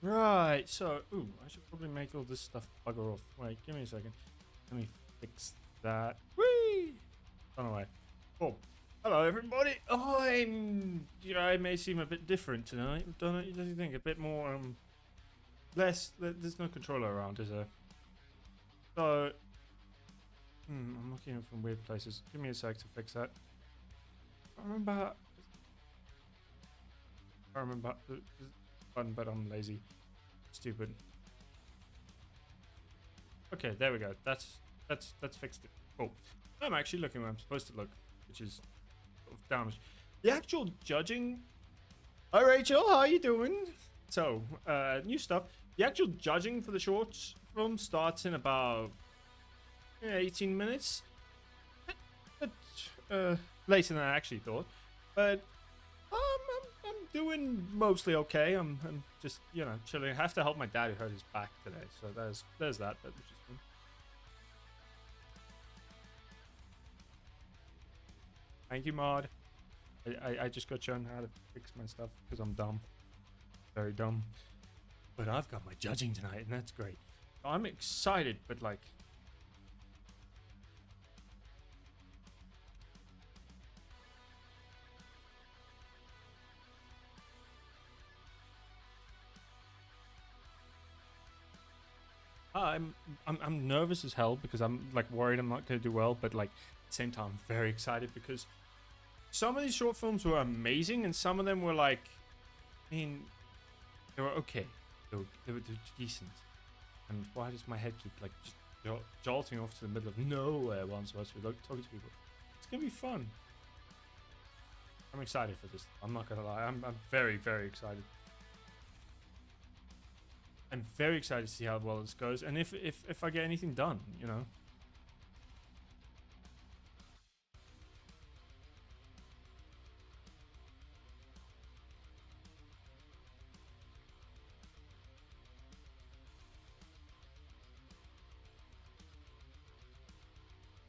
Right, so, I should probably make all this stuff bugger off. Wait, give me a second. Let me fix that. Whee! Run away. Cool. Hello, everybody. I may seem a bit different tonight. Don't you think? A bit more, there's no controller around, is there? So, I'm looking at from weird places. Give me a sec to fix that. I remember the button, but I'm lazy. Stupid. Okay, there we go. That's fixed it. Cool. I'm actually looking where I'm supposed to look, which is sort of damaged. The actual judging. Hi Rachel, how you doing? So, new stuff. The actual judging for the short film starts in about 18 minutes. But later than I actually thought. But I'm doing mostly okay. I'm just chilling. I have to help my dad who hurt his back today, so there's that. Which is fun. Thank you, Mod. I just got shown how to fix my stuff because I'm dumb, very dumb. But I've got my judging tonight, and that's great. I'm excited, but like. I'm nervous as hell because I'm like worried I'm not gonna do well, but like at the same time I'm very excited because some of these short films were amazing and some of them were like, I mean, they were okay, they were decent. And why does my head keep like just jolting off to the middle of nowhere while I'm supposed to be talking to people? It's gonna be fun. I'm excited for this. I'm not gonna lie. I'm very, very excited. I'm very excited to see how well this goes, and if I get anything done,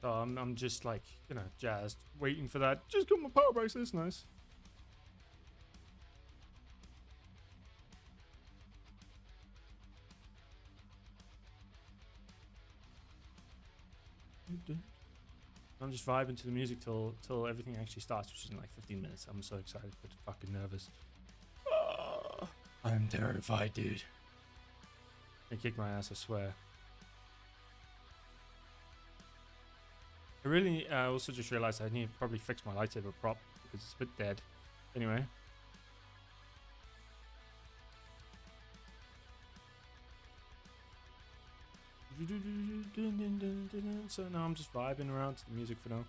So I'm just like jazzed, waiting for that. Just got my power bracelets, nice. I'm just vibing to the music till everything actually starts, which is in like 15 minutes. I'm so excited but fucking nervous. I'm terrified, dude. They kick my ass, I swear. I really also just realized I need to probably fix my lightsaber prop because it's a bit dead. Anyway. So now I'm just vibing around to the music for now.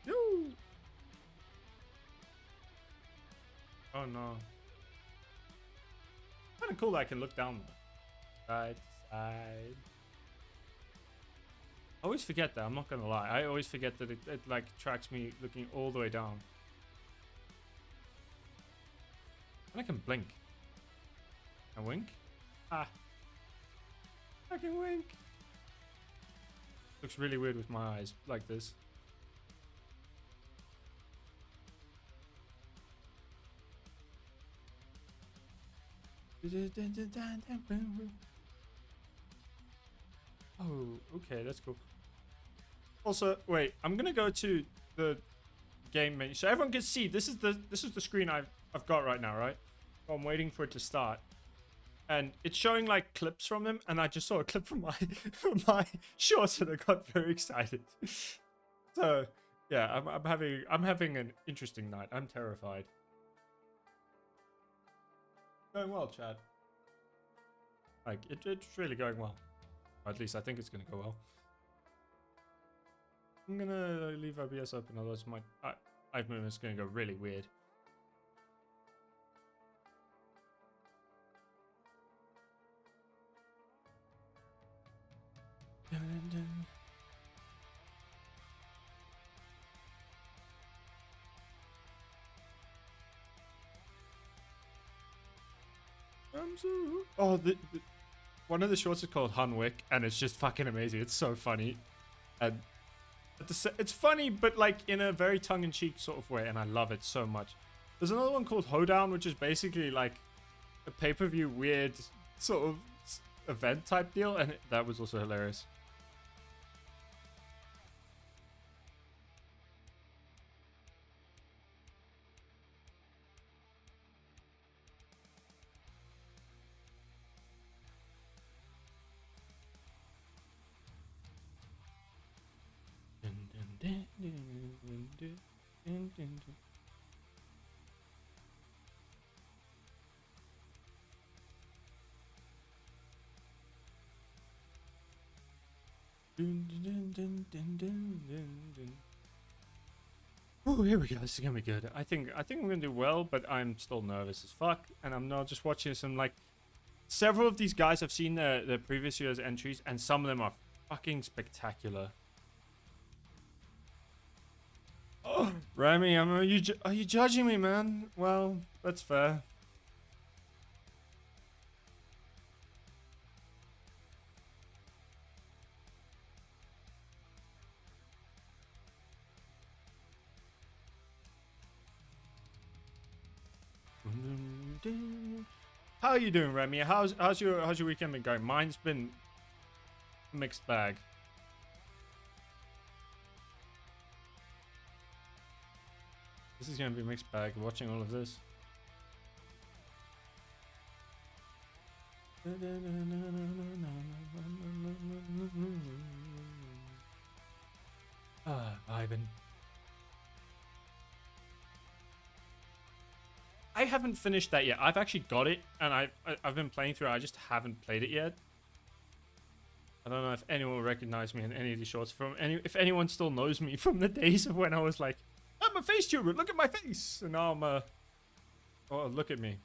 Yoo! Oh no. Kind of cool that I can look down though. Side to side. I always forget that, I'm not gonna lie. I always forget that it like tracks me looking all the way down. And I can blink. And wink? Ah. I can wink. Looks really weird with my eyes like this. Oh, okay, that's cool. Also, wait, I'm gonna go to the game menu so everyone can see. This is the screen I've got right now, right? I'm waiting for it to start, and it's showing like clips from them. And I just saw a clip from my from my shorts, and I got very excited. So yeah, I'm having an interesting night. I'm terrified. Going well, Chad. Like it's really going well. Or at least I think it's gonna go well. I'm gonna leave OBS open, otherwise my eye movement's gonna go really weird. Dun, dun, dun. Oh, one of the shorts is called Hunwick, and it's just fucking amazing. It's so funny, and it's funny, but like in a very tongue-in-cheek sort of way, and I love it so much. There's another one called Hoedown, which is basically like a pay-per-view weird sort of event type deal, and that was also hilarious. Oh, here we go. This is gonna be good. I think I'm gonna do well, but I'm still nervous as fuck. And I'm not just watching some like several of these guys. I've seen the previous year's entries, and some of them are fucking spectacular. Oh, Remy, are you judging me, man? Well, that's fair. How are you doing, Remy? How's your weekend been going? Mine's been a mixed bag. This is gonna be a mixed bag. Watching all of this. Ivan. I haven't finished that yet. I've actually got it, and I've been playing through it. I just haven't played it yet. I don't know if anyone will recognize me in any of these shorts. If anyone still knows me from the days of when I was like, I'm a face tuber, look at my face, and now I'm oh, look at me.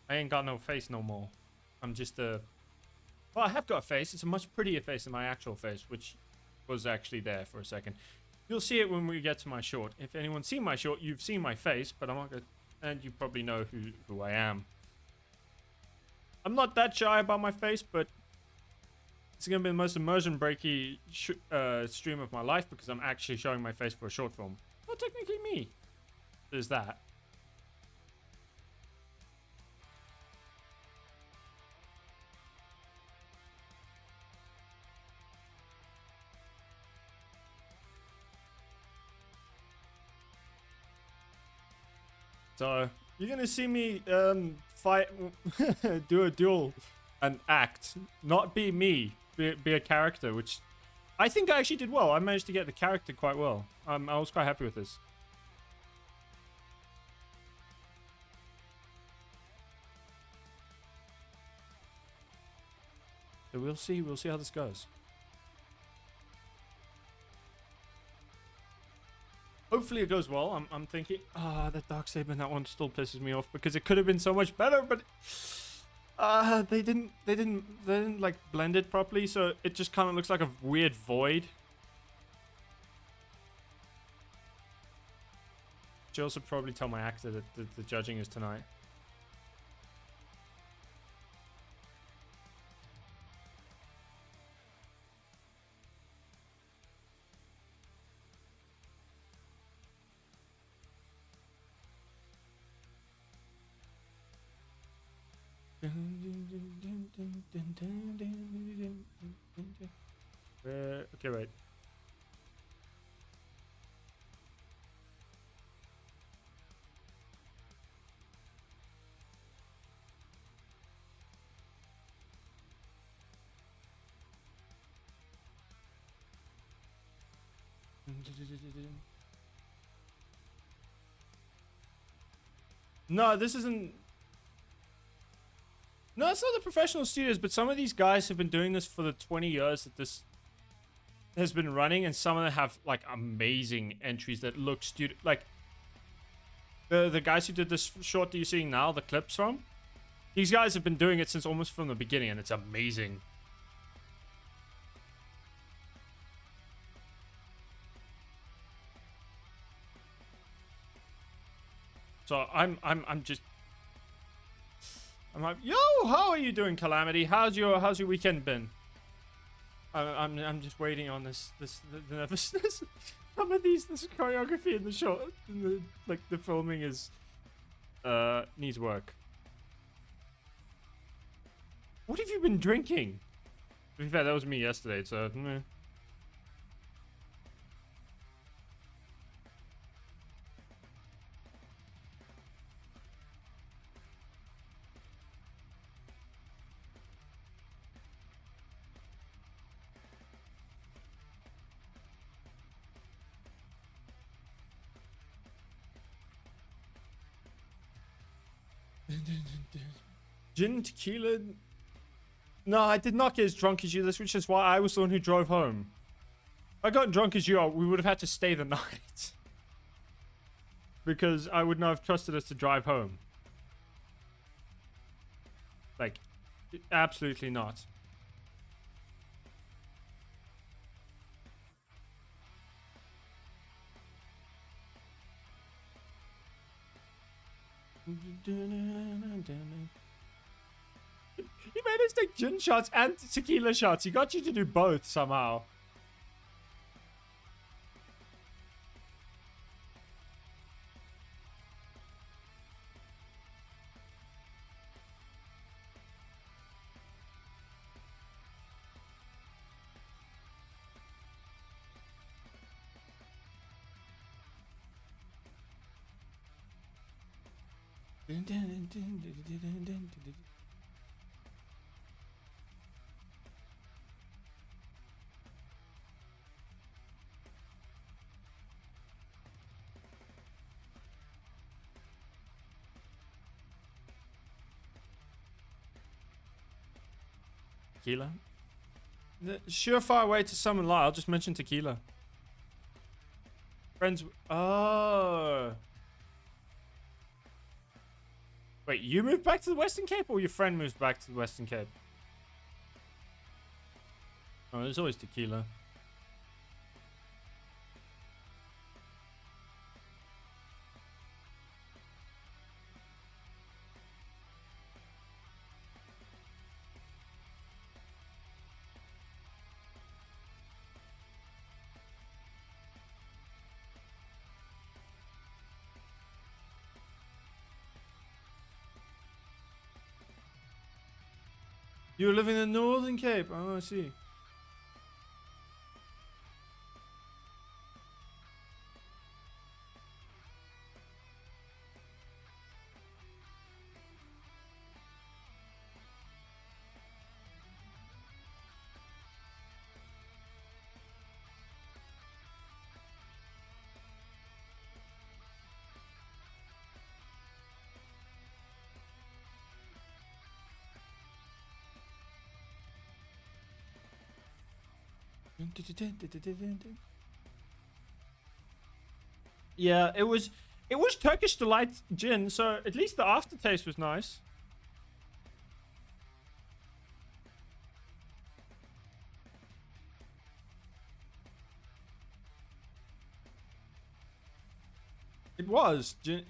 I ain't got no face no more. I'm just well, I have got a face. It's a much prettier face than my actual face, which was actually there for a second. You'll see it when we get to my short. If anyone's seen my short, you've seen my face, but I'm not gonna, and you probably know who I am. I'm not that shy about my face, but it's gonna be the most immersion breaky stream of my life because I'm actually showing my face for a short film. Not technically me. There's that. So you're gonna see me fight, do a duel, and act, not be me, be a character, which I think I actually did well. I managed to get the character quite well. I was quite happy with this. So we'll see how this goes. Hopefully it goes well. I'm thinking, that Darksaber in that one still pisses me off because it could have been so much better, but they didn't like blend it properly, so it just kind of looks like a weird void. Should also probably tell my actor that the judging is tonight. Okay, wait. No, this isn't. No, it's not the professional studios, but some of these guys have been doing this for the 20 years that this has been running, and some of them have like amazing entries that look like the guys who did this short that you're seeing now, the clips from. These guys have been doing it since almost from the beginning, and it's amazing. So I'm just I'm like, yo, how are you doing, Calamity? How's your weekend been? I'm just waiting on the nervousness. Some of this choreography in the shot, like the filming is needs work. What have you been drinking? To be fair, that was me yesterday, so meh. Gin, tequila. No, I did not get as drunk as you. That's which is why I was the one who drove home. If I got drunk as you are, we would have had to stay the night. Because I would not have trusted us to drive home. Like, absolutely not. He made us take gin shots and tequila shots. He got you to do both somehow. Tequila? The surefire way to summon Lyle, just mention tequila. Friends. Oh. Wait, you moved back to the Western Cape or your friend moves back to the Western Cape? Oh, there's always tequila. You were living in the Northern Cape. Oh, I see. Yeah, it was Turkish Delight gin, so at least the aftertaste was nice. It was. Gin,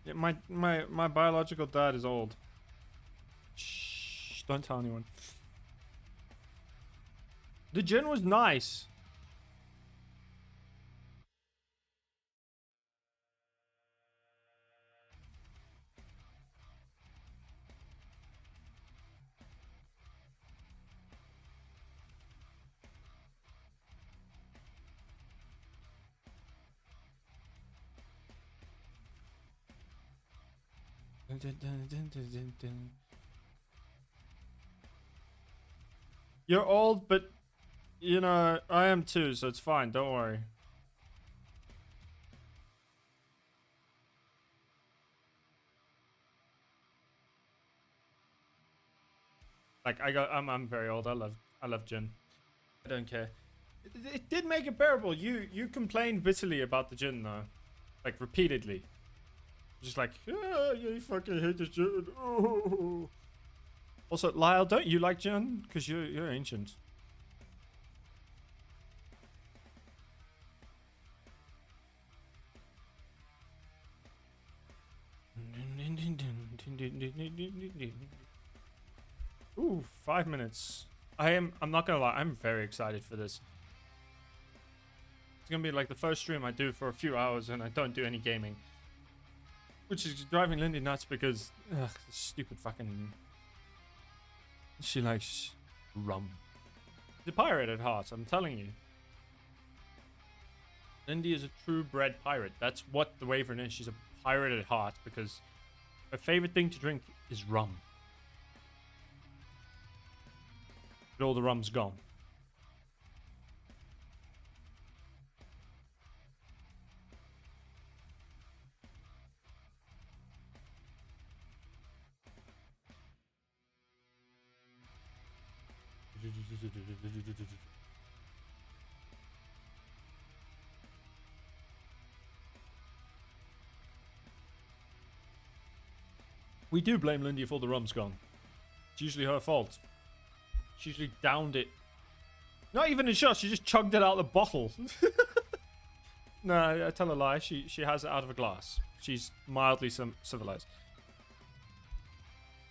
yeah, my biological dad is old. Shh, don't tell anyone. The gin was nice. You're old, but you know, I am too, so it's fine. Don't worry. Like I'm very old. I love gin. I don't care. It did make it bearable. You complained bitterly about the gin though, like repeatedly. Just like, ah, you fucking hate the gin. Oh. Also, Lyle, don't you like gin? Because you're ancient. Ooh, 5 minutes. I'm not gonna lie, I'm very excited for this. It's gonna be like the first stream I do for a few hours and I don't do any gaming. Which is driving Lindy nuts because, ugh, stupid fucking... She likes rum. The pirate at heart, I'm telling you. Lindy is a true bred pirate. That's what the Wyvern is. She's a pirate at heart because her favorite thing to drink is rum. But all the rum's gone. We do blame Lindy if all the rum's gone. It's usually her fault. She usually downed it. Not even in shot, she just chugged it out of the bottle. No, I tell a lie. She has it out of a glass. She's mildly civilized.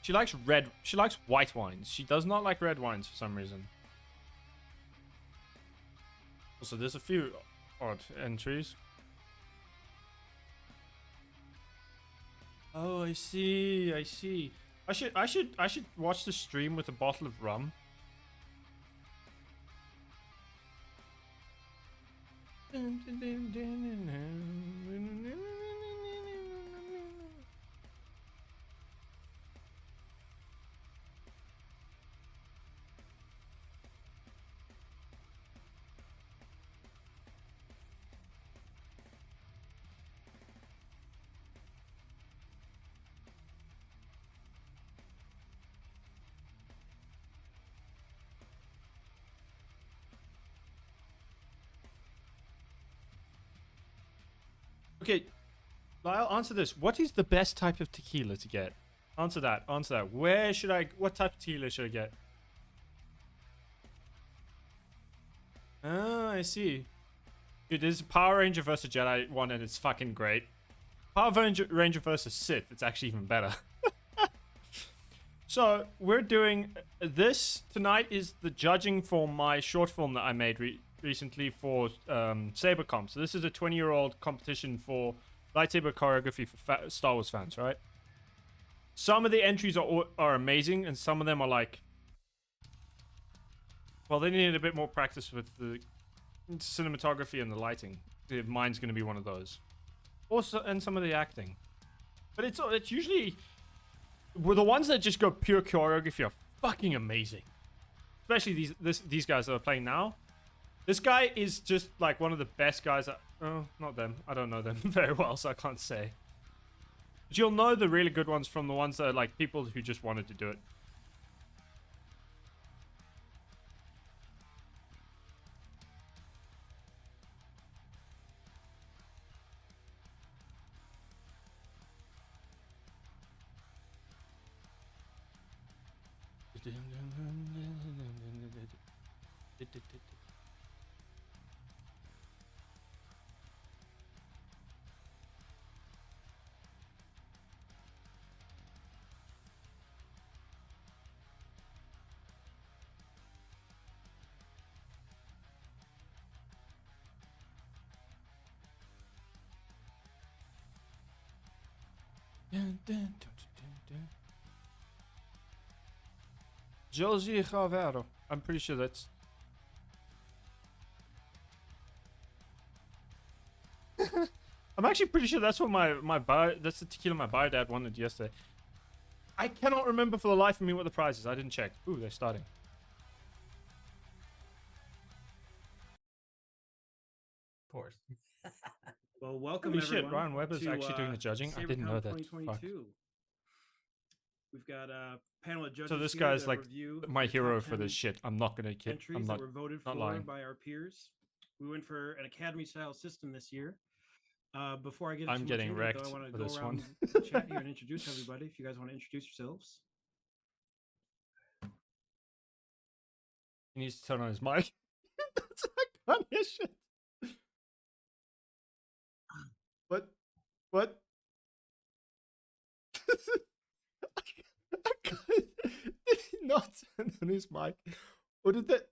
She likes white wines. She does not like red wines for some reason. Also, there's a few odd entries. Oh, I see. I should watch the stream with a bottle of rum. Okay, Lyle, answer this. What is the best type of tequila to get? Answer that. What type of tequila should I get? Ah, I see. Dude, there's Power Ranger versus Jedi one and it's fucking great. Power Ranger versus Sith, it's actually even better. So, we're doing this tonight is the judging for my short film that I made recently for SaberComp. So this is a 20-year-old competition for lightsaber choreography for Star Wars fans, right? Some of the entries are amazing, and some of them are like... Well, they need a bit more practice with the cinematography and the lighting. Mine's going to be one of those. Also, and some of the acting. But it's usually... Well, the ones that just go pure choreography are fucking amazing. Especially these guys that are playing now. This guy is just like one of the best guys that... Oh, not them. I don't know them very well, so I can't say. But you'll know the really good ones from the ones that are like people who just wanted to do it. Josie Javero. I'm pretty sure that's... I'm actually pretty sure that's what that's the tequila my bio dad wanted yesterday. I cannot remember for the life of me what the prize is. I didn't check. Ooh, they're starting. Of course. Well, welcome Holy everyone. shit, Ryan Webber's to, actually doing the judging. I didn't know that. 2022. Fuck. We've got a panel of judges. So this here guy's that like review my the hero top for 10 this shit. I'm not gonna kid. entries I'm not. that were voted not for lying. by our peers. We went for an academy-style system this year. Before I get I'm too getting much into it, wrecked though, I want to for go this around one. the chat here and introduce everybody. If you guys want to introduce yourselves. He needs to turn on his mic. That's I can't hear shit. What? not turn on his mic? Or did that?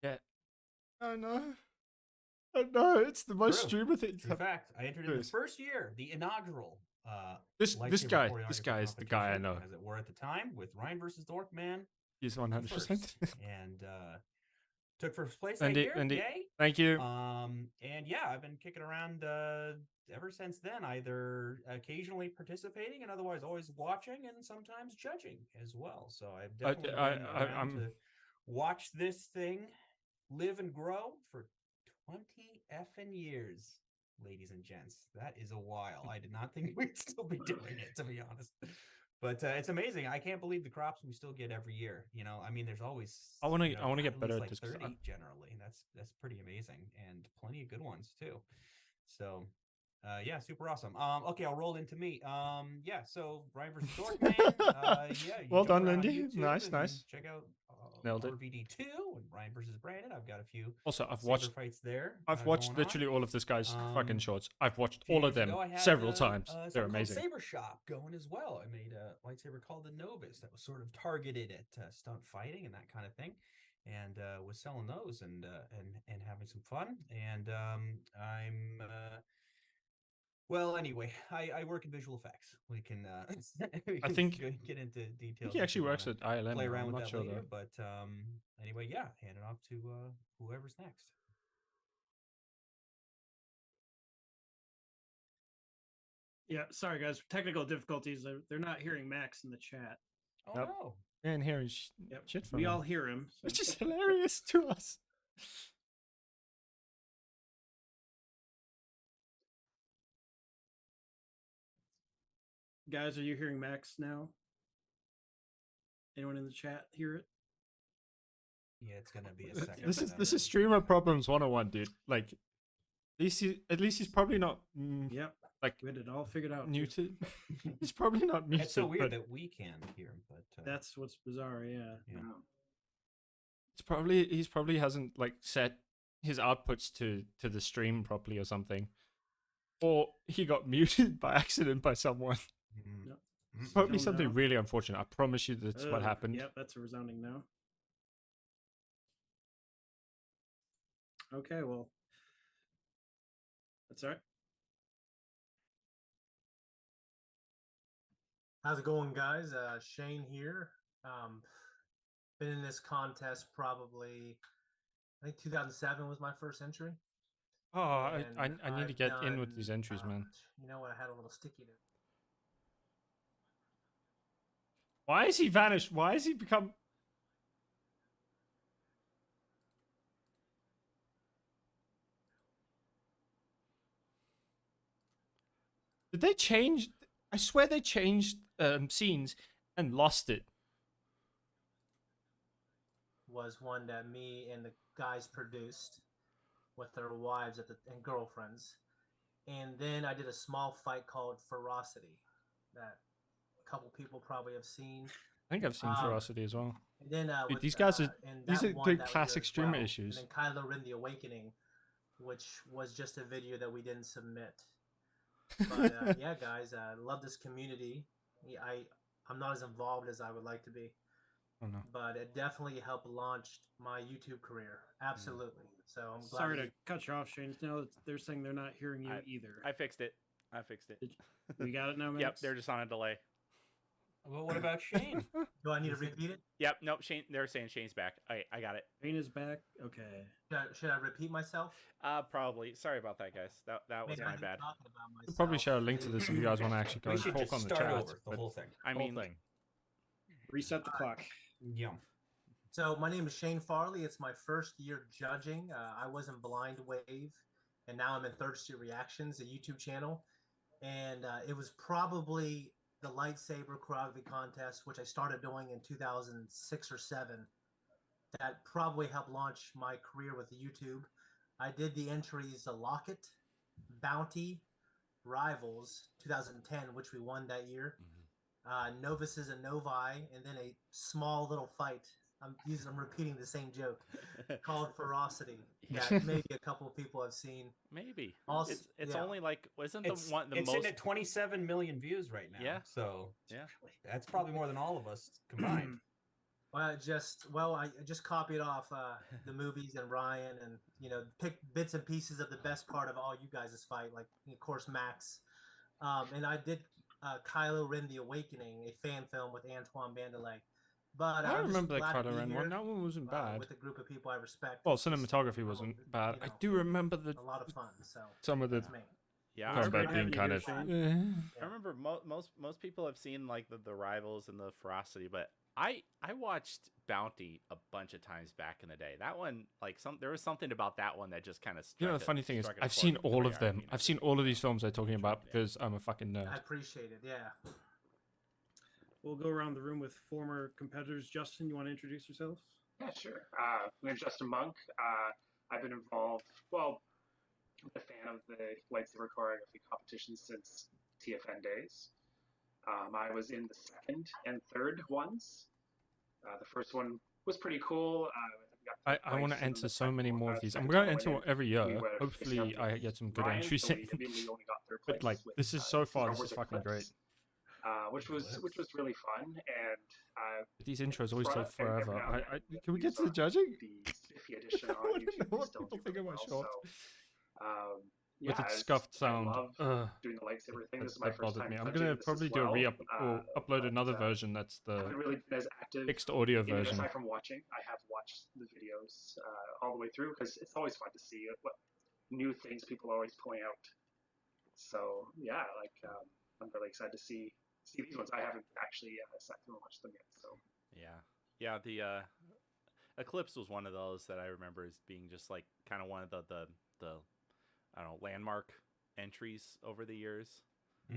Yeah. Oh no. Oh no, it's the most True. streamer thing. True fact. I entered in the first year, the inaugural This guy choreography is the guy I competition, know. as it were at the time, with Ryan versus Dorkman. He's 100%. First, and took first place Andy, that year. Andy, Yay! thank you. And yeah, I've been kicking around ever since then, either occasionally participating and otherwise always watching and sometimes judging as well. So I've definitely been around to watch this thing live and grow for 20 effing years, ladies and gents. That is a while. I did not think we'd still be doing it, to be honest. But it's amazing. I can't believe the crops we still get every year. You know, I mean, there's always I want to get better at like this. 30 generally. That's pretty amazing, and plenty of good ones too. So, yeah, super awesome. Okay, I'll roll into me. Yeah, so Ryan versus Dorkman. Yeah, well done, Lindy. Nice. Check out Nailed it. RVD2 and Ryan versus Brandon. I've got a few. Also, I've watched fights there. I've watched literally all of this guy's fucking shorts. I've watched all of them several times. They're amazing. Saber Shop going as well. I made a lightsaber called the Novus that was sort of targeted at stunt fighting and that kind of thing, and was selling those and having some fun. And I'm well, anyway, I work in visual effects. We can I think get into details. I think he actually works at ILM. Play around I'm with not that sure later, though. but anyway, yeah, hand it off to whoever's next. Yeah, sorry guys, technical difficulties. They're not hearing Max in the chat. Oh no! And hearing shit from we him. all hear him, so. Which is hilarious to us. Guys, are you hearing Max now? Anyone in the chat hear it? Yeah, it's gonna be a second. This is streamer problems 101, dude. Like, at least he's probably not. Yep. Like, we had it all figured out. Muted. He's probably not muted. It's so weird that we can hear him, but that's what's bizarre. Yeah. He's probably hasn't like set his outputs to the stream properly or something, or he got muted by accident by someone. Yep. Probably something really unfortunate. I promise you that's what happened. Yep, that's a resounding no. Okay, well, that's all right. How's it going, guys? Shane here. Been in this contest I think 2007 was my first entry. Oh, I need to get in with these entries, man. You know what? I had a little sticky there. Why is he vanished? Why has he become... Did they change? I swear they changed scenes and lost it. Was one that me and the guys produced with their wives and girlfriends. And then I did a small fight called Ferocity that a couple people probably have seen. I think I've seen Ferocity as well. And then dude, these guys are good classic streamer issues. And then Kylo Ren: The Awakening, which was just a video that we didn't submit. But yeah, guys, I love this community. I'm not as involved as I would like to be. Oh, no. But it definitely helped launch my YouTube career. Absolutely. So I'm glad. Sorry to cut you off, Shane. No, they're saying they're not hearing you either. I fixed it. We got it now, Max? Yep, they're just on a delay. Well, what about Shane? Do I need to repeat it? Yep, nope, Shane. They're saying Shane's back. I got it. Shane is back. Okay. Should I repeat myself? Probably. Sorry about that, guys. That was my bad. We'll probably share a link to this if you guys want to actually go and talk on the chat. Over the whole thing. I mean, reset the clock. Yeah. So my name is Shane Farley. It's my first year judging. I was in Blind Wave, and now I'm in Thirsty Reactions, a YouTube channel. And it was probably the lightsaber choreography contest, which I started doing in 2006 or 7. that probably helped launch my career with YouTube. I did the entries Locket, Bounty, Rivals 2010, which we won that year. Novices and Novi, and then a small little fight. I'm repeating the same joke called Ferocity that maybe a couple of people have seen. Maybe. Also, It's yeah. only like wasn't It's the one the it's most in at 27 million views right now. Yeah. So Yeah. that's probably more than all of us combined. Well, I just copied off the movies and Ryan, and picked bits and pieces of the best part of all you guys' fight, like of course Max, and I did Kylo Ren: The Awakening, a fan film with Antoine Bandelet. But I I'm just remember the glad to Kylo be Ren here, one. That one wasn't bad. with a group of people I respect. Well, It's just, cinematography wasn't bad. I do remember a lot of fun. So some of the that's me. Yeah, Well, it's great combat being having you kind here, of. Shane. I remember most people have seen like the Rivals and the Ferocity, but I watched Bounty a bunch of times back in the day. That one, like there was something about that one that just kind of You know, the funny thing is, I've seen all of them. I've seen all of these films they're talking about because I'm a fucking nerd. I appreciate it. Yeah. We'll go around the room with former competitors. Justin, you want to introduce yourself? Yeah, sure. My name's Justin Monk. I've been involved, a fan of the lightsaber choreography competition since TFN days. I was in the second and third ones. The first one was pretty cool. I want to enter so many more of these. I'm going to enter every year. Hopefully, I get some good entries in. But like, this is so far, this is fucking great. Which was really fun, and these intros always take forever. Can we get to the judging? The Spiffy edition I on want to YouTube know what still people do think of really my well, shot. so, With yeah, its scuffed sound. I love doing the lightsaber thing. This is my That first bothered time me. I'm touching gonna this probably as do a well, or upload but, another version. That's I the haven't really been as active fixed audio in it version. aside from watching. I have watched the videos all the way through because it's always fun to see what new things people are always pulling out. So yeah, I'm really excited to see these ones. I haven't actually sat through and watched them yet. So yeah. The Eclipse was one of those that I remember as being just like kind of one of the I don't know, landmark entries over the years.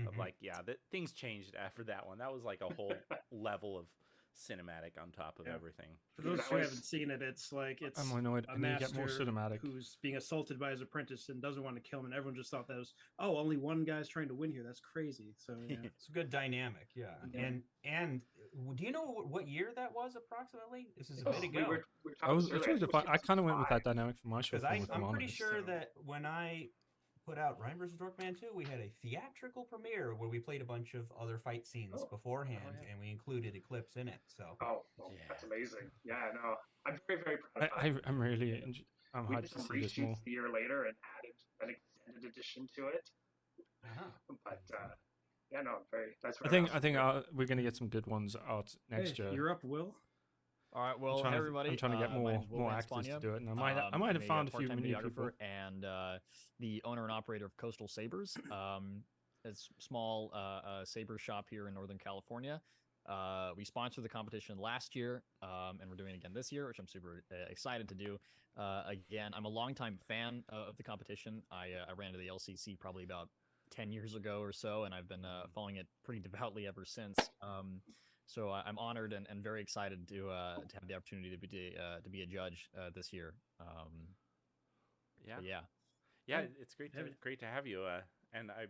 Of like, that things changed after that one. That was like a whole level of cinematic on top of everything. For those who haven't seen it, it's I'm annoyed. a I need to get more master cinematic. who's being assaulted by his apprentice and doesn't want to kill him, and everyone just thought that was, only one guy's trying to win here. That's crazy. So yeah. It's a good dynamic, yeah. And do you know what year that was approximately? This is a bit ago. I kind of went with that dynamic for my show. Because I'm pretty sure that when I put out Ryan vs. Dorkman 2, we had a theatrical premiere where we played a bunch of other fight scenes beforehand, and we included Eclipse in it. So that's amazing. Yeah, no, I'm very, very proud of I'm really I'm we hyped did to some see this more. reshoots a year later and added an extended edition to it. But yeah, no, that's I think we're gonna get some good ones out next year. You're up, Will. All right, well, hey everybody. I'm trying to get more actors to do it, and I might have found a few new people. And the owner and operator of Coastal Sabers, it's a small saber shop here in Northern California. We sponsored the competition last year, and we're doing it again this year, which I'm super excited to do. Again, I'm a longtime fan of the competition. I ran into the LCC probably about 10 years ago or so, and I've been following it pretty devoutly ever since. So I'm honored and very excited to have the opportunity to be a judge this year. It's great to have you. And I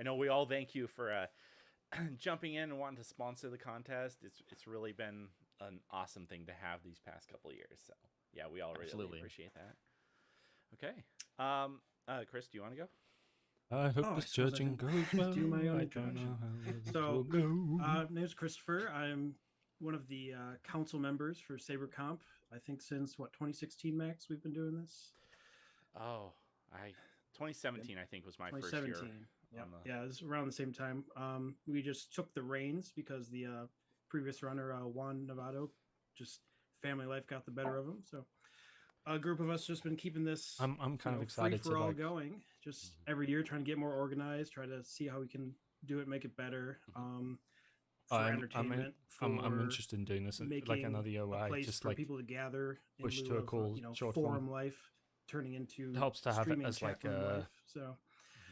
know we all thank you for jumping in and wanting to sponsor the contest. It's really been an awesome thing to have these past couple of years. So yeah, we all really appreciate that. Okay, Chris, do you want to go? I hope this judging goes well. Do my own I don't introduction. know how this So, will go. my name's Christopher. I'm one of the council members for SaberComp. I think since 2016, Max, we've been doing this. 2017, I think was my first year. 2017. Yeah, it was around the same time. We just took the reins because the previous runner, Juan Novato, just family life got the better of him. So a group of us just been keeping this. I'm kind of excited for all going. Just every year, trying to get more organized, try to see how we can do it, make it better. For entertainment. I'm interested in doing this like another year where I just like people to gather in push lieu to a of, cool short forum form. life turning into It helps to have it as like life. So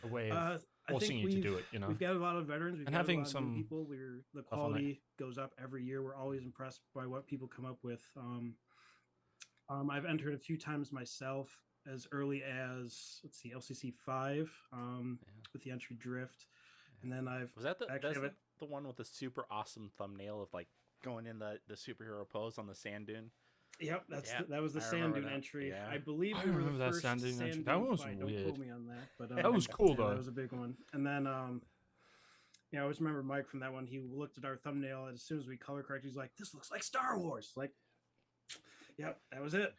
a way of forcing you to do it. We've got a lot of veterans. We've and got having a lot some of new people. The quality goes up every year. We're always impressed by what people come up with. I've entered a few times myself, as early as let's see, LCC 5 with the entry drift, and then I've Was that actually the one with the super awesome thumbnail of like going in the superhero pose on the sand dune? Yep, Yeah, that was the I sand remember dune that. entry. Yeah. I believe I we were the remember that first sand dune entry. sand That dune was fight. weird. Don't quote me on that, but That was cool yeah, though. that was a big one. And then I always remember Mike from that one. He looked at our thumbnail, and as soon as we color corrected, he's like, "This looks like Star Wars." Like, yep, that was it.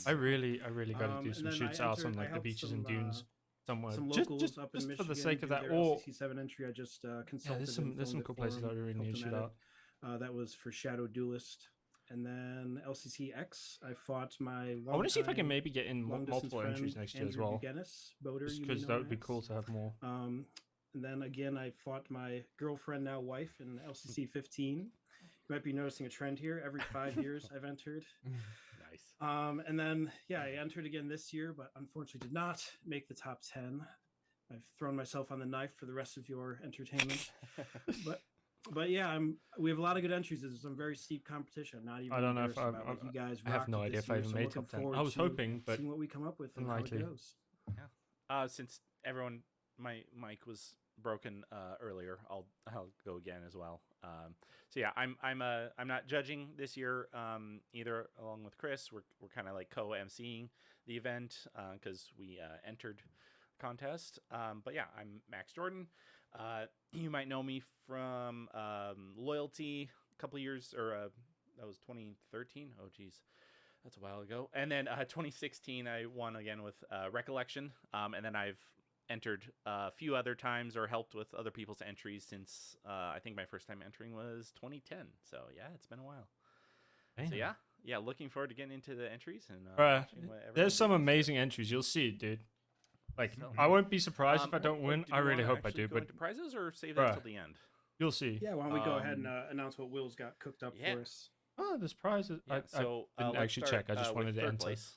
I really got to do And some then shoots I out on entered- I like the helped beaches some, and dunes somewhere. some Just locals up in for Michigan the sake of do that. their Or LCC7 entry. I just yeah, consulted. there's some cool places I really need to shoot out. That was for Shadow Duelist. And then LCC X, I fought my. I want to see if I can longtime maybe get in long-distance multiple entries friend, next year as Andrew well. Bugenis, boater, Just you may because know that would be him cool as. to have more. And then again, I fought my girlfriend, now wife, in LCC 15. You might be noticing a trend here. Every 5 years, I've entered. Nice. And then, yeah, I entered again this year, but unfortunately did not make the top 10. I've thrown myself on the knife for the rest of your entertainment. But yeah, we have a lot of good entries. There's some very steep competition. I'm not even I don't know if embarrassed about what you guys. I have rocked no it idea this if I year, even so I'm made looking top 10. forward I was to hoping, but seeing what we come up with and how unlikely. it goes. Since everyone, my mic was broken earlier, I'll go again as well. So yeah, I'm not judging this year either. Along with Chris, we're kind of like co-emceeing the event because we entered contest. But yeah, I'm Max Jordan. You might know me from Loyalty a couple years, or that was 2013. Oh geez, that's a while ago. And then 2016, I won again with Recollection. And then I've entered a few other times or helped with other people's entries since I think my first time entering was 2010. So yeah, it's been a while. Damn. So yeah, looking forward to getting into the entries and watching what everyone There's some does. amazing entries. You'll see it, dude. Like, So- I won't be surprised if I don't Wait, win. do I we really wanna hope I actually do, go but into prizes or save that till the end. you'll see. Yeah, why don't we go ahead and Um, announce what Will's got cooked up yeah. for us? Oh, there's prizes. Yeah, so I didn't let's actually start, check. I just with wanted to third enter. place.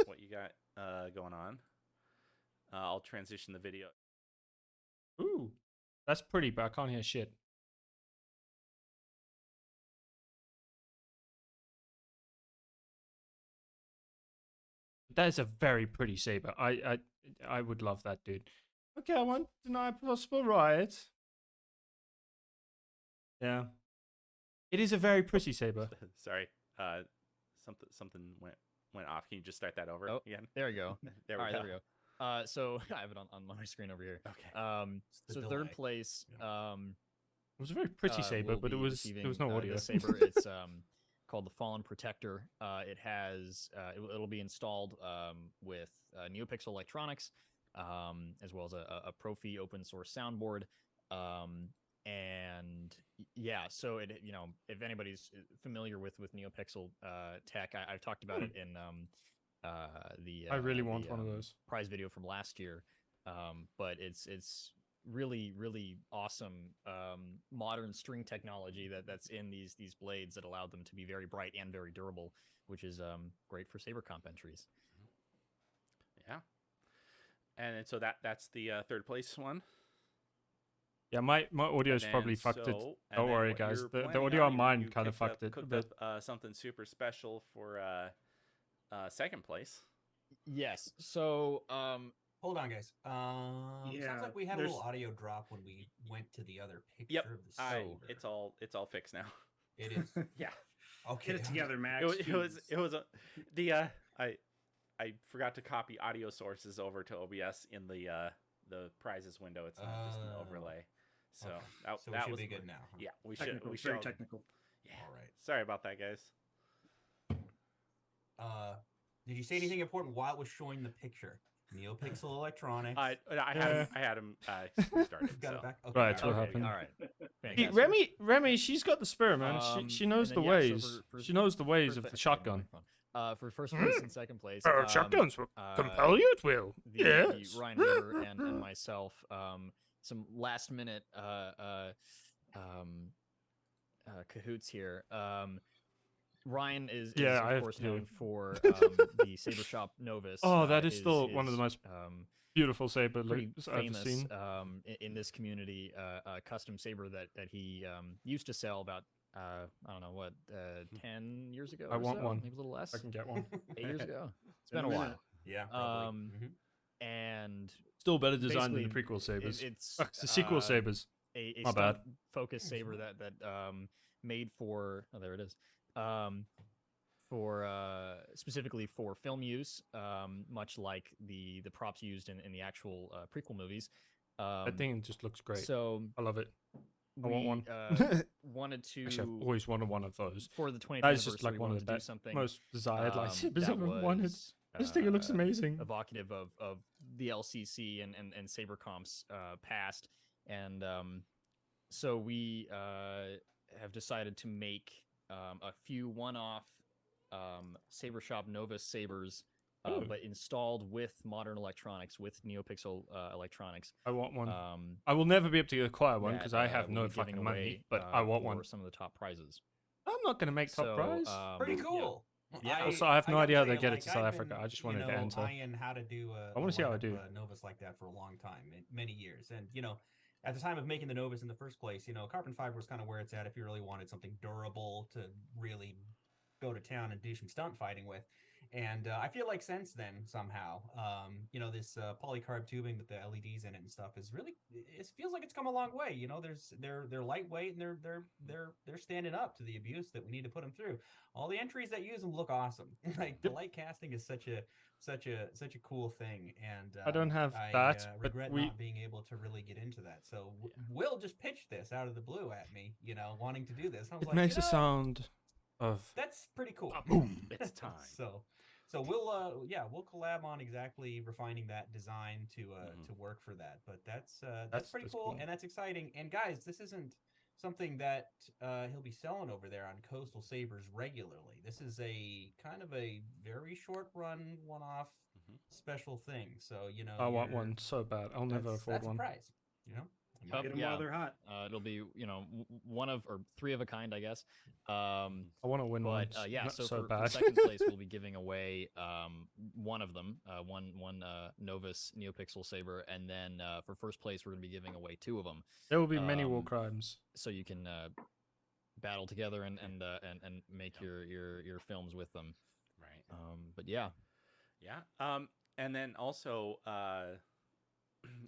What you got going on? I'll transition the video. Ooh, that's pretty, but I can't hear shit. That is a very pretty saber. I would love that, dude. Okay, I won't deny possible riot. Yeah, it is a very pretty saber. Sorry, something went off. Can you just start that over Oh, again? there we go. There we All right, go. there we go. So I have it on my screen over here. Okay. the So delay. third place. It was a very pretty saber, will but be there was receiving, no audio. The saber, it's called the Fallen Protector. It has it'll be installed with NeoPixel electronics, as well as a Profi open source soundboard. And yeah, so it if anybody's familiar with NeoPixel tech, I've talked about it in I really want one of those. prize video from last year. But it's really awesome modern string technology that's in these blades that allow them to be very bright and very durable, which is great for SaberComp entries. Yeah. And so that's the third place one. Yeah, my audio is probably fucked it. Don't worry, guys. The audio on mine kind of fucked it. Cooked But up something super special for second place. Yes. So Hold on, guys. Yeah, Sounds like we had a there's- little audio drop when we went to the other picture Yep. of the saber. It's all fixed now. It is. Yeah. Okay. Get it together, Max. It was I forgot to copy audio sources over to OBS in the prizes window. It's not just an overlay. So Okay. that, So we that should was be good now. huh? Yeah, we Technical, should. very technical. Yeah. All right. Sorry about that, guys. Did you say anything important while it was showing the picture? NeoPixel Electronics. I had him started. Got so. it back. Okay, Right, got what it. happened? all right. Hey, Fantastic. Remy, she's got the spirit, man. She knows and the then, yeah, so ways. for She knows the ways first of place- the shotgun. For first place and second place, Shotguns will compel you. It will. the Ryan Weaver and myself, some last minute cahoots here. Ryan is Yeah, I of have course to. known for the Saber Shop Novus. Oh, that is still one of the most beautiful saber pretty I've ever famous seen. in this community, custom saber that he used to sell about I don't know what 10 years ago. I or want so, one. maybe a little less. I can get one. 8 years ago. It's Been been a a minute. while. Yeah, probably. And Still better designed than the basically, prequel sabers. it's Fuck, the sequel sabers. a My stunt bad. focus saber that made for there it is for specifically for film use, much like the props used in the actual prequel movies. That thing just looks great. So I love it. I want one. Wanted to Actually, I've always wanted one of those. for the 20th That is just anniversary. like one of wanted the to do something most desired lightsabers that I've ever wanted. was, This thing, it looks amazing. evocative of the LCC and SaberComp's past, and so we have decided to make a few one-off Saber Shop Novus sabers, but installed with modern electronics, with NeoPixel electronics. I want one. I will never be able to acquire one that, because I have we'll no be giving fucking money, away, but I want for one. some of the top prizes. I'm not going to make top So, prize. Pretty yeah. cool. Yeah. Also, I have no gotta idea how tell they you, get it like, to South I've Africa. been, I just wanted to enter. eyeing how to do I wanna see how I do. Novus like that for a long time, many years. And at the time of making the Novus in the first place, carbon fiber was kind of where it's at if you really wanted something durable to really go to town and do some stunt fighting with. And I feel like since then somehow, this polycarb tubing with the LEDs in it and stuff is really, it feels like it's come a long way. They're lightweight and they're standing up to the abuse that we need to put them through. All the entries that use them look awesome. Like the light casting is such a cool thing. And I don't have I that, but regret not being able to really get into that. So Will just pitched this out of the blue at me, wanting to do this. I was It like, makes a sound of that's pretty cool. Boom! It's time. So we'll collab on exactly refining that design to work for that. But that's pretty cool, and that's exciting. And guys, this isn't something that he'll be selling over there on Coastal Sabers regularly. This is a kind of a very short run, one-off special thing. So I want one so bad. I'll never afford that's one. a prize. Get them while they're hot. It'll be one of or three of a kind, I guess. I want to win one. But yeah, Not so so for bad. second place, we'll be giving away one of them, one Novus NeoPixel saber, and then for first place, we're going to be giving away two of them. There will be many war crimes. So you can battle together and make your films with them. Right. But yeah. And then also,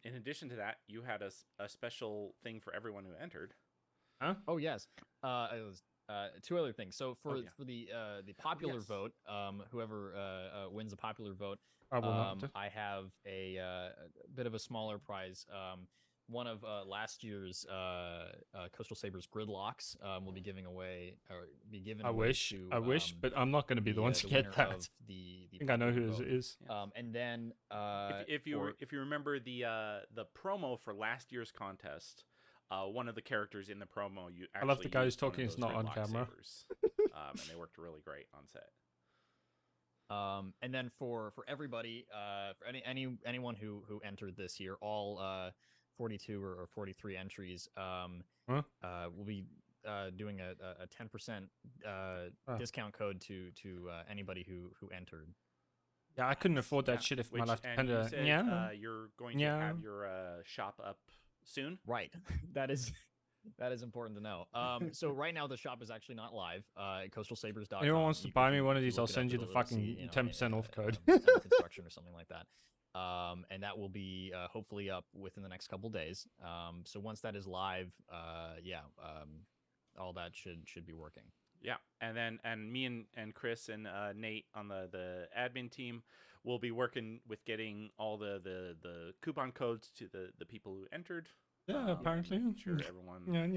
in addition to that, you had a special thing for everyone who entered. Huh? Oh yes. It was two other things. So for the popular Yes. vote, whoever wins the popular vote, I have a bit of a smaller prize. One of last year's Coastal Sabers gridlocks will be giving away, or be given. I wish, but I'm not going to be the one to get that. I think I know who it is. And then If you remember the promo for last year's contest, one of the characters in the promo, you actually I love the guy who's used one of talking. It's those not on gridlock camera. sabers. And they worked really great on set. And then for everybody, for anyone who entered this year, all 42 or 43 entries, we'll be doing a 10% discount code to anybody who entered. Yeah, I couldn't afford that shit if my life depended. You're going to have your shop up soon, right? That is important to know. So right now the shop is actually not live. CoastalSabers.com. Anyone wants to buy me one of these, I'll send you the fucking 10% off code. Construction or something like that. And that will be hopefully up within the next couple days. So once that is live, all that should be working. Yeah, and me and Chris and Nate on the admin team will be working with getting all the coupon codes to the people who entered. Yeah, apparently. I'm sure everyone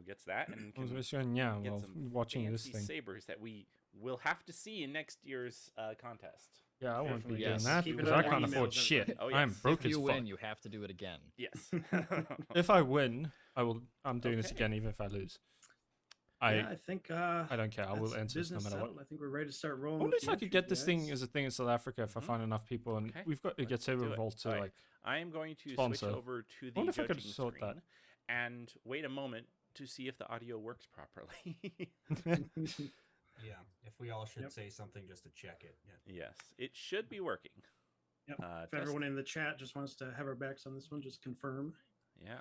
gets that and can watching this thing. sabers that we will have to see in next year's contest. Yeah, I won't be Yes. doing that Keep it because on I your can't emails afford and shit. everything. Oh, yes. I'm broke If you as win, fuck. you have to do it again. Yes. If I win, I'm doing this Okay. again even if I lose. I think I don't care. I will that's enter this no business matter what. settled. I think we're ready to start rolling. I wonder with if the I could get entries, this thing guys. as a thing in South Africa if I find enough people, and Okay. we've got to get Let's do Saber it. Revolt to All right. like. I am going to sponsor. switch over to the wonder if I could judging sort screen that. and wait a moment to see if the audio works properly. Yeah, if we all should say something just to check it. Yeah. Yes, it should be working. Yep. If test- everyone in the chat just wants to have our backs on this one, just confirm. Yeah.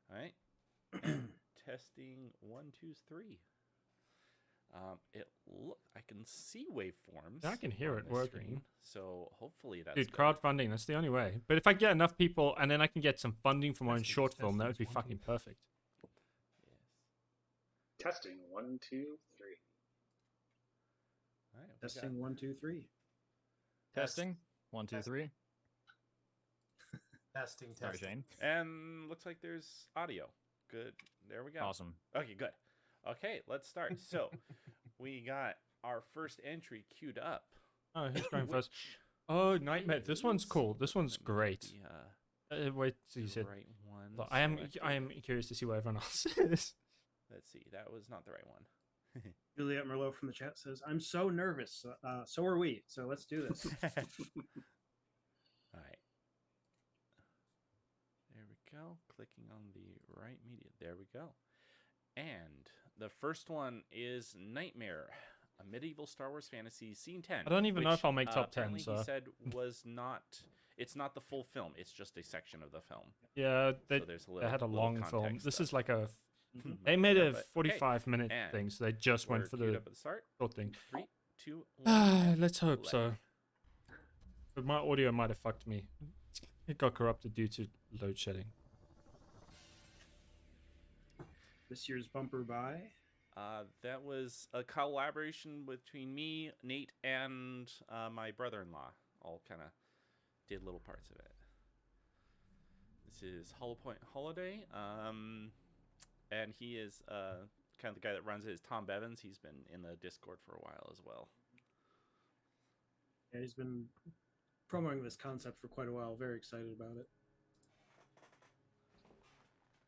All right. And testing 1, 2, 3. I can see waveforms. I can hear on it the working. screen, so hopefully that's Dude, good. crowdfunding, that's the only way. But if I get enough people and then I can get some funding for my own Testing, short film, that would testing, be 1, 2. fucking perfect. Yes. Testing 1, 2, 3. All right, we got- Testing 1, 2, 3. Testing. 1, 2, 3. Testing. Sorry, Shane. And looks like there's audio. Good. There we go. Awesome. Okay, good. Okay, let's start. So we got our first entry queued up. Oh, who's going first? which Oh, Nightmare. This one's cool. This one's Let me great. get the, Wait, so you the said. right one. But I am selected. curious to see what everyone else is. Let's see. That was not the right one. Juliet Merlot from the chat says, "I'm so nervous. So are we. So let's do this." All right. There we go. Clicking on the right media. There we go. And the first one is Nightmare, a medieval Star Wars fantasy scene 10. I don't even know which, if I'll make top 10, apparently so. he said was not. It's not the full film. It's just a section of the film. Yeah, they So there's a they little. had a little long film. context This stuff. is like a. Mhm. They made Yeah, a but, 45-minute and thing, so they just went We're for queued the up at the start. short thing. 3, 2, 1. Let's hope play. so. But my audio might have fucked me. It got corrupted due to load shedding. This year's bumper by. That was a collaboration between me, Nate, and my brother-in-law. All kind of did little parts of it. This is Hollow Point Holiday, and he is kind of the guy that runs it is Tom Bevins. He's been in the Discord for a while as well. Yeah, he's been promoting this concept for quite a while. Very excited about it.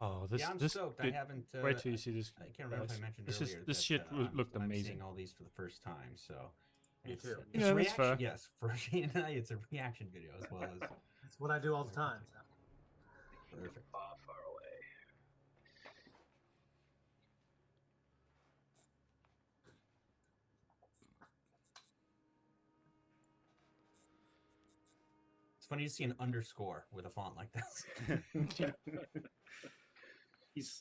Oh, Yeah, I'm stoked. I haven't. Wait till you see this. I can't remember if I guys. mentioned This earlier. this that, shit looked I'm amazing. seeing all these for the first time, so. Me it's, too. it's Yeah, that's reaction, fair. yes, for Shane and I, it's a reaction video as well as. That's what I do all the time. Perfect. Far, far away. It's funny to see an underscore with a font like this.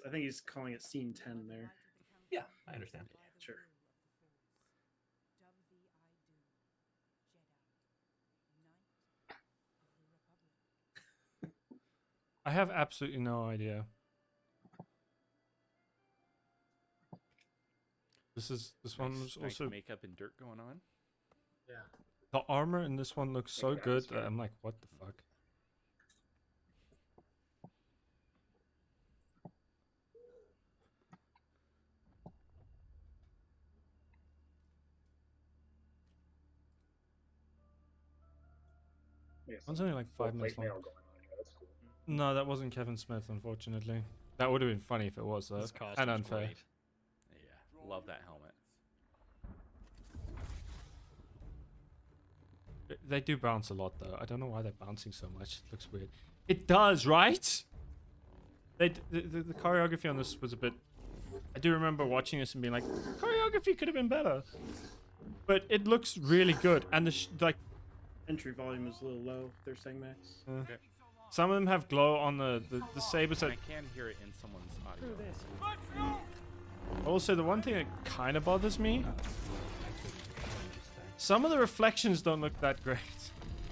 I think he's calling it scene 10 there. Yeah, I understand. Sure. I have absolutely no idea. This one was Nice also makeup and dirt going on. Yeah. the armor in this one looks so Yeah, good that's that good. I'm like, what the fuck? Yeah, One's some only like full 5 minutes plate long. mail going on here. That's cool. No, that wasn't Kevin Smith, unfortunately. That would have been funny if it was, though. This And costume's unfair. great. Yeah, love that helmet. They do bounce a lot, though. I don't know why they're bouncing so much. It looks weird. It does, right? The choreography on this was a bit... I do remember watching this and being like, choreography could have been better. But it looks really good. And the Entry volume is a little low. They're saying, Max. some of them have glow on the sabers. I can hear it in someone's audio. Also, the one thing that kind of bothers me, some of the reflections don't look that great.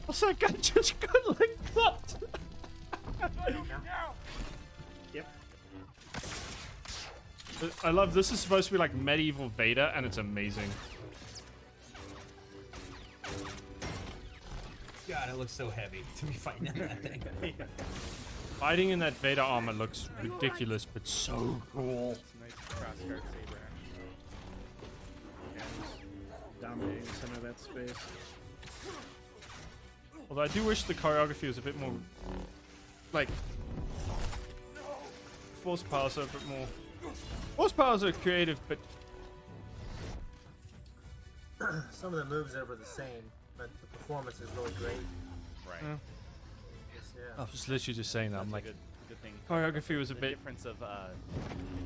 Also, that guy just got like clopped. Yep. I love this. Is supposed to be like medieval Vader, and it's amazing. God, it looks so heavy to be fighting in that thing. Fighting in that Vader armor looks ridiculous, but so cool. It's a nice crossguard saber action. Dominating the center of that space. Although I do wish the choreography was a bit more, like, force powers are a bit more. Force powers are creative, but Some of the moves are the same, but the performance is really great. Right. Yeah. Yeah. I was literally just saying that. I'm That's like, a good thing. choreography was a The bit difference of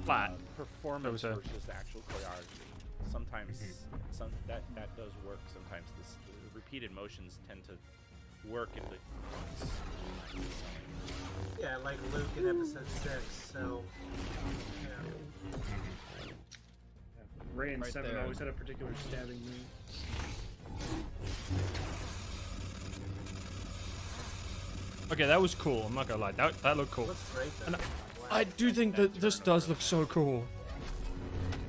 flat. performance That was versus the actual choreography. Sometimes that does work. Sometimes the repeated motions tend to work in the Yeah, like Luke in episode 6. So, yeah. Ray and Right 7 there. always had a particular stabbing move. Okay, that was cool. I'm not gonna lie. That looked cool. Looks great though. And Wow. I do think that this does look so cool.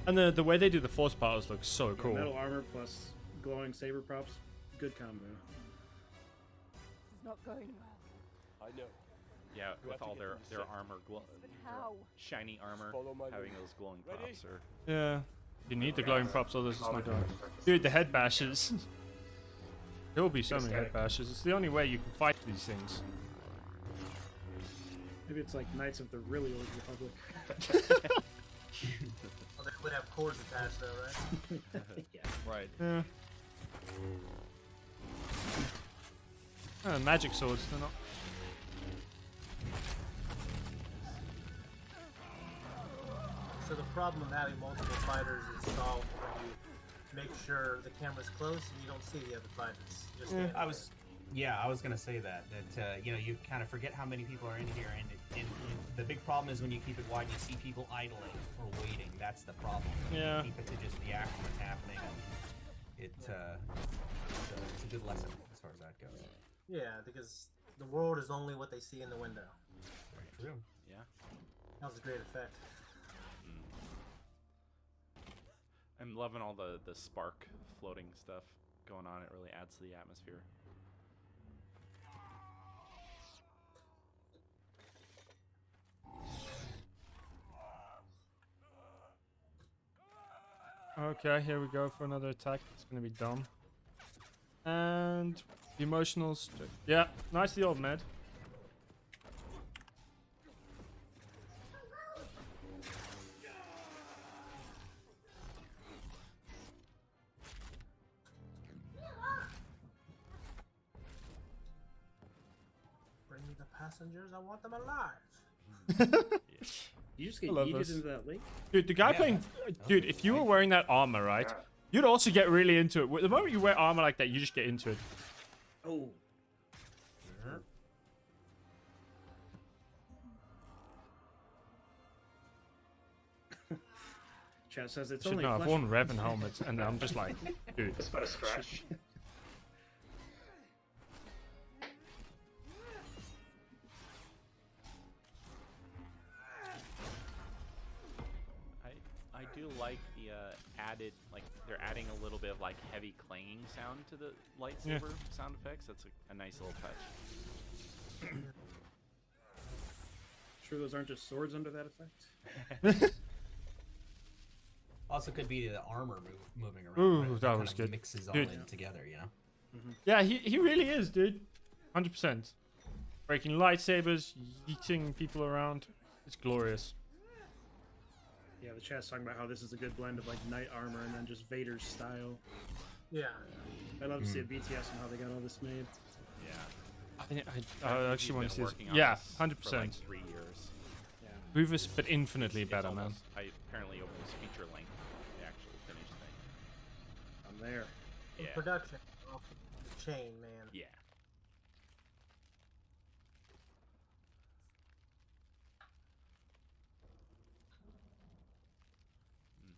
And the way they do the force powers looks so cool. Metal armor plus glowing saber props. Good combo. This is not going well. I know. Yeah, You with have to all get their them safe. armor, But how? shiny armor, Follow my having lead. those glowing Ready? props are. Yeah. You need the glowing props, or this is All not the going. different Dude, the head bashes. There will be so many head Aesthetic. bashes. It's the only way you can fight these things. Maybe it's like Knights of the really old Republic. Well, they would have cords attached though, right? Yeah. Right. Yeah. Magic swords, they're not. So the problem of having multiple fighters is solved when you make sure the camera's close and you don't see the other fighters. Just stand I there. was, yeah, I was gonna say that you know, you kind of forget how many people are in here, and the big problem is when you keep it wide, you see people idling or waiting. That's the problem. Yeah. Keep it to just the action that's happening. It's a good lesson as far as that goes. Yeah, because the world is only what they see in the window. Very true. Yeah. That was a great effect. I'm loving all the spark floating stuff going on. It really adds to the atmosphere. Okay, here we go for another attack. It's gonna be dumb. And the emotionals. Yeah, nicely old Med. Bring me the passengers. I want them alive. You just get I love yeeted this. into that lake. Dude, the guy Yeah, playing. Dude, if you were wearing that armor, right, Yeah. you'd also get really into it. The moment you wear armor like that, you just get into it. Oh. Chat says it's Should only know, I've flesh. worn Revan helmets, and I'm just like, dude. Just about a scratch. I do like the added, like they're adding a little bit of like heavy clanging sound to the lightsaber sound effects. That's a nice little touch. Sure those aren't just swords under that effect? Also, could be the armor moving around. Ooh, right? It that kind was of good. Mixes all Dude. in together, you know. Yeah, he really is, dude. 100%. Breaking lightsabers, yeeting people around. It's glorious. Yeah, the chat's talking about how this is a good blend of like knight armor and then just Vader's style. Yeah. I'd love to see a BTS and how they got all this made. Yeah. I actually want to see this. working on Yeah, this 100%. for like 3 years. Yeah. Grievous, but infinitely It's better, man. almost, I apparently almost feature length, the actual finished thing. I'm there. In Yeah. production, off the chain, man. Yeah.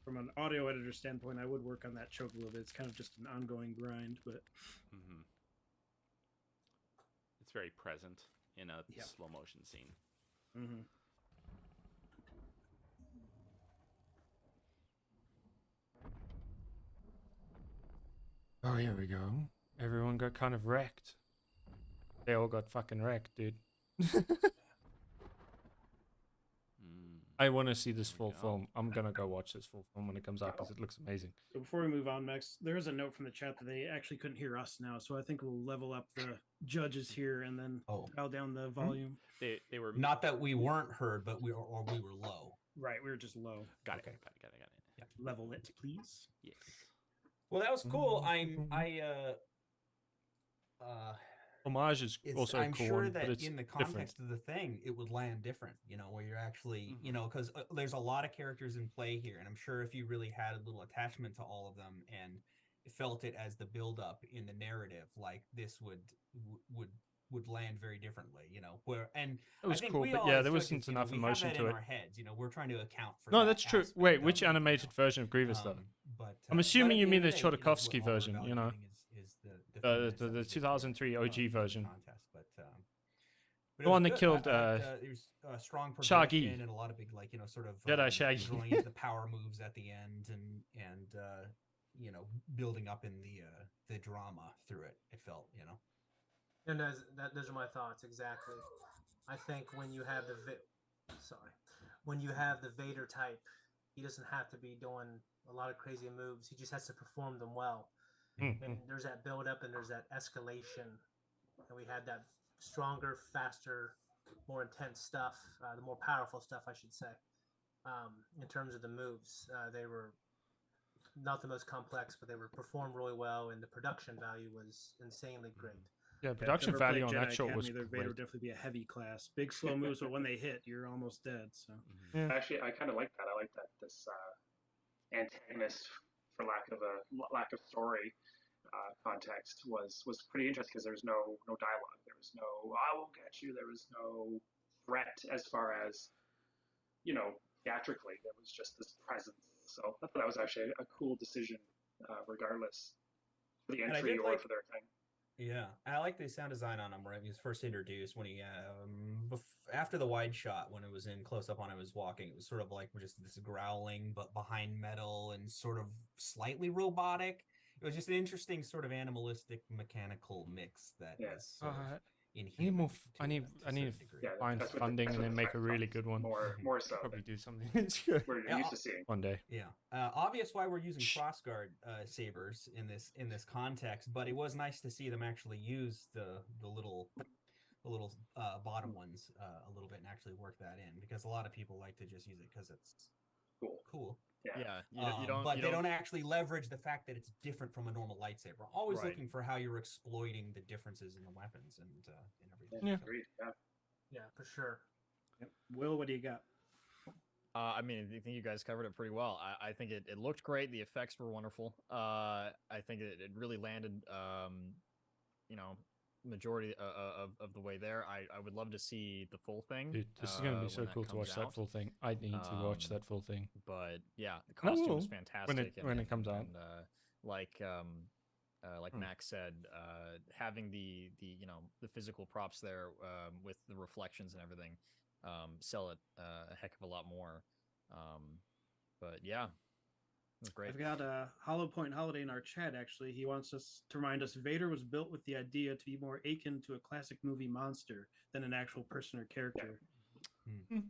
From an audio editor standpoint, I would work on that choke a little bit. It's kind of just an ongoing grind, but hmm It's very present in a Yeah. slow motion scene. Oh, here we go. Everyone got kind of wrecked. They all got fucking wrecked, dude. I want to see this There we full go. film. I'm gonna go watch this full film when it comes out because it looks amazing. So before we move on, Max, there is a note from the chat that they actually couldn't hear us now, so I think we'll level up the judges here and then Oh. dial down the volume. They were Not that we weren't heard, but we were low. Right, we were just low. got Okay. it. Got it. Level it, please. Yes. Well, that was cool. Homage is also I'm a cool sure one, that but it's in the different. context of the thing, it would land different, you know, where you're actually, Mm-hmm. you know, because there's a lot of characters in play here, and I'm sure if you really had a little attachment to all of them and felt it as the build up in the narrative, like this would land very differently, you know. Where and It was I think cool, we but all yeah, as there judges, wasn't you know, enough we emotion have that to in it. our heads, you know, we're trying to account for. No, that that's true. aspect Wait, of which it, you animated know. version of Grievous though? But I'm but assuming at you the mean end the of day, what Chodorkovsky all we're version, you know, evaluating is the the fitness that we get 2003 through OG the version, contest. But the it was one that good. killed I liked, there's strong Shaggy. progression and a lot of big, like, sort of Jedi Shaggy. drilling into the power moves at the end and building up in the drama through it. It felt, And those are my thoughts exactly. I think when you have when you have the Vader type, he doesn't have to be doing a lot of crazy moves. He just has to perform them well. Mm-hmm. And there's that build up and there's that escalation, and we had that stronger, faster, more intense stuff, the more powerful stuff, I should say. In terms of the moves, they were not the most complex, but they were performed really well, and the production value was insanely great. Yeah, production value on that Jedi shot was Academy, their great. Vader would definitely be a heavy class. Big slow moves, but when they hit, you're almost dead. So Yeah. Actually, I kind of like that. I like that this antagonist, for lack of story context, was pretty interesting because there was no dialogue. There was no "I will get you." There was no threat as far as theatrically. There was just this presence. So I thought that was actually a cool decision, regardless for the entry or for their thing. Yeah, I like the sound design on him where he was first introduced when he after the wide shot when it was in close up on him was walking. It was sort of like just this growling, but behind metal and sort of slightly robotic. It was just an interesting sort of animalistic mechanical mix that is sort of inhuman. I need to find funding and then make a really good one. More so. Probably do something. Where you're used to seeing one day. Yeah, obvious why we're using crossguard sabers in this context, but it was nice to see them actually use the little bottom ones a little bit and actually work that in, because a lot of people like to just use it because it's cool. Yeah, but they don't actually leverage the fact that it's different from a normal lightsaber. Always looking for how you're exploiting the differences in the weapons and everything. Yeah. Agreed. Yeah, for sure. Yep. Will, what do you got? I mean, I think you guys covered it pretty well. I think it looked great. The effects were wonderful. I think it really landed, majority of the way there. I would love to see the full thing. Dude, this is going to be so cool to watch that full thing. I need to watch that full thing. But yeah, the costume was fantastic when it comes out. And, like Max said, having the physical props there with the reflections and everything sell it a heck of a lot more. But yeah, it was great. I've got Hollow Point Holiday in our chat. Actually, he wants us to remind us Vader was built with the idea to be more akin to a classic movie monster than an actual person or character.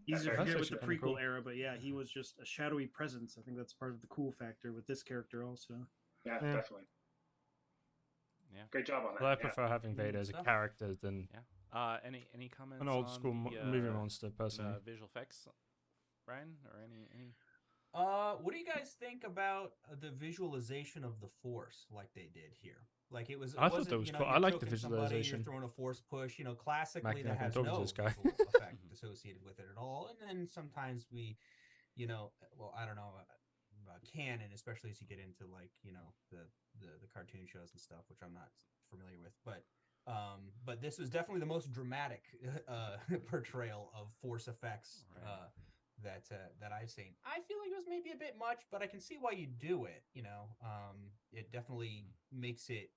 Easier to forget with the prequel era, but yeah, he was just a shadowy presence. I think that's part of the cool factor with this character also. Yeah, definitely. Yeah, great job on that. Well, I prefer having Vader as a character than any comments? An old school movie monster person. Visual effects, Ryan, or any? What do you guys think about the visualization of the Force like they did here? Like I thought that was cool. I like the visualization. You're throwing a Force push, classically Mac, that has no visual effect associated with it at all. And then sometimes we, I don't know about canon, especially as you get into like the cartoon shows and stuff, which I'm not familiar with, but this was definitely the most dramatic portrayal of Force effects that I've seen. I feel like it was maybe a bit much, but I can see why you do it. It definitely makes it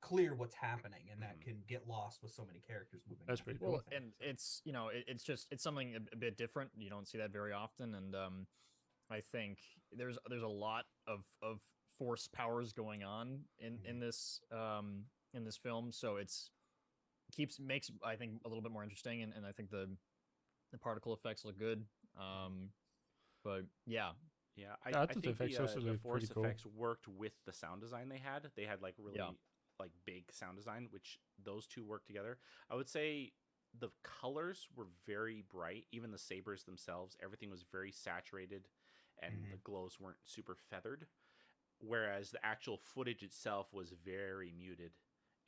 clear what's happening, and that can get lost with so many characters moving. That's pretty cool. Well, and it's it's something a bit different. You don't see that very often, and I think there's a lot of Force powers going on in this film, so makes I think a little bit more interesting, and I think the particle effects look good. But yeah, I think the Force effects worked with the sound design they had. They had like really like big sound design, which those two work together. I would say the colors were very bright. Even the sabers themselves, everything was very saturated, and the glows weren't super feathered. Whereas the actual footage itself was very muted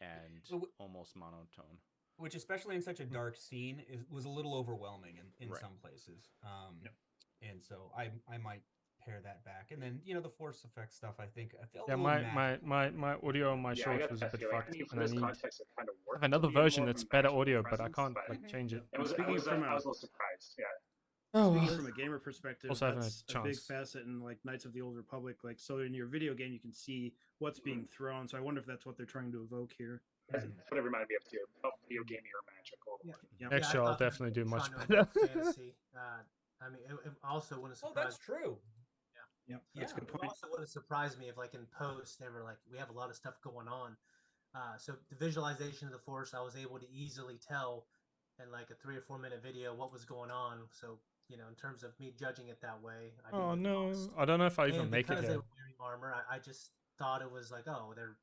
and almost monotone. Which, especially in such a dark scene, was a little overwhelming in some places. And so I might pare that back. And then the Force effects stuff, I think I felt my audio on my shorts was a bit fucked, and I need kind of have another version that's better audio, but I can't like change it. I was a little surprised. Yeah. Speaking from a gamer perspective, Also having a that's a big chance. facet in like Knights of the Old Republic. Like, so in your video game, you can see what's being thrown. So I wonder if that's what they're trying to evoke here. That's what it reminded me of too. Video gaming or magical. Yeah. Yeah. Next I year I'll thought they definitely do were much trying to better. evoke fantasy. I mean, it also wouldn't Oh, surprise. that's true. Yeah, Yeah. that's a good It point. also wouldn't surprise me if, like, in post, they were like, we have a lot of stuff going on. So the visualization of the Force, I was able to easily tell in like a 3 or 4 minute video what was going on. So, you know, in terms of me judging it that way, I did Oh with no, post. I don't know if I even And make it because they here. were wearing armor, I just thought it was like, oh, they're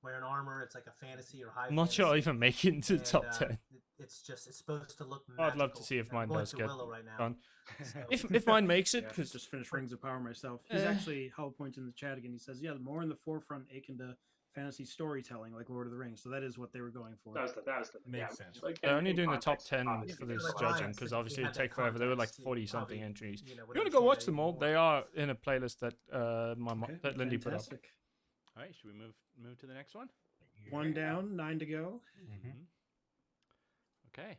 wearing armor. It's like a fantasy or high. I'm not sure I fantasy. even make it into the And, top 10. It's supposed to look. I'd love to magical. see if And I'm mine going does to get Willow right now. done. So- If mine makes it, Yeah, because just finished Rings of Power myself. He's Eh. actually Hell points in the chat again. He says, "Yeah, more in the forefront, akin to fantasy storytelling, like Lord of the Rings." So that is what they were going for. That was the Makes sense. Like, they're only in doing the top context, 10 obviously, for Yeah, this like judging, mine, because since obviously we it'd had take that forever. There were like context, 40 something probably, entries. you know, If would you want to go understand watch it them even all, more. they are in a playlist that Okay, that Lindy put up. fantastic. All right, should we move to the next one? One down, 9 to go. Mm-hmm. Okay.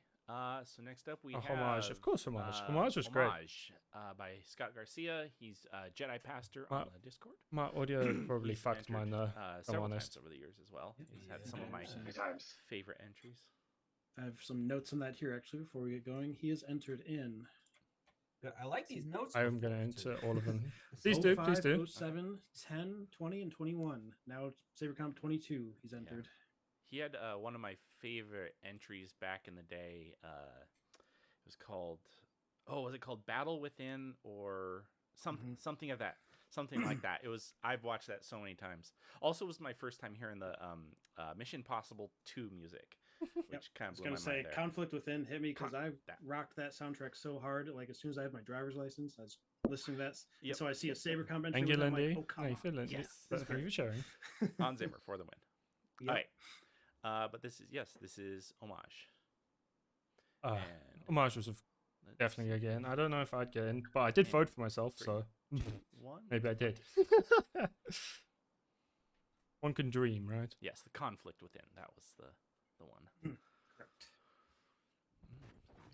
So next up we Oh, have homage, of course, homage. Homage was great. Homage, by Scott Garcia. He's a Jedi Pastor Uh, on the Discord. My audio probably He's fucked entered, mine though. several honest. times over the years as well. He's had Yeah. some of my Many times. favorite entries. I have some notes on that here actually before we get going. He is entered in I like these notes. I'm before, going too. to enter all of them. Please do, 05, please do. 07, 10, 20, and 21. Now SaberComp 22 he's entered. He had one of my favorite entries back in the day. It was called, was it called Battle Within or something of that, something like that. It was. I've watched that so many times. Also, it was my first time hearing the Mission Impossible 2 music, which kind I of was blew gonna my say mind there. Conflict Within hit me because I that. rocked that soundtrack so hard. Like as soon as I had my driver's license, I was listening to that. Yep. And so I see a SaberComp entry. Thank you, with it, I'm Lindy. like, oh, come How you on. feeling? Yes, Thank you for sharing. Hans Zimmer for the win. Yep. All right. But this is Homage. Uh, And homage was let's definitely again. I don't know if I'd get in, but I did vote for myself, so see. One. maybe I did. One can dream, right? Yes, the Conflict Within. That was the one. Correct.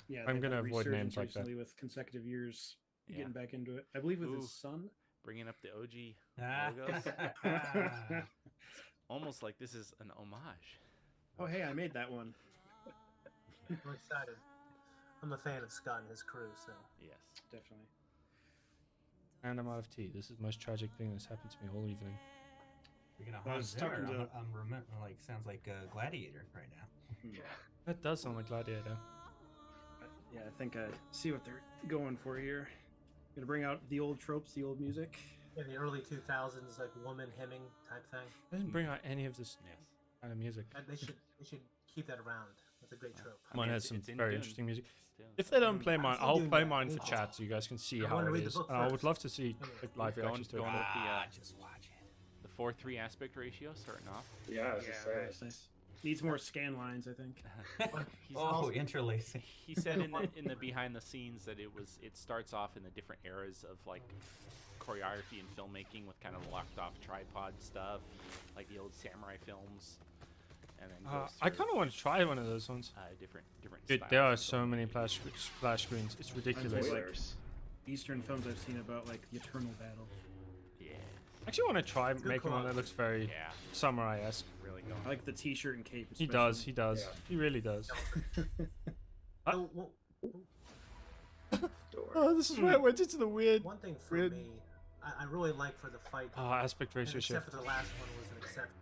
Yeah, I'm they've gonna had a avoid names resurgence like that. recently with consecutive years Yeah. getting back into it. I believe with Ooh. his son. Bringing up the OG Ah. logos. Almost like this is an homage. Oh, hey, I made that one. I'm excited. I'm a fan of Scott and his crew, so Yes. Definitely. And I'm out of tea. This is the most tragic thing that's happened to me all evening. Speaking of I Hans was talking Zimmer, to- I'm like sounds like Gladiator right now. Yeah. That does sound like Gladiator. Yeah, I think I see what they're going for here. Gonna bring out the old tropes, the old music. in the early 2000s, like woman hemming type thing. They didn't bring out any of this Yes. kind of music. And they should keep that around. That's a great trope. Mine mean, has it's- some it's in very Dune. interesting music. Still. If they don't play I've mine, seen I'll Dune play yet. mine I for need chat to. so you guys can see I how wanna it read the is. book And I would first. love to see Anyway. like, live Going- reactions to going it. with the, Just watch it. The 4:3 aspect ratio starting off. Yeah, I was just saying. Nice. Needs more scan lines, I think. He's Oh, interlacing. He said in the behind the scenes that it starts off in the different eras of like choreography and filmmaking with kind of locked off tripod stuff, like the old samurai films, and then goes I through, kind of want to try one of those ones. different Dude, styles there are of so many filmmaking. splash screens. It's ridiculous. like- Spoilers. Eastern films I've seen about like the Eternal Battle. Yeah, I actually want to try Good making one call. that looks very yeah, samurai-esque. really going. I like the T-shirt and cape. He especially. does. He does. Yeah. He really does. So, Door. Oh, this is where it went into the weird. one thing for Weird. me, I really like for the fight, Aspect and ratio except shift. for the last one was an exception.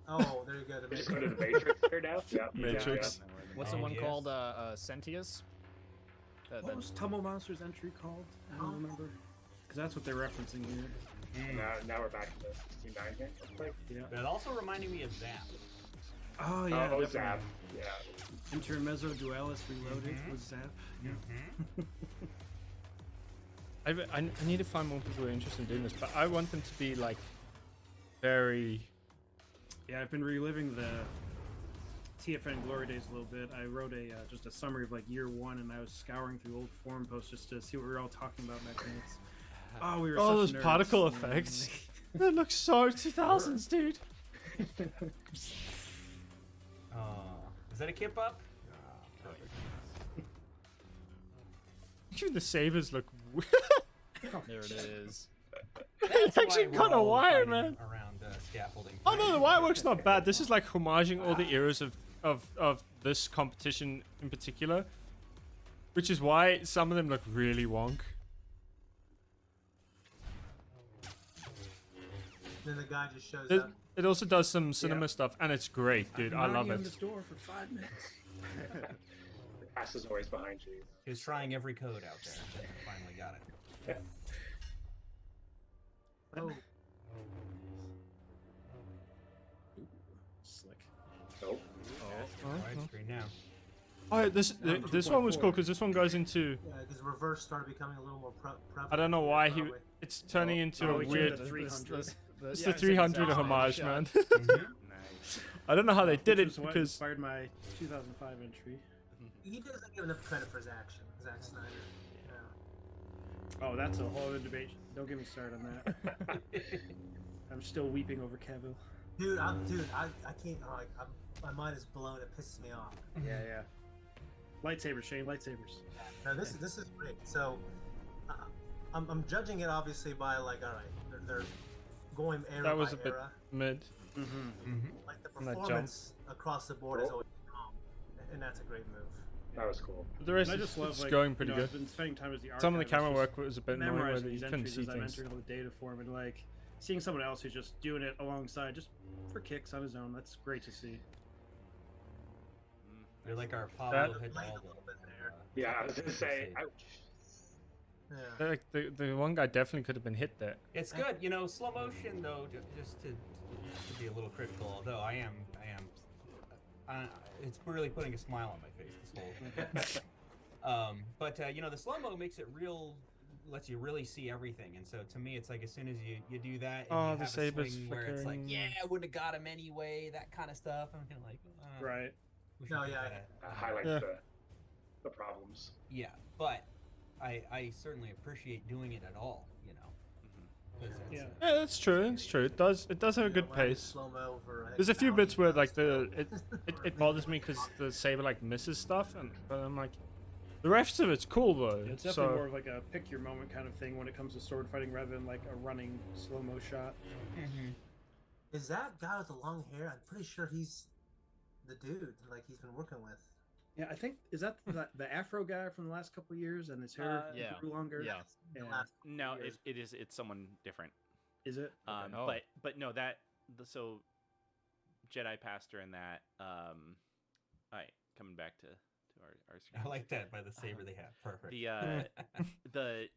Oh, there you go. The We just go to the Matrix here now. Yeah. Matrix. What's Oh, the one yes. called? Sentius? What was Tumble Monster's entry called? I don't remember. Because that's what they're referencing here. Now we're back to the 69 here. Like, Yeah. But also reminding me of Zap. Oh yeah. oh, definitely. Zap. Yeah. Intermezzo Dualis Reloaded Mhm. was Zap. I need to find more people who are interested in doing this, but I want them to be like very. Yeah, I've been reliving the TFN glory days a little bit. I wrote a just a summary of like year one, and I was scouring through old forum posts just to see what we were all talking about back then. Oh, we were. Oh, such those nerds. particle Yeah, effects. That looks so 2000s, dude. Is that a kip up? Actually, the sabers look. There it is. It's That's actually why we're kind of all wire, fighting man. Around scaffolding. Oh no, the wire work's not bad. This is like homaging all the eras of this competition in particular, which is why some of them look really wonk. Then the guy just shows It, up. it also does some cinema stuff, and it's great, dude. I love on it. this door for 5 minutes. The pass is always behind you. He was trying every code out there, and finally got it. Oh, Slick. Nope. Widescreen now. Oh, this one was cool because this one goes into. yeah, because reverse started becoming a little more prevalent. I don't know why he. Probably. It's turning into a we weird. turned it to 300. It's yeah, the 300 exactly. homage, Yeah. man. Nice. I don't know how they did Which it is what because. inspired my 2005 entry. He doesn't give enough credit for his action, Zack Snyder. Yeah. Oh, that's a whole other debate. Don't get me started on that. I'm still weeping over Cavill. Dude, I can't. Like, my mind is blown. It pisses me off. Yeah. Lightsabers, Shane. Lightsabers. No, this is great. So, I'm judging it obviously by like, all right, they're going era That was by a bit era. mid. Like the And that jump. performance across the board is always strong, and that's a great move. That was cool. The rest And I is just love it's like, going pretty I've good. been spending time as the Some of the archivist, camera just work was a bit annoying where memorizing you these couldn't entries see as I'm things. entering all the data for him, and like seeing someone else who's just doing it alongside, just for kicks on his own. That's great to see. They're like our Pablo That- Hidalgo. Played a little bit there. Yeah, I was gonna say, ouch. Yeah. Like the one guy definitely could have been hit there. It's good, you know. Slow motion, though, just to be a little critical. Although I am. It's really putting a smile on my face. This whole. But you know, the slow mo makes it real. Lets you really see everything, and so to me, it's like as soon as you do that, and Oh, you the have a saber's swing where it's like, flickering. yeah, I wouldn't have got him anyway. That kind of stuff. I'm kind of like, Right. we should No, put yeah, that at- Highlights Yeah. the problems. Yeah, but I certainly appreciate doing it at all, you know. 'Cause it's, Yeah. Yeah, that's true. It's true. It does have a Yeah, good when I did pace. slow-mo for, I think, There's a few 1,000 bits where like times, it bothers me because the saber like misses stuff, but I'm like, the rest of it's cool though. It's definitely So more of like a pick your moment kind of thing when it comes to sword fighting, rather than like a running slow mo shot. Is that guy with the long hair? I'm pretty sure he's the dude like he's been working with. Yeah, I think is that the Afro guy from the last couple of years, and his hair Yeah. grew longer. Yeah. The Yeah. last No, years. it's someone different. Is it? Um, Oh. but no, so Jedi Pastor and that. All right, coming back to our screen. I like that by the saber they have. Perfect. The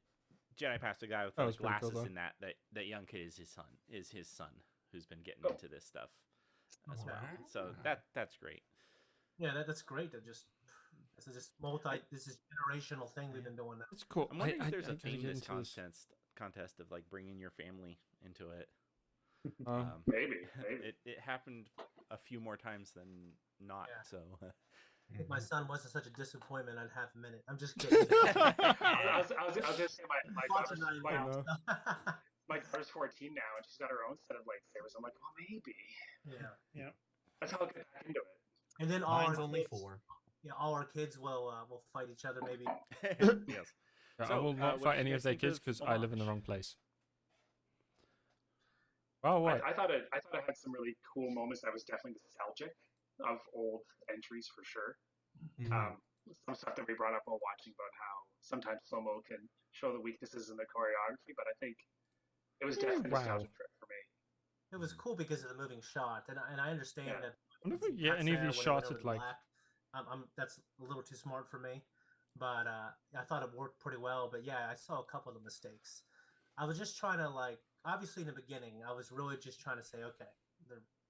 Jedi Pastor guy with That the was pretty cool, glasses though. in that young kid is his son who's been getting into this stuff as Oh, well. wow. So that's great. Yeah, that's great. This is just this is generational thing we've been doing now. it's cool. I'm wondering if there's a gotta theme get this into this. contest of like bringing your family into it. Maybe. It happened a few more times than not. Yeah. So If my son wasn't such a disappointment, I'd have a minute. I'm just kidding. I was gonna say my Watching daughter's, that know. my daughter's 14 now, and she's got her own set of lightsabers. I'm like, oh, maybe. Yeah. That's how I'll get back into it. And then all Mine's our only kids, 4. Yeah, all our kids will fight each other. Maybe. yes. I So, will not what fight did any you of guys their think kids of because I live in the homage? wrong place. Wow, what? I thought it had some really cool moments. That was definitely nostalgic of old entries for sure. Some stuff that we brought up while watching about how sometimes slow-mo can show the weaknesses in the choreography, but I think it was definitely a wow. nostalgic trip for me. It was cool because of the moving shot, and I understand Yeah. that. I wonder if we get any of these shots at like. That's a little too smart for me, but I thought it worked pretty well. But yeah, I saw a couple of the mistakes. I was just trying to obviously in the beginning, I was really just trying to say, okay,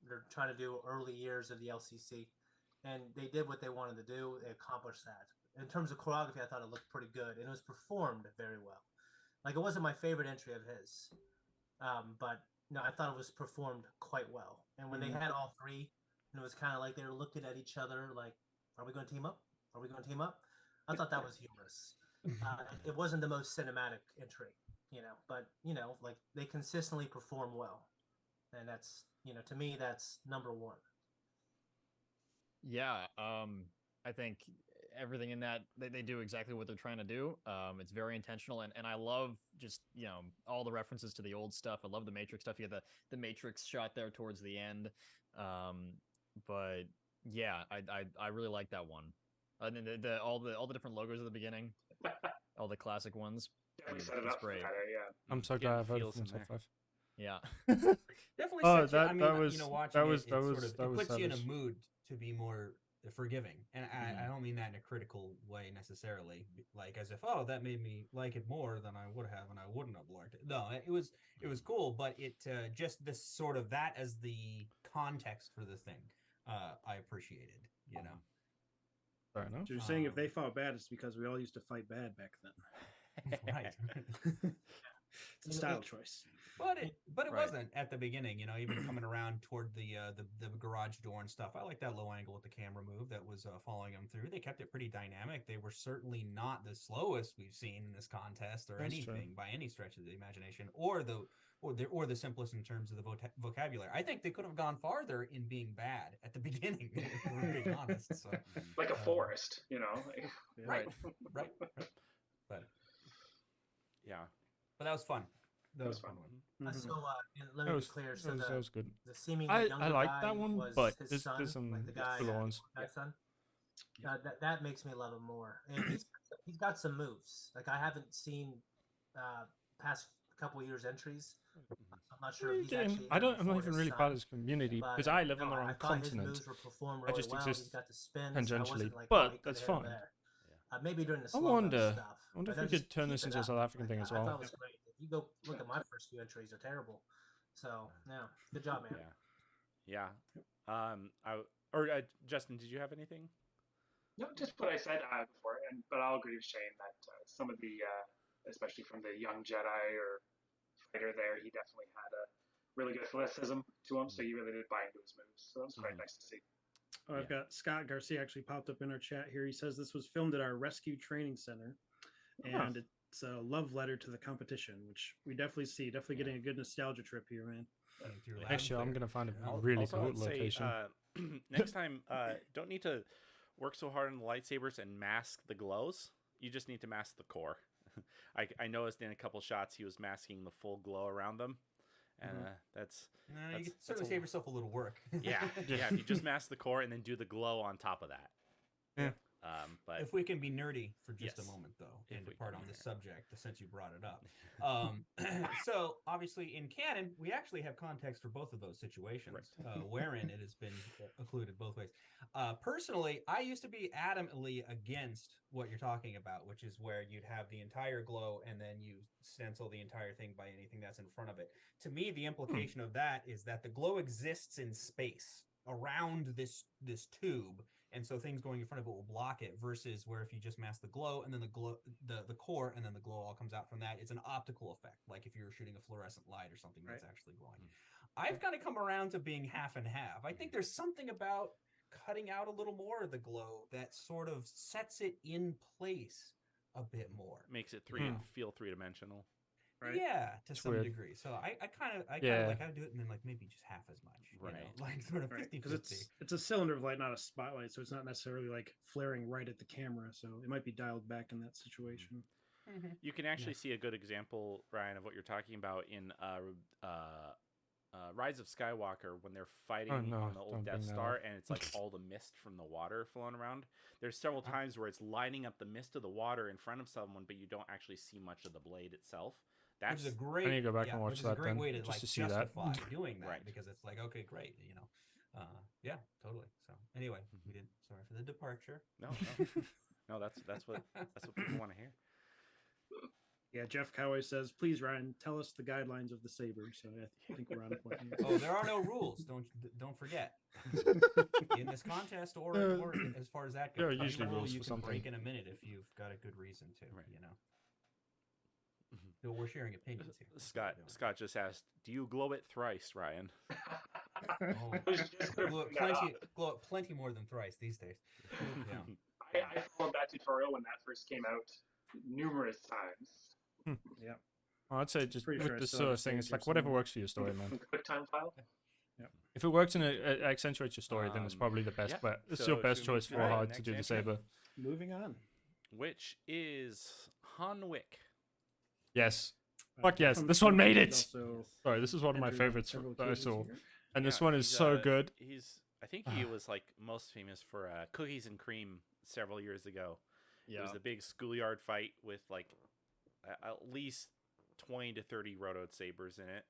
they're trying to do early years of the LCC, and they did what they wanted to do. They accomplished that. In terms of choreography, I thought it looked pretty good, and it was performed very well. Like, it wasn't my favorite entry of his, but no, I thought it was performed quite well. And when they had all three, and it was kind of like they were looking at each other, like, "Are we going to team up? Are we going to team up?" I thought that was humorous. It wasn't the most cinematic entry, but like they consistently perform well, and that's to me that's number one. Yeah, I think everything in that they do exactly what they're trying to do. It's very intentional, and I love just all the references to the old stuff. I love the Matrix stuff. You have the Matrix shot there towards the end, but yeah, I really like that one. And then all the different logos at the beginning, all the classic ones. Definitely set it up for that, yeah. I'm so glad I voted for myself 5. Yeah. Definitely. Oh, sets you, I mean, that was watching it puts you in a savage. mood to be more forgiving, and I Mhm. don't mean that in a critical way necessarily, like as if, oh, that made me like it more than I would have, and I wouldn't have liked it. No, it was cool, but it just this sort of that as the context for the thing, I appreciated. Fair enough. So you're saying if they fought bad, it's because we all used to fight bad back then. Right. It's a style choice. But it Right. wasn't at the beginning, even coming around toward the garage door and stuff. I like that low angle with the camera move that was following them through. They kept it pretty dynamic. They were certainly not the slowest we've seen in this contest or That's anything true. by any stretch of the imagination, or the simplest in terms of the vocabulary. I think they could have gone farther in being bad at the beginning, if we're being honest. So, Like a forest, right. But Yeah. that was fun. That was a fun. fun one. So let That me was, be clear. that So was, that was good. the seemingly I younger like guy that one, was but his son, there's some like the guy, cooler ones. guy's son. That makes me love him more, and he's got some moves. Like I haven't seen past couple years entries. I'm not sure if he's actually. I'm not before even his really son, part of this community but, because I live on the I wrong thought his continent. moves were performed I really just well. exist He's got the spins. tangentially, I wasn't like, but oh, he could've that's hit him fine. there. Maybe during the I slow wonder stuff. if but we then could just turn keep this it into a up. South African thing I as well. thought it was great. If you go look at my first few entries, they're terrible. So yeah, good job, man. Yeah. Justin, did you have anything? No, just what I said before, but I'll agree with Shane that some of the, especially from the young Jedi or fighter there, he definitely had a really good athleticism to him, so you really did buy into his moves. So that was quite nice to see. Oh, I've got Scott Garcia actually popped up in our chat here. He says this was filmed at our rescue training center, and it's a love letter to the competition, which we definitely see. Definitely getting a good nostalgia trip here, man. Next year, I'm gonna find a Also, really also, cool I'd say, location. next time, don't need to work so hard on the lightsabers and mask the glows. You just need to mask the core. I noticed in a couple shots he was masking the full glow around them, and that's you can certainly save yourself a little work. yeah. If you just mask the core and then do the glow on top of that. Yeah. But if we can be nerdy for just Yes. a moment, though, If and we depart can, on this yeah. subject, since you brought it up. So, obviously, in canon, we actually have context for both of those situations, wherein it has been occluded both ways. Personally, I used to be adamantly against what you're talking about, which is where you'd have the entire glow and then you stencil the entire thing by anything that's in front of it. To me, the implication of that is that the glow exists in space around this tube, and so things going in front of it will block it, versus where if you just mask the glow and then the core and then the glow all comes out from that, it's an optical effect, like if you were shooting a fluorescent light or something that's actually glowing. I've kind of come around to being half and half. I think there's something about cutting out a little more of the glow that sort of sets it in place a bit more, makes it feel three-dimensional. Right? Yeah, to It's some weird. degree. So I kind of like how to do it, and then like maybe just half as much, Right. Like sort of 50-50. Because it's a cylinder of light, not a spotlight, so it's not necessarily like flaring right at the camera. So it might be dialed back in that situation. You can actually see a good example, Ryan, of what you're talking about in Rise of Skywalker when they're fighting on the old Death Star, and it's like all the mist from the water flowing around. There's several times where it's lighting up the mist of the water in front of someone, but you don't actually see much of the blade itself. That's which is a great. I need to go back and watch which is that a great then, way to just like to see that. justify doing that, Right. because it's like, okay, great, yeah, totally. So anyway, we did. Sorry for the departure. No, that's what people want to hear. Yeah, Jeff Coway says, "Please, Ryan, tell us the guidelines of the saber." So I think we're on point. Oh, there are no rules. Don't forget. In this contest, or as far as that goes, there are any usually rule rules you for can something. break in a minute if you've got a good reason to. Right. So we're sharing opinions here. Scott just asked, "Do you glow it thrice, Ryan?" Oh, glow it plenty more than thrice these days. Yeah. I followed that tutorial when that first came out numerous times. Yeah. Well, I'd say just Pretty with sure I the still have sort a of thing, it's save like here whatever somewhere. works for your story, man. QuickTime file. If it works and it accentuates your story, then it's probably the best. yeah. But it's So your best should we move choice to for the hard next to do the entry? saber. Moving on. Which is Hanwick. Yes. Fuck yes, From this one made it! also Sorry, this is one of my entered on favorites several that I occasions saw. here. And this Yeah, one is he's, so good. I think he was like most famous for Cookies and Cream several years ago. It was the big schoolyard fight with like at least 20 to 30 rotoed sabers in it.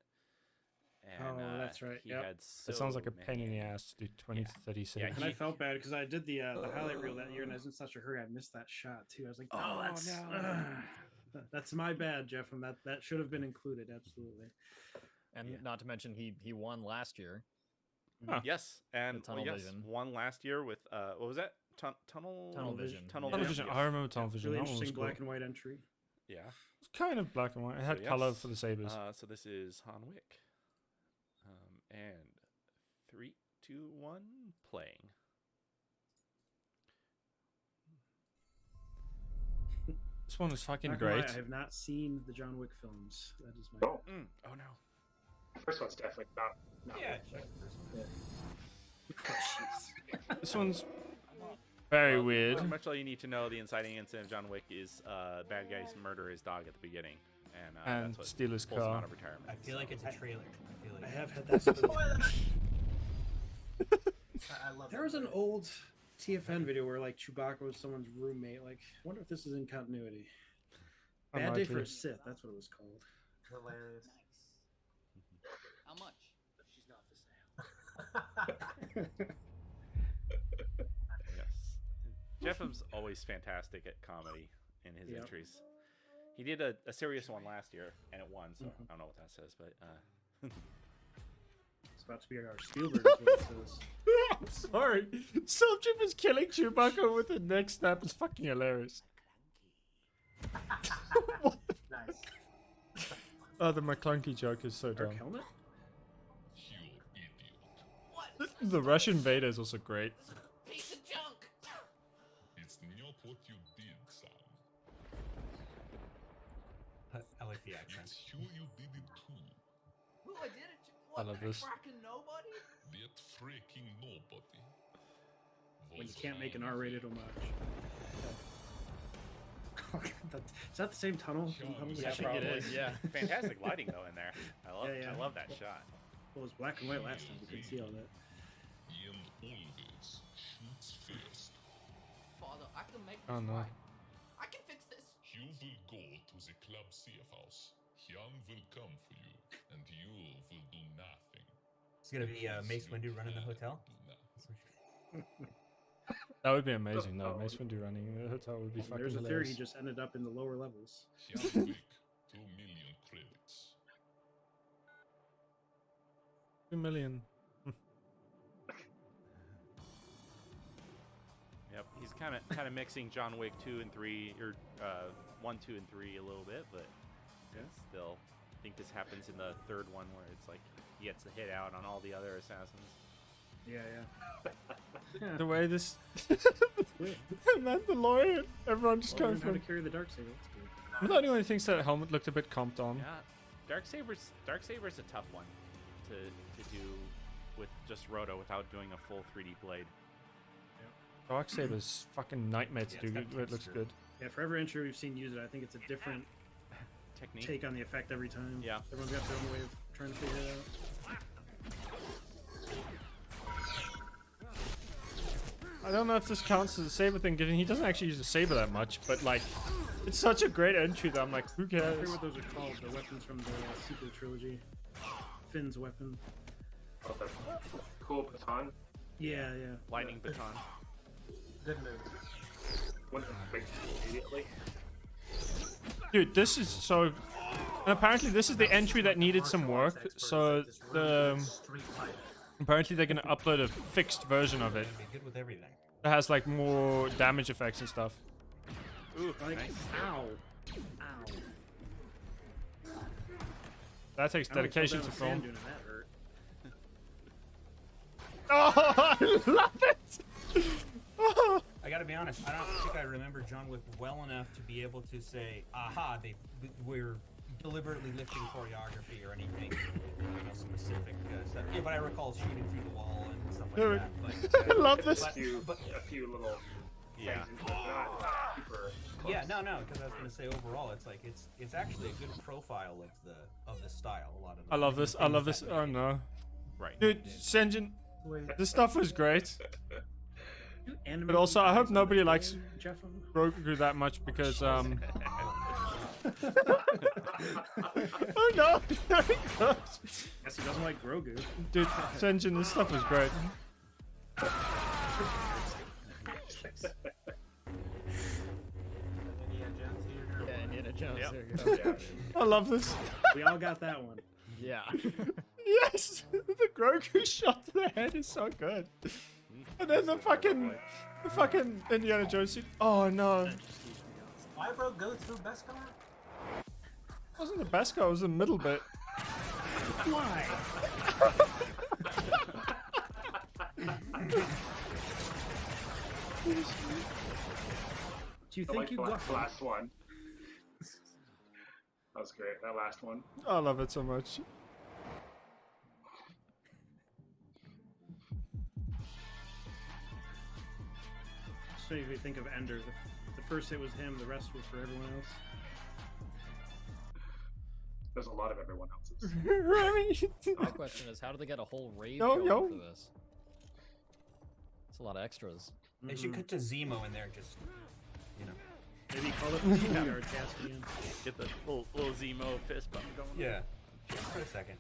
And, that's right. He Yep. had It sounds like a so pain in the many. ass to do 20 to 30 sabers. And I felt bad because I did the highlight reel that year, and I was in such a hurry I missed that shot too. I was like, Oh, that's my bad, Jeff, and that should have been included absolutely. And not to mention he won last year. Yes, and Tunnel yes, Vision. won last year with what was that? Tunnel Vision. Tunnel Tunnel Vision. Vision. I remember Tunnel Vision. Really That one was interesting cool. black and white entry. Yeah. It's kind of black and white. It had So, color yes. for the sabers. So this is Hanwick. And 3, 2, 1, playing. This one is fucking Not gonna lie, great. I have not seen the John Wick films. That is my. Oh, Oh no. the first one's definitely not. Yeah, worth it. This one's very weird. Pretty much all you need to know: the inciting incident of John Wick is bad guys murder his dog at the beginning, and And that's what steal his pulls him car. out of retirement. I feel like it's a trailer. I feel like I have had that. I love There that was an movie. old TFN video where like Chewbacca was someone's roommate. Like, I wonder if this is in continuity. Bad Day for Unlikely. a Sith. That's what it was called. Hilarious. How much? She's not for sale. Yes. Jeffem's always fantastic at comedy in his Yep. entries. He did a serious one last year, and it won, so Mhm. I don't know what that says, but It's about to be our Spielberg. Is what it says. I'm sorry. Stormtrooper's killing Chewbacca with a neck snap is fucking hilarious. Nice. Oh, the McClunky joke is so Dark dumb. helmet. The Russian Vader is also great. Piece of junk! It's not what you did, son. I like the accent. It's who you did it to. Who I did it to? I love this. Fracking nobody? That freaking nobody. When you was can't make an Hanwick. R-rated homage. Is that the same tunnel? Yeah, Tunnel I I Vision? think it probably. is. Yeah. fantastic lighting though in there. I love that shot. Well, it was black and white last time. We couldn't see all that. Ian always shoots first. Father, I can make Oh, this no. right. I can fix this. You will go to the club safe house. Hyun will come for you, and you will do nothing. It's gonna be Mace You Windu running the can hotel. do nothing. That would be amazing, though. Mace Windu running the hotel would be fucking There's a theory hilarious. he just ended up in the lower levels. Hyun Wick, 2 million credits. 2 million. Yep, he's kind of mixing John Wick 2 and 3 or 1, 2, and 3 a little bit, but still, I think this happens in the third one where it's like he gets the hit out on all the other assassins. Yeah. The way this. Weird. And then the lawyer, everyone just Well, going learned how to from. carry the dark saber. That's good. I'm the only one who thinks that helmet looked a bit comped on. Yeah, Darksaber's a tough one to do with just roto without doing a full 3D blade. Darksaber's fucking nightmare to Yeah, do. it's got It looks texture. good. Yeah, for every entry we've seen use it, I think it's a different Technique. take on the effect every time. Yeah. Everyone's got their own way of trying to figure it out. I don't know if this counts as a saber thing, given he doesn't actually use a saber that much, but like, it's such a great entry that I'm like, who I cares? forget what those are called. The weapons from the sequel trilogy. Finn's weapon. Oh, the cool baton. Yeah. Lightning baton. Good move. Wouldn't break immediately. Dude, this is so. And apparently, this is the entry that needed some work. So Street fighter. apparently they're gonna upload a fixed version of it Gonna be good with everything. that has like more damage effects and stuff. Ooh, Like, nice. ow. That takes I don't dedication fall to down the sand film. doing that hurt. Oh, I love it! Oh. I gotta be honest. I don't think I remember John Wick well enough to be able to say, "Aha! We're deliberately lifting choreography or anything specific stuff. Yeah, but I recall shooting through the wall and stuff like Dude, that. But, I love this. A few little Yeah. things into it, but not super close. yeah, no, because I was gonna say overall, it's like it's actually a good profile of the style. A lot of I love this. I love this. that Oh no, Right. dude, Senjin, Wait. this stuff was great. You animate But also, these I hope guys on nobody the likes board, Jeff. Grogu that much because oh no, very close. Guess he doesn't like Grogu. Dude, Senjin, this stuff was great. Indiana Jones here. Yeah, Indiana Jones. Yep. There you go. I love this. We all got that one. Yeah. Yes, the Grogu shot to the head is so good. And then the fucking Indiana Jones suit. Oh no, Why, bro? Go through Beskar? wasn't the best guy. It was the middle bit. Why? Do you I think like you the got last one. That was great. That last one. I love it so much. So if you think of Ender, the first hit was him, the rest were for everyone else. There's a lot of everyone else's. My question is, how do they get a whole raid Yo, going yo. for this? It's a lot of extras. They should cut to Zemo in there, just you know. Maybe call it the Yard Caspian. Get the little Zemo fist bump going. Yeah, just for a second.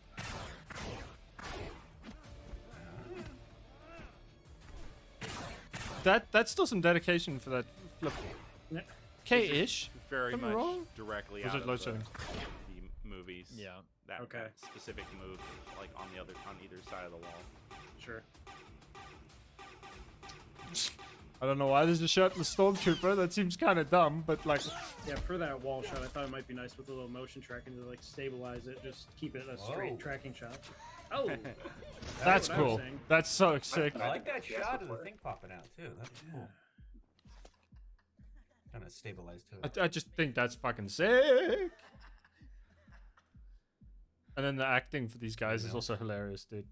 That's still some dedication for that flip. Yeah. K-ish. Very Am I much wrong? directly Was out it of load the setting? movies. Yeah. That, Okay. that specific move, like on either side of the wall. Sure. I don't know why there's a shirtless stormtrooper. That seems kind of dumb, but like, Yeah, for that wall shot, I thought it might be nice with a little motion tracking to like stabilize it, just keep it a straight Whoa. tracking shot. Oh, that's what I was cool. saying. That's so sick. I like that Yes, shot of the before. thing popping out too. That's cool. Kind of stabilized too. I just think that's fucking sick. And then the acting for these guys is also hilarious, dude.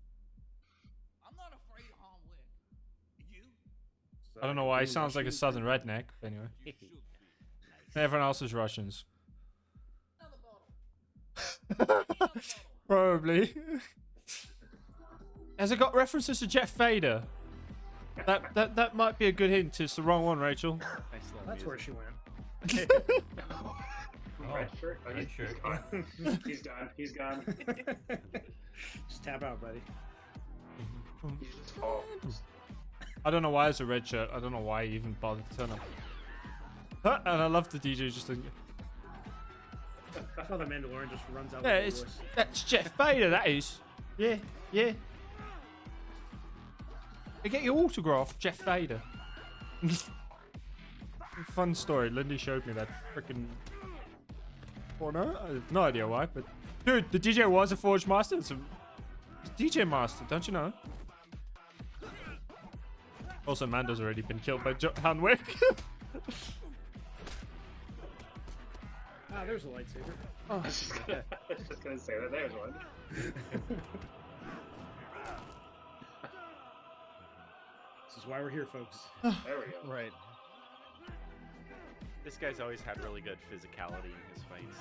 I'm not afraid of Hanwei. You? I don't know why he sounds like a southern redneck, but anyway. Everyone else is Russians. Another bottle. Probably. Has it got references to Jeff Vader? That might be a good hint. It's the wrong one, Rachel. Nice little That's where music. she went. Red shirt? Oh, red he's shirt. gone. He's done. He's gone. Just tap out, buddy. He's just fall. I don't know why it's a red shirt. I don't know why he even bothered to turn up. Huh, and I love the DJ just thinking, That's how the Mandalorian just runs out. yeah, with it's the voice. that's Jeff Vader. That is. Yeah, yeah. Hey, get your autograph, Jeff Vader. Fun story. Lindy showed me that freaking corner. I have no idea why, but dude, the DJ was a Forge Master. It's a DJ Master, don't you know? Also, Mando's already been killed by Hanwick. Ah, there's a lightsaber. I was just gonna say that. There's one. This is why we're here, folks. There we go. Right. This guy's always had really good physicality in his fights.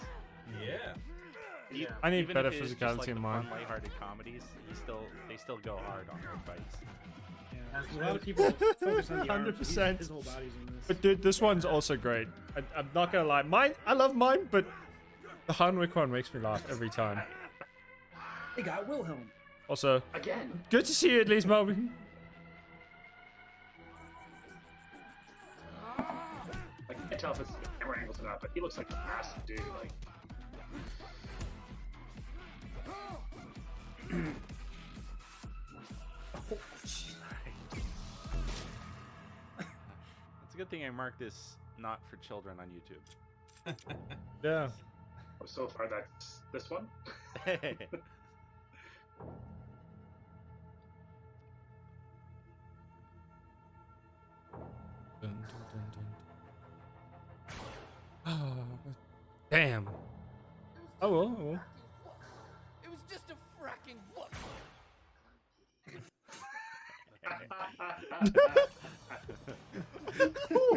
Yeah. Yeah. I need Even better if it is just, physicality like, in the mine. fun, lighthearted comedies, they still go hard on their fights. Yeah. A lot of people focus on the arms. 100%. His whole body's in this. But dude, this one's also great. I'm not gonna lie. I love mine, but the Hanwick one makes me laugh every time. They got Wilhelm. Also, Again. good to see you at least, Moby. I can't tell if it's the camera angles or not, but he looks like a massive dude. Like, It's a good thing I marked this not for children on YouTube. Yeah. oh, so far that's this one. Dun, dun, dun, dun. Damn. Oh well. It was just a fracking fucking book.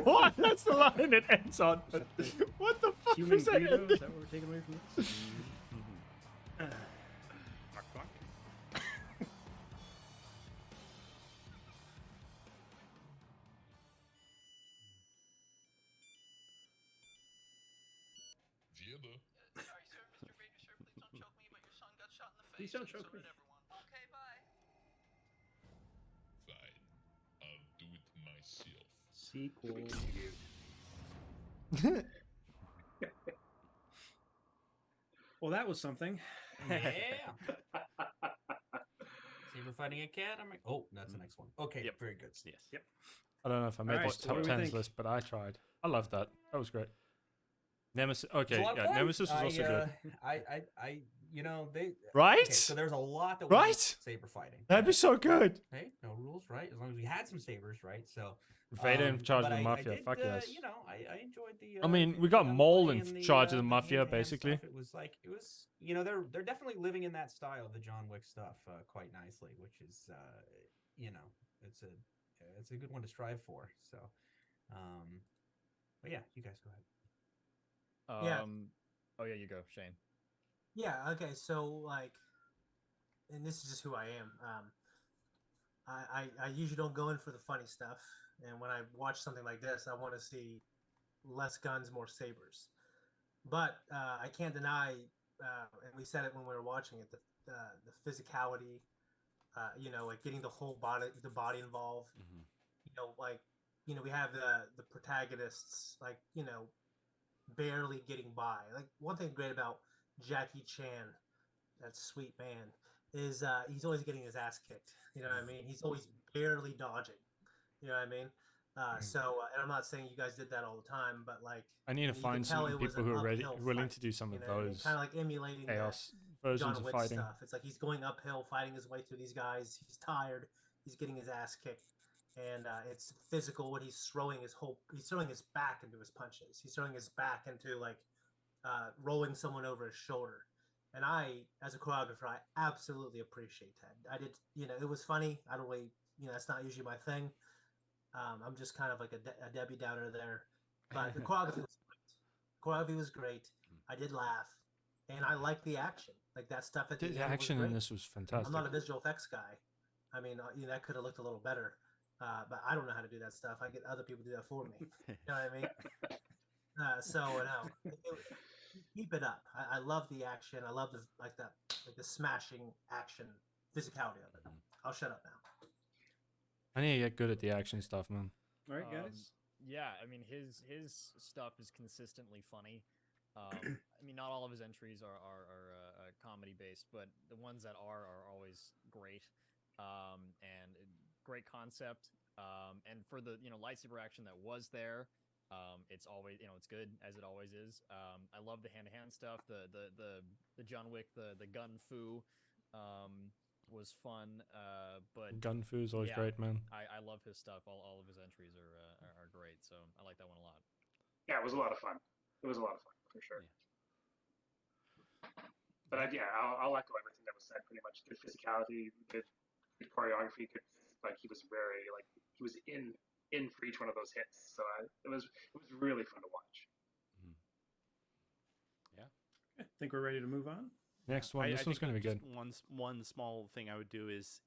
What? That's the line it ends on. What the fuck Human was that? Greedo? ending? Is that what we're taking away from this? Vieira, Sorry, sir, Mr. Baby, sir, please don't choke me, but your son got shot in the Please face. don't and so choke me. did everyone. Okay, bye. fine. I'll do it myself. Sequel. Well, that was something. Yeah. Saber fighting a cat. I'm like, oh, that's the next one. Okay, Yep. very good. Yes. Yep. I don't know if I made Alright, this so what top do we 10s think? list, but I tried. I love that. That was great. Nemesis. It was Okay, a lot of yeah, fun. Nemesis was also good. You know, they Right? Okay, so there's a lot that Right? wasn't saber fighting. That'd be so good. Hey, no rules, right? As long as we had some sabers, right? So Vader in charge but of the I mafia. did, Fuck yes. you know, I enjoyed the. I mean, we the got Maul gunplay in and charge of the the mafia, hand-to-hand basically. stuff. It was like you know, they're definitely living in that style of the John Wick stuff quite nicely, which is you know, it's a good one to strive for. So, but yeah, you guys go ahead. Yeah. Oh yeah, you go, Shane. Yeah. Okay. So like, and this is just who I am. I usually don't go in for the funny stuff, and when I watch something like this, I want to see less guns, more sabers. But I can't deny, and we said it when we were watching it, the physicality, you know, like getting the whole body involved. Mhm. You know, like, you know, we have the protagonists, like, you know, barely getting by. Like, one thing great about Jackie Chan, that sweet man, is he's always getting his ass kicked. You know what I mean? He's always barely dodging. You know what I mean? And I'm not saying you guys did that all the time, but like, I need to you could find tell some it was people an who are ready, uphill willing fight, to do some you of know, those kind of like emulating that chaos versions John of Wick fighting. stuff. It's like he's going uphill, fighting his way through these guys. He's tired. He's getting his ass kicked, and it's physical. When he's throwing his back into his punches. He's throwing his back into like rolling someone over his shoulder. And I, as a choreographer, I absolutely appreciate that. I did, you know, it was funny. I don't really, you know, that's not usually my thing. I'm just kind of like a Debbie Downer there, but the choreography was great. Choreography was great. I did laugh, and I liked the action. Like that stuff at the The end action was in great. this was I'm fantastic. not a visual effects guy. I mean, you know, that could have looked a little better, but I don't know how to do that stuff. I get other people to do that for me. You know what I mean? Keep it up. I love the action. I love the smashing action physicality of it. I'll shut up now. I need to get good at the action stuff, man. All right, guys. Yeah, I mean his stuff is consistently funny. I mean, not all of his entries are comedy based, but the ones that are always great. And great concept. And for the lightsaber action that was there, it's always it's good as it always is. I love the hand-to-hand stuff. The John Wick the gun fu was fun. But Gun Fu is always yeah, great, man. I love his stuff. All of his entries are great. So I like that one a lot. Yeah, it was a lot of fun. It was a lot of fun for sure. But I'll echo everything that was said. Pretty much, good physicality, good choreography. Good, like he was very like he was in for each one of those hits. So it was really fun to watch. Yeah. I think we're ready to move on. Next one. This one's going to be good. One small thing I would do is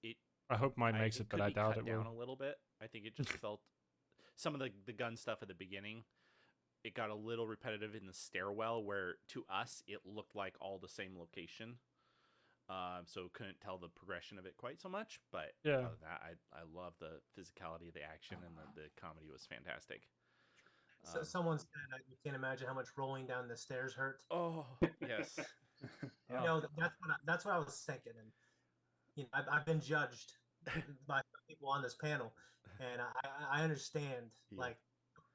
I hope mine makes it, but I doubt it down will. a little bit. I think it just felt some of the gun stuff at the beginning. It got a little repetitive in the stairwell, where to us it looked like all the same location. So couldn't tell the progression of it quite so much. But yeah, that I love the physicality of the action, and the comedy was fantastic. So someone said, "You can't imagine how much rolling down the stairs hurt." Oh yes. You know, that's what I was thinking, and you know, I've been judged by people on this panel, and I understand like,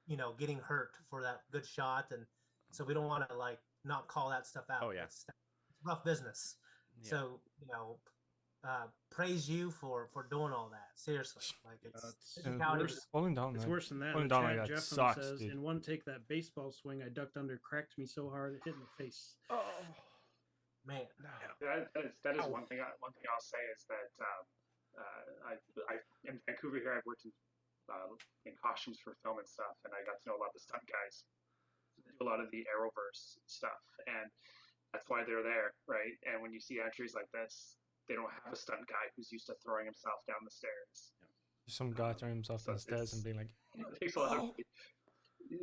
you know, getting hurt for that good shot, and so we don't want to like not call that stuff out. Oh yeah, it's rough business. Yeah. So you know, praise you for doing all that. Seriously, like it's falling down. It's worse than that. Falling down like that sucks, says, dude. in one take, that baseball swing I ducked under cracked me so hard it hit in the face. Oh. Man, That is one thing. One thing I'll say is that I in Vancouver here, I've worked in costumes for film and stuff, and I got to know a lot of the stunt guys. They do a lot of the Arrowverse stuff, and that's why they're there, right? And when you see entries like this, they don't have a stunt guy who's used to throwing himself down the stairs. Some guy throwing himself down the stairs and being like, It takes a lot of.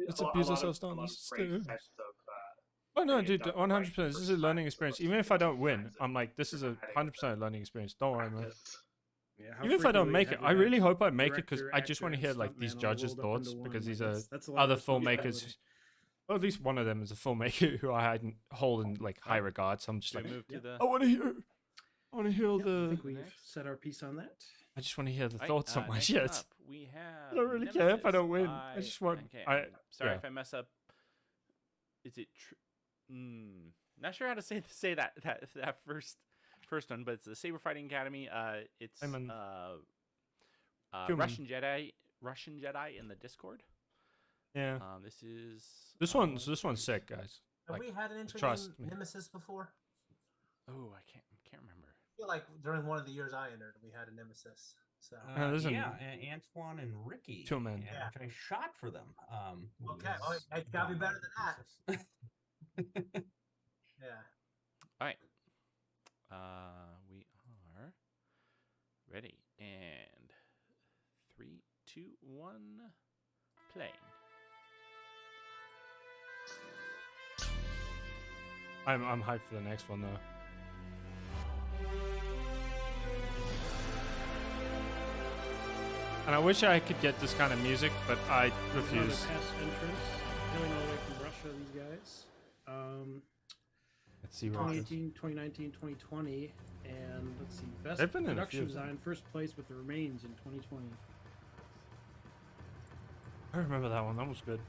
let's abuse ourselves down the stairs. Oh no, dude, 100%. This is a learning experience. Even if I don't win, I'm like, this is a 100% learning experience. Don't worry, man. Yeah, Even if I don't make it, I really hope I make it because I just want to hear like these judges' thoughts because these are other filmmakers. Well, at least one of them is a filmmaker who I hold in like high regard. So I'm just like, I want to hear I the. think we've set our piece on that. I just want to hear the thoughts on my next shit. up, we have I don't really care if I don't win. I just want. Okay, I sorry yeah. if I mess up. Is it? Not sure how to say that first one, but it's the Saber Fighting Academy. It's Russian Jedi in the Discord. Yeah. This one's sick, guys. Have like, we had an entry trust named me. Nemesis before? Oh, I can't remember. I feel like during one of the years I entered, we had a Nemesis. So Antoine and Ricky. Two men. Yeah. Which I shot for them. Okay, well, it's got to be better than that. Yeah. All right. We are ready, and 3, 2, 1, playing. I'm hyped for the next one though. And I wish I could get this kind of music, but I refuse. Past entrance, going all the way from Russia, these guys. Let's see what 2018, 2019, 2020, and let's see, best They've been in a production few. design, first place with the remains in 2020. I remember that one. That was good.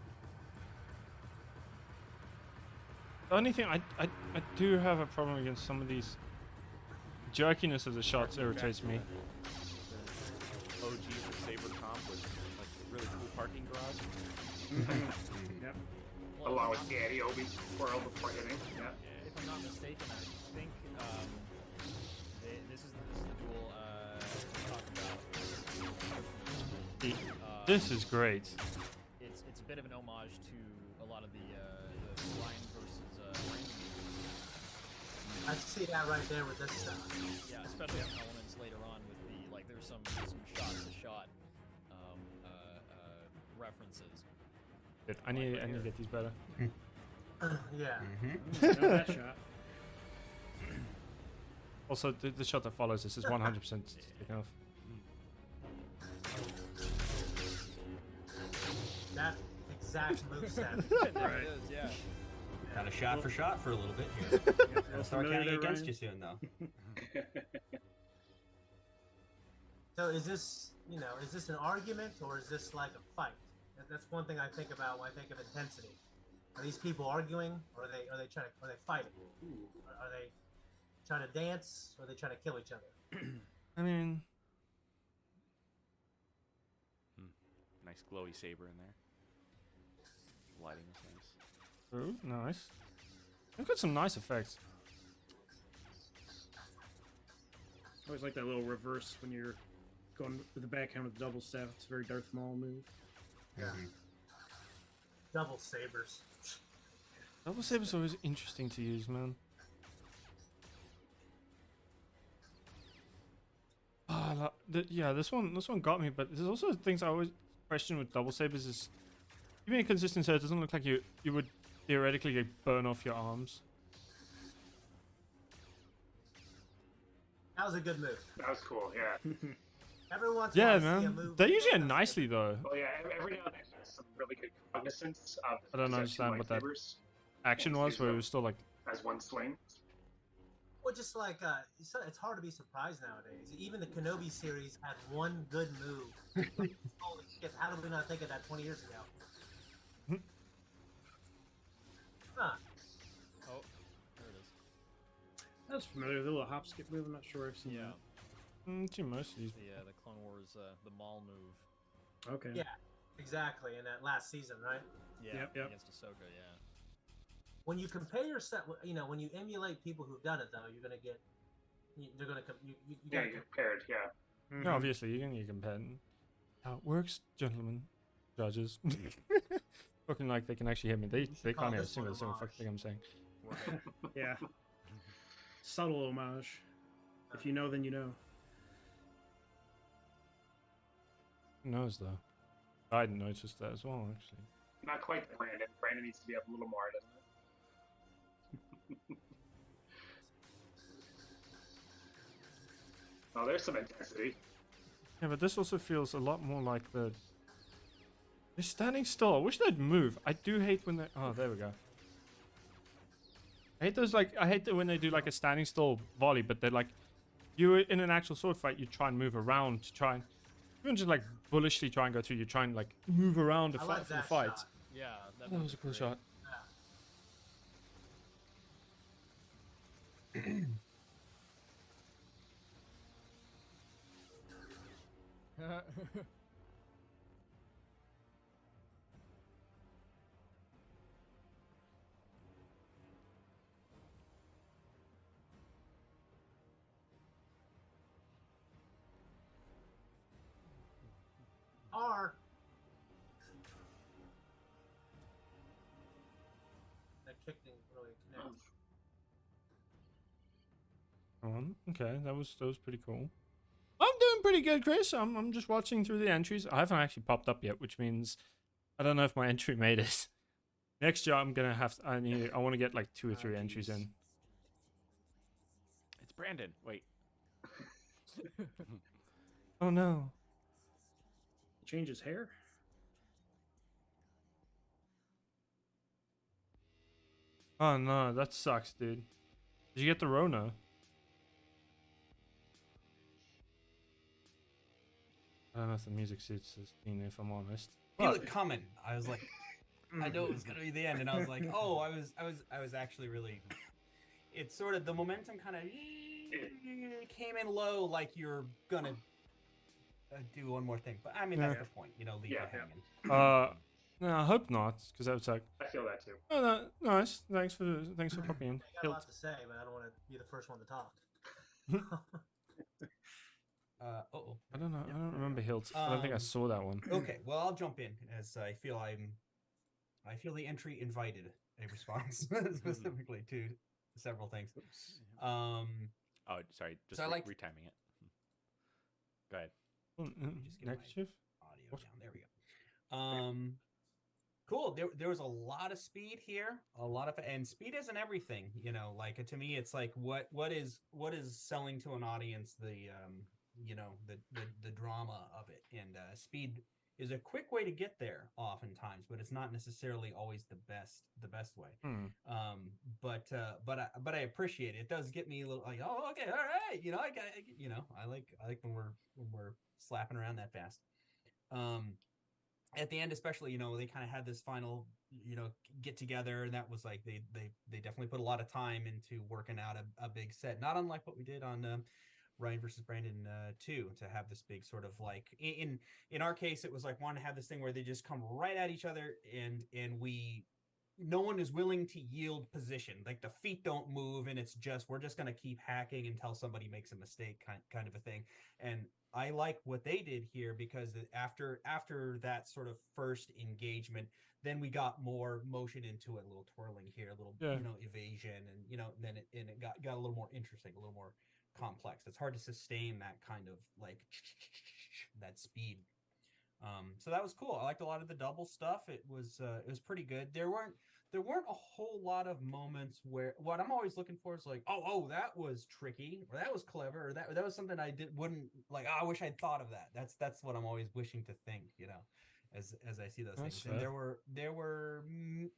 The only thing I do have a problem against some of these jerkiness of the shots irritates me. OG for SaberComp was like a really cool parking garage. Yep. Along with Daddy Obi's twirl before hitting. Yeah. If I'm not mistaken, I think this is the duel talked about. This is great. It's a bit of an homage to a lot of the Ryan versus Rain. I see that right there with this stuff. Yeah, especially some elements later on with the there's some shot-to-shot references. Dude, I need to get these better. Yeah. Know that shot. Also, the shot that follows this is 100% taken off. That exact moveset. There it is, yeah. Kind of shot for shot for a little bit here. I'll start counting against you soon, though. So is this an argument or is this like a fight? That's one thing I think about when I think of intensity. Are these people arguing, or are they fighting? Are they trying to dance, or are they trying to kill each other? I mean, Nice glowy saber in there. Lighting is nice. ooh, nice. They've got some nice effects. I always like that little reverse when you're going with the backhand with the double staff. It's a very Darth Maul move. Yeah. Double sabers. Double sabers are always interesting to use, man. Yeah, this one got me, but there's also things I always question with double sabers is even inconsistent, so it doesn't look like you would theoretically burn off your arms. That was a good move. That was cool. Yeah. Every once in a Yeah, while I see a man. move They use like it that. nicely though. Well, yeah. Every now and then there's some really good cognizance of. I don't the understand what that lightsabers action was, where it was still like. as one swing. Well, just like it's hard to be surprised nowadays. Even the Kenobi series had one good move. Holy shit! How did we not think of that 20 years ago? Huh? Oh, there it is. That's familiar. The little hop skip move. I'm not sure I've seen Yeah. To most of these. The Clone Wars the Maul move. that. Okay. Yeah, exactly. In that last season, right? Yeah, Yep. against Ahsoka, yeah. when you compare yourself, when you emulate people who've done it, though, you're gonna get, they're gonna you Yeah, gotta you're compared. Yeah. No, obviously you're gonna get compared. How it works, gentlemen, judges. Looking like they can actually hear me. They call can't hear a this one single fuck homage. thing I'm saying. Right. Yeah. Subtle homage. If you know, then you know. Who knows though? I didn't notice that as well, actually. Not quite Brandon. Brandon needs to be up a little more, doesn't it? Oh, there's some intensity. Yeah, but this also feels a lot more like the. They're standing still. I wish they'd move. I do hate when they. Oh, there we go. I hate those, like, I hate that when they do like a standing still volley, but they're like, you in an actual sword fight, you try and move around to try and, even just like bullishly try and go through, you try and like move around to I fight like for the that fight. shot. Yeah, That was a cool shot. R. That kick didn't really connect. Okay, that was pretty cool. I'm doing pretty good, Chris. I'm just watching through the entries. I haven't actually popped up yet, which means I don't know if my entry made it. Next year I'm gonna have to, I want to get like 2 or 3 entries in. It's Brandon. Wait. Oh no. Change his hair. Oh no, that sucks, dude. Did you get the Rona? I don't know if the music suits this scene, if I'm honest. Feel But it coming. I was like, I know it was gonna be the end, and I was like, oh, I was actually really. It's sort of the momentum kind of came in low, like you're gonna do one more thing. But I mean, that's the point, leave you hanging. no, I hope not, because that would suck. I feel that too. Oh, no, nice. Thanks for popping in. I got a lot to say, but I don't want to be the first one to talk. I don't know. I don't remember Hilt. I don't think I saw that one. Okay, well, I'll jump in as I feel the entry invited a response specifically to several things. Oh, sorry. Just so I liked retiming it. Go ahead. Just get Next shift. audio down. There we go. Cool. There was a lot of speed here, and speed isn't everything. Like to me, it's like what is selling to an audience the drama of it, and speed is a quick way to get there oftentimes, but it's not necessarily always the best way. But I appreciate it. It does get me a little like, oh, okay, all right, I like when we're slapping around that fast. At the end, especially, they kind of had this final, get together, and that was like they definitely put a lot of time into working out a big set, not unlike what we did on Ryan versus Brandon 2, to have this big sort of like in our case, it was like wanting to have this thing where they just come right at each other, and no one is willing to yield position. Like the feet don't move, and it's just we're just going to keep hacking until somebody makes a mistake, kind of a thing. And I like what they did here, because after that sort of first engagement, then we got more motion into it, a little twirling here, a little evasion, and then it got a little more interesting, a little more complex. It's hard to sustain that kind of like that speed. So that was cool. I liked a lot of the double stuff. It was pretty good. There weren't a whole lot of moments where what I'm always looking for is like, oh, that was tricky, or that was clever, or that was something I wouldn't like. Oh, I wish I'd thought of that. That's what I'm always wishing to think, as I see those things. Fair. And there were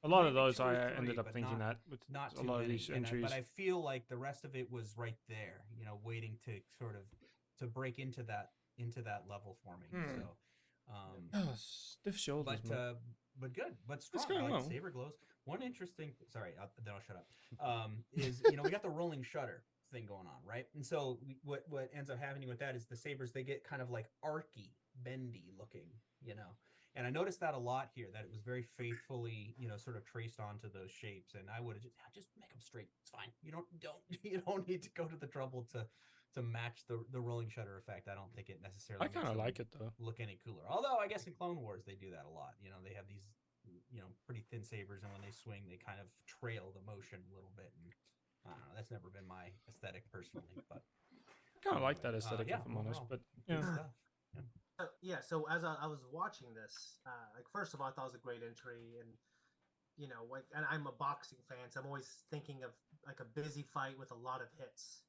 a lot of maybe those 2 or I 3, ended up but thinking that with not a too lot many, of these entries. but I feel like the rest of it was right there, waiting to sort of to break into that level for me. So stiff shoulders, but good, but strong. going I like well. Saber glows. One interesting, sorry, then I'll shut up. Is we got the rolling shutter thing going on, right? And so what ends up happening with that is the sabers, they get kind of like arky, bendy looking, And I noticed that a lot here, that it was very faithfully, sort of traced onto those shapes. And I would have just make them straight. It's fine. You don't need to go to the trouble to match the rolling shutter effect. I don't think it necessarily. I kind of like it though. Look any cooler. Although I guess in Clone Wars they do that a lot. They have these, pretty thin sabers, and when they swing, they kind of trail the motion a little bit. And I don't know. That's never been my aesthetic personally, but I kind of like that aesthetic, if I'm honest. But good stuff. Yeah. So as I was watching this, like first of all, I thought it was a great entry, and and I'm a boxing fan, so I'm always thinking of like a busy fight with a lot of hits.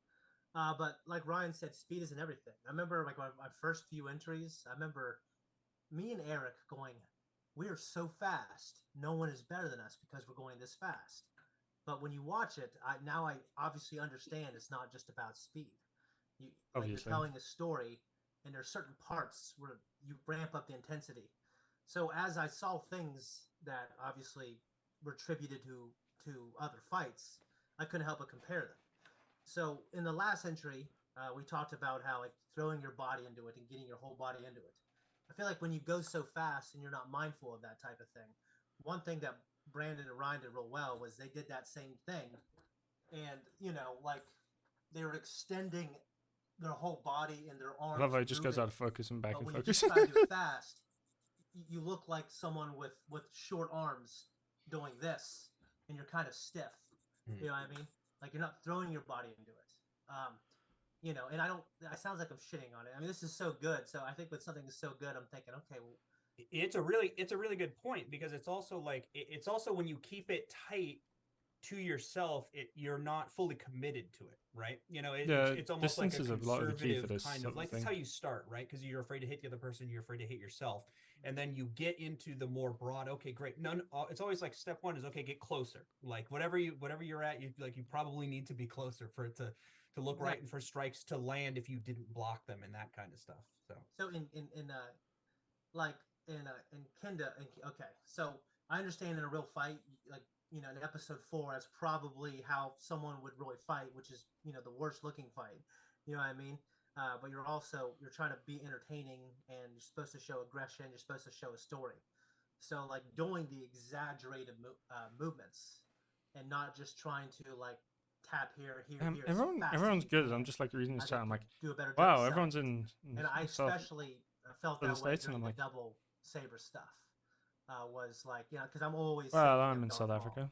But like Ryan said, speed isn't everything. I remember like my first few entries. I remember me and Eric going, "We are so fast. No one is better than us because we're going this fast." But when you watch it, I obviously understand it's not just about speed. You're telling a story, and there are certain parts where you ramp up the intensity. So as I saw things that obviously were attributed to other fights, I couldn't help but compare them. So in the last entry, we talked about how like throwing your body into it and getting your whole body into it. I feel like when you go so fast and you're not mindful of that type of thing, one thing that Brandon and Ryan did real well was they did that same thing, and like they were extending their whole body and their arms. I love how it just goes out of focus and back in focus. When you just try to do it fast, you look like someone with short arms doing this, and you're kind of stiff. You know what I mean? Like you're not throwing your body into it. And I don't. It sounds like I'm shitting on it. I mean, this is so good. So I think when something is so good, I'm thinking, okay, well, it's a really good point, because it's also when you keep it tight to yourself, you're not fully committed to it, right? It's almost like a conservative kind of like that's how you start, right? Because you're afraid to hit the other person, you're afraid to hit yourself, and then you get into the more broad. Okay, great. It's always like step one is okay, get closer. Like whatever you're at, you probably need to be closer for it to look right and for strikes to land if you didn't block them and that kind of stuff. So in Kenda, okay, so I understand in a real fight, like in episode 4, that's probably how someone would really fight, which is the worst looking fight. You know what I mean? But you're trying to be entertaining, and you're supposed to show aggression. You're supposed to show a story. So like doing the exaggerated movements, and not just trying to like tap here. Everyone's good. I'm just like reading this chat. I'm like, do a better job wow, everyone's in. And I especially felt that way States, during and I'm like, the double saber stuff. Was like because I'm always I'm in South Africa,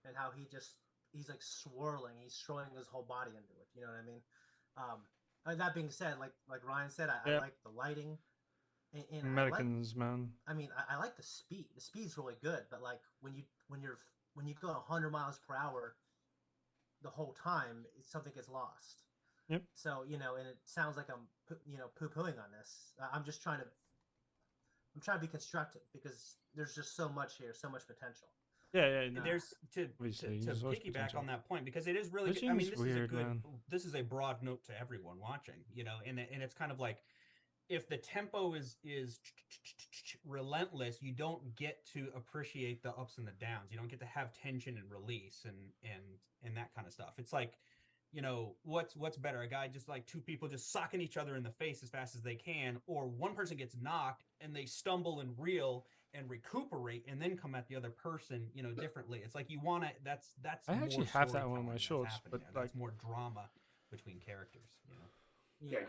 and how he's like swirling, he's throwing his whole body into it. You know what I mean? That being said, like Ryan said, I like the lighting. And Americans, man. I mean, I like the speed. The speed's really good, but like when you go 100 miles per hour the whole time, something gets lost. Yep. So and it sounds like I'm poo-pooing on this. I'm trying to be constructive, because there's just so much here, so much potential. Yeah. There's to piggyback on that point, because it is really good. I mean, this is a broad note to everyone watching, and it's kind of like, if the tempo is relentless, you don't get to appreciate the ups and the downs. You don't get to have tension and release and that kind of stuff. It's like, what's better, a guy just like two people just socking each other in the face as fast as they can, or one person gets knocked and they stumble and reel and recuperate and then come at the other person, differently. It's like you want to. That's. I actually have that one on my shorts, but that's more drama between characters. Yeah,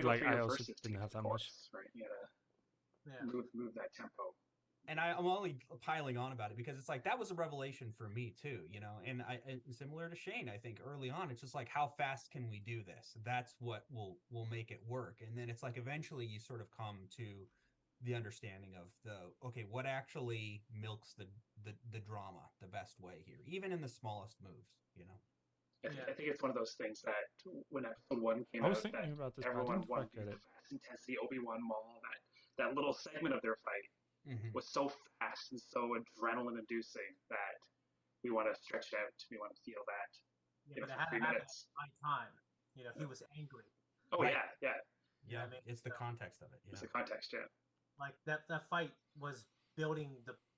I also didn't have that much. Right, you gotta move that tempo. And I'm only piling on about it because it's like that was a revelation for me too, and similar to Shane, I think early on it's just like, how fast can we do this? That's what will make it work. And then it's like eventually you sort of come to the understanding of what actually milks the drama the best way here, even in the smallest moves, I think it's one of those things that when episode 1 came out, that everyone wanted the fast intensity Obi-Wan Maul, that little segment of their fight was so fast and so adrenaline-inducing that we want to stretch it out. We want to feel that. Yeah, but it had to happen at the right time. He was angry. Oh, right? Yeah. I mean, it's the context of it. It's the context, yeah. Like that fight was building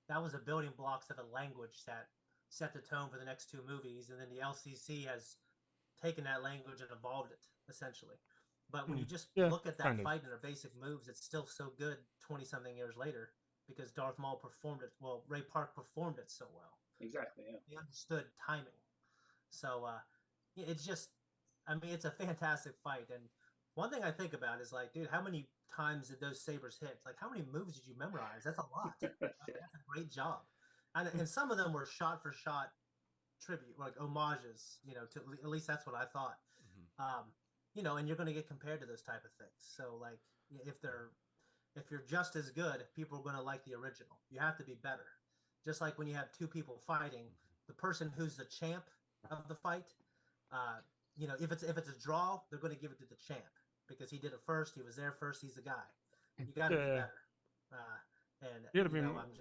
that was the building blocks of a language that set the tone for the next 2 movies, and then the LCC has taken that language and evolved it essentially. But when you just look at that fight and their basic moves, it's still so good 20-something years later. because Darth Maul performed it well. Ray Park performed it so well. Exactly. Yeah. He understood timing. So it's just, I mean, it's a fantastic fight. And one thing I think about is like, dude, how many times did those sabers hit? Like, how many moves did you memorize? That's a lot. Yeah. That's a great job. And some of them were shot for shot tribute, like homages. To at least that's what I thought. And you're going to get compared to those type of things. So like, if you're just as good, people are going to like the original. You have to be better. Just like when you have two people fighting, the person who's the champ of the fight, if it's a draw, they're going to give it to the champ because he did it first. He was there first. He's the guy. You got to be better. And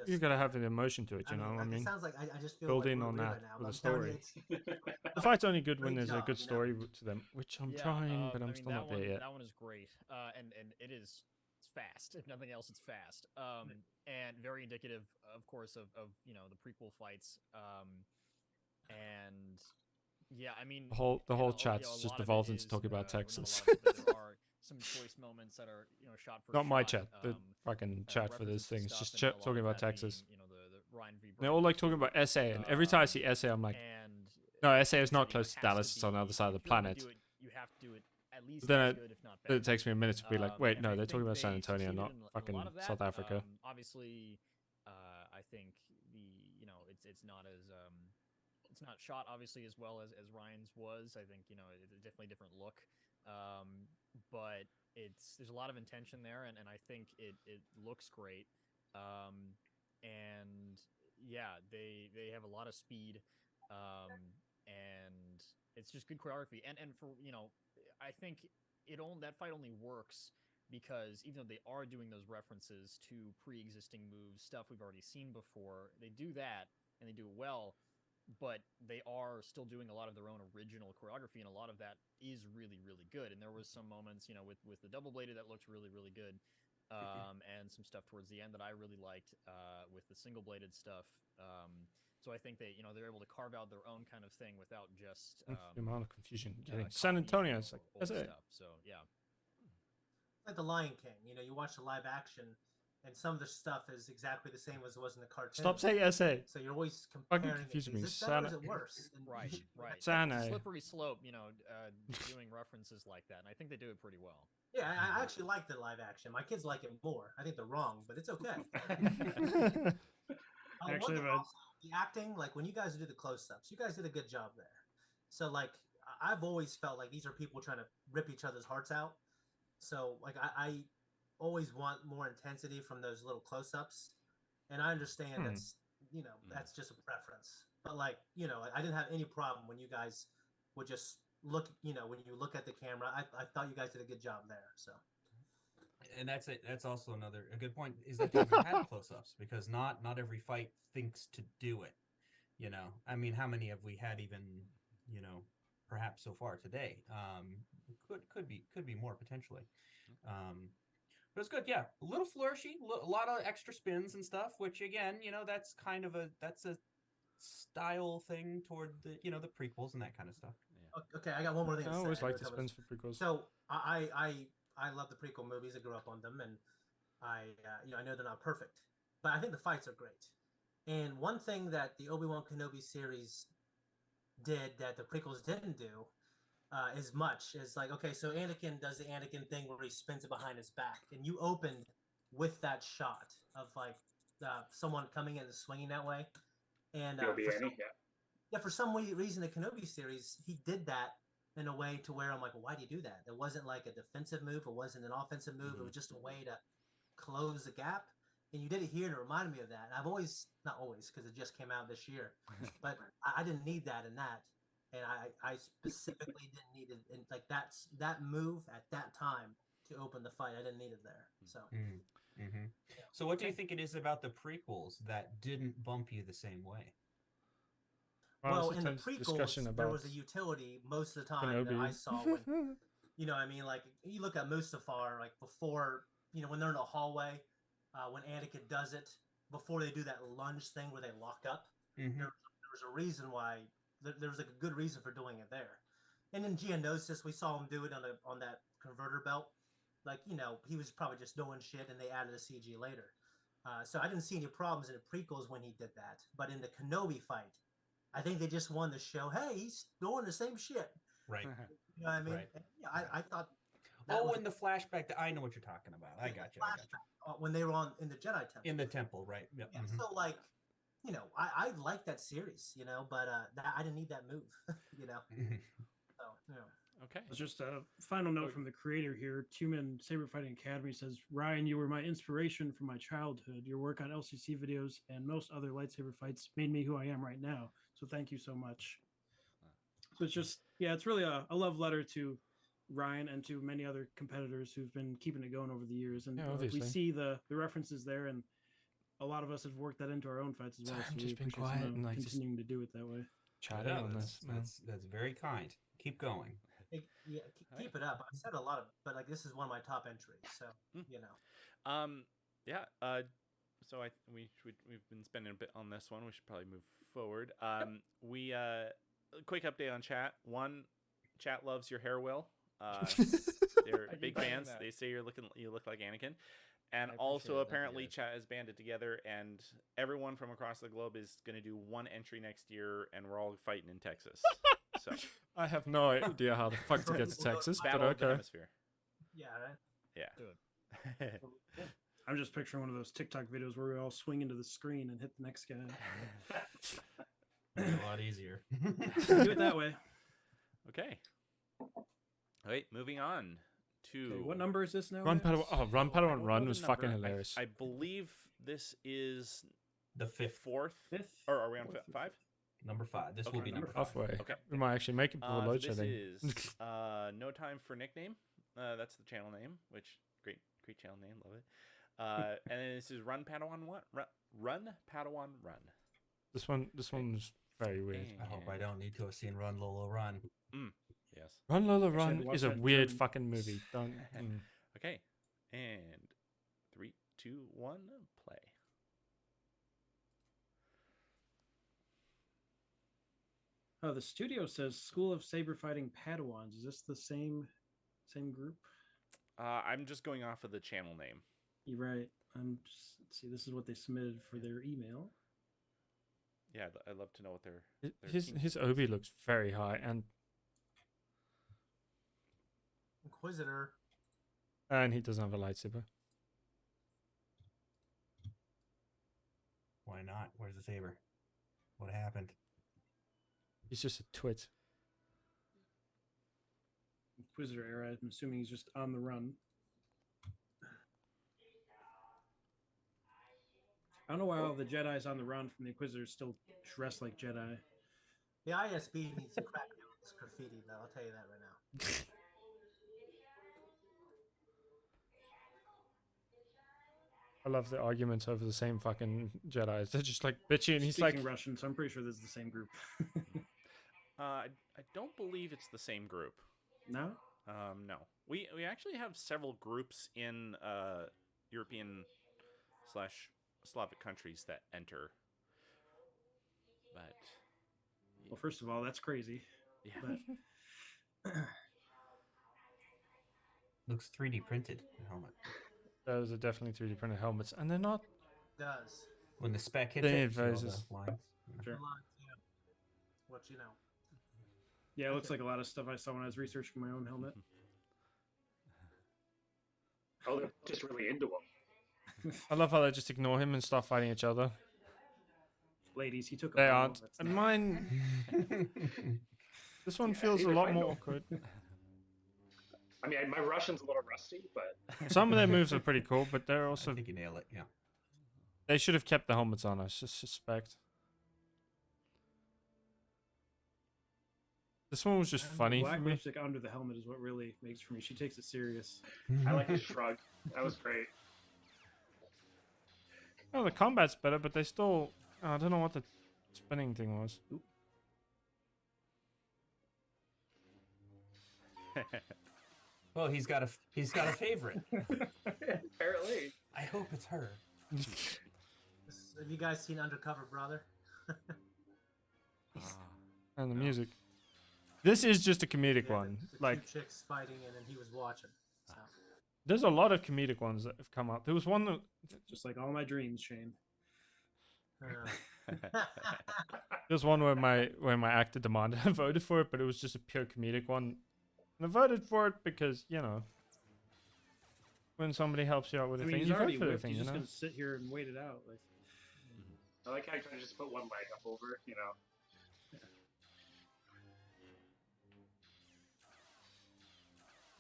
you gotta have an emotion to it. It sounds like I just feel build like in we're on weird that right now. with I'm the story. telling you, The fight's only good when Great there's a good job, story to them, which I'm trying, but I'm still not there yet. That one is great, and it's fast. If nothing else, it's fast. And very indicative, of course, of the prequel fights. And yeah, I mean, The whole chat's just devolved into talking about Texas. There are some choice moments that are shot for Not shot. my chat. The fucking chat for this thing is just talking about Texas. Being, the Ryan V. They're all like talking about SA, and every time I see SA, I'm like, no, SA is not close to Dallas. It's on the other side of the planet. You have to do it at least Then as good, if not better. it takes me a minute to be like, wait, And no, I they're talking think about San they Antonio, succeeded not in a fucking lot of that. South Africa. Obviously, I think it's not as it's not shot obviously as well as Ryan's was. I think it's definitely a different look, but there's a lot of intention there, and I think it looks great. And yeah, they have a lot of speed, and it's just good choreography. And for I think that fight only works because even though they are doing those references to pre-existing moves, stuff we've already seen before, they do that and they do it well, but they are still doing a lot of their own original choreography, and a lot of that is really, really good. And there was some moments, with the double bladed that looked really, really good, and some stuff towards the end that I really liked with the single bladed stuff. So I think they're able to carve out their own kind of thing without just the amount of confusion getting San Antonio. It's like that's it. Stuff. So yeah. Like the Lion King, you watch the live action, and some of the stuff is exactly the same as it was in the cartoon. Stop saying SA. So you're always Fucking comparing. confusing me. Is it better or is it worse? And Right. Sana. Slippery slope, doing references like that, and I think they do it pretty well. Yeah, I actually like the live action. My kids like it more. I think they're wrong, but it's okay. Actually, the acting, like when you guys do the close-ups, you guys did a good job there. So like, I've always felt like these are people trying to rip each other's hearts out. So like, I always want more intensity from those little close-ups, and I understand that's just a preference. But like, I didn't have any problem when you guys would just look, when you look at the camera. I thought you guys did a good job there. So. And that's it. That's also a good point is that they even have close-ups, because not every fight thinks to do it. I mean, how many have we had even, perhaps so far today? Could be more potentially. But it's good. Yeah. A little flourishy, a lot of extra spins and stuff, which again, that's kind of that's a style thing toward the, the prequels and that kind of stuff. Yeah. Okay. I got one more thing to say. I always like the spins for prequels. So I love the prequel movies. I grew up on them, and I know they're not perfect, but I think the fights are great. And one thing that the Obi-Wan Kenobi series did that the prequels didn't do as much is like, okay, so Anakin does the Anakin thing where he spins it behind his back, and you opened with that shot of like someone coming in and swinging that way. And for some reason, the Kenobi series, he did that in a way to where I'm like, well, why do you do that? It wasn't like a defensive move. It wasn't an offensive move. It was just a way to close the gap. And you did it here, and it reminded me of that. And I've always, not always, because it just came out this year, but I didn't need that in that. And I specifically didn't need it. And like that move at that time to open the fight, I didn't need it there. So. Mm-hmm. So what do you think it is about the prequels that didn't bump you the same way? Well, in the prequels, there was a utility most of the time that I saw when, I mean, like, you look at Mustafar, like, before, when they're in a hallway, when Anakin does it, before they do that lunge thing where they lock up, there was a reason why, there was a good reason for doing it there. And in Geonosis, we saw him do it on that converter belt. Like, he was probably just doing shit, and they added a CG later. So I didn't see any problems in the prequels when he did that. But in the Kenobi fight, I think they just wanted to show, hey, he's doing the same shit. Right. You know what I mean? Right. And, yeah, I thought. In the flashback, I know what you're talking about. I got you. When they were in the Jedi Temple. In the temple, right? Yep. Yeah. So like, I like that series, but I didn't need that move, So, Okay. Just a final note from the creator here. Tumen Saber Fighting Academy says, Ryan, you were my inspiration from my childhood. Your work on LCC videos and most other lightsaber fights made me who I am right now. So thank you so much. So it's just, it's really a love letter to Ryan and to many other competitors who've been keeping it going over the years. And we see the references there, and a lot of us have worked that into our own fights as well. I'm So just we being quiet appreciate and continuing to do it that way. Chatting on this, man. That's very kind. Keep going. Keep it up. I've said a lot of, but like this is one of my top entries. So So we've been spending a bit on this one. We should probably move forward. Quick update on chat. Chat loves your hair, Will. They're big fans. They say you look like Anakin. And also, apparently, chat has banded together, and everyone from across the globe is going to do one entry next year, and we're all fighting in Texas. So I have no idea how the fuck to get to Texas, but Battle of the okay. Hemisphere. Yeah, right. Yeah. I'm just picturing one of those TikTok videos where we all swing into the screen and hit the next guy. A lot easier. Do it that way. Okay. Wait, moving on to... Okay, what number is this now? Run Padawan Run was number. fucking hilarious. I believe this is the fourth. Or are we on five? Number 5. This will be number 5. Halfway. Okay. We might actually make it before load This shedding. is No Time for Nickname. That's the channel name, which great channel name, love it. And then this is Run Padawan Run Padawan Run. This one's very weird. I hope I don't need to have seen Run Lola Run. Yes. Run Lola Run is a weird fucking movie. Don't. Okay. And 3, 2, 1, play. Oh, the studio says School of Saber Fighting Padawans. Is this the same group? I'm just going off of the channel name. You're right. Let's see. This is what they submitted for their email. Yeah, I'd love to know what their his Obi looks very high, and Inquisitor. And he doesn't have a lightsaber. Why not? Where's the saber? What happened? He's just a twit. Inquisitor era. I'm assuming he's just on the run. I don't know why all the Jedi's on the run from the Inquisitors still dress like Jedi. The ISB needs to crack down this graffiti, though. I'll tell you that right now. I love the arguments over the same fucking Jedi's. They're just like bitchy, and he's Speaking like Russian, so I'm pretty sure this is the same group. I don't believe it's the same group. No? No. We actually have several groups in European / Slavic countries that enter. But well, first of all, that's crazy. Yeah. But... Looks 3D printed, the helmet. Those are definitely 3D printed helmets, and they're not. It does. When the spec hits They it, you see all advises. the lines. Sure. What you know. Yeah, it looks like a lot of stuff I saw when I was researching my own helmet. Oh, they're just really into him. I love how they just ignore him and start fighting each other. Ladies, he took a They bow, aren't. that's And not- mine. This one Yeah, feels a they're lot fine, more though. awkward. I mean, my Russian's a little rusty, but Some of their moves are pretty cool, but they're I also. think you nail it, yeah. They should have kept the helmets on, I suspect. This one was just funny for Black me. lipstick under the helmet is what really makes for me. She takes it serious. I like his shrug. That was great. Oh, the combat's better, but they still. Oh, I don't know what the spinning thing was. Well, he's got a favorite. Apparently. I hope it's her. Have you guys seen Undercover Brother? And the music. This is just a comedic Yeah, one. the Like, two chicks fighting, and then he was watching. So. There's a lot of comedic ones that have come up. There was one that Just like all my dreams, Shane. there's one where my actor demanded I voted for it, but it was just a pure comedic one. And I voted for it because, you know, when somebody helps you out with a I mean, thing, he's you vote already for the whipped. thing, He's you just know. gonna sit here and wait it out. Like, I like how you kind of just put one leg up over, you know.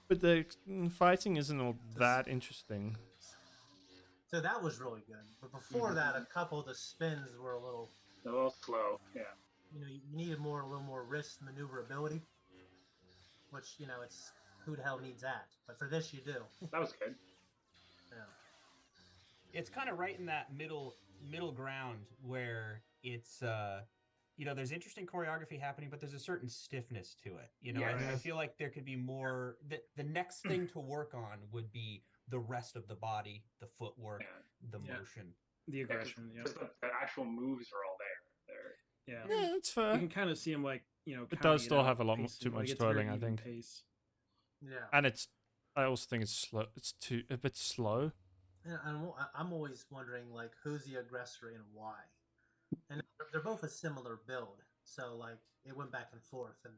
But the fighting isn't all that interesting. So that was really good. But before that, a couple of the spins were a little slow. Yeah. You know, you needed a little more wrist maneuverability, which, you know, it's who the hell needs that? But for this, you do. That was good. Yeah. It's kind of right in that middle ground where it's you know, there's interesting choreography happening, but there's a certain stiffness to it. You know, Yes. I feel like there could be more. The next thing to work on would be the rest of the body, the footwork, the motion, the aggression. Yeah, just the actual moves are all there. Yeah, it's fair. You can kind of see him, like, you know. It does counting still out, have a lot pacing, too like, much it's very twirling, I even think. Pace. Yeah. And I also think it's slow. It's a bit slow. And I'm always wondering, like, who's the aggressor and why? And they're both a similar build, so like it went back and forth, and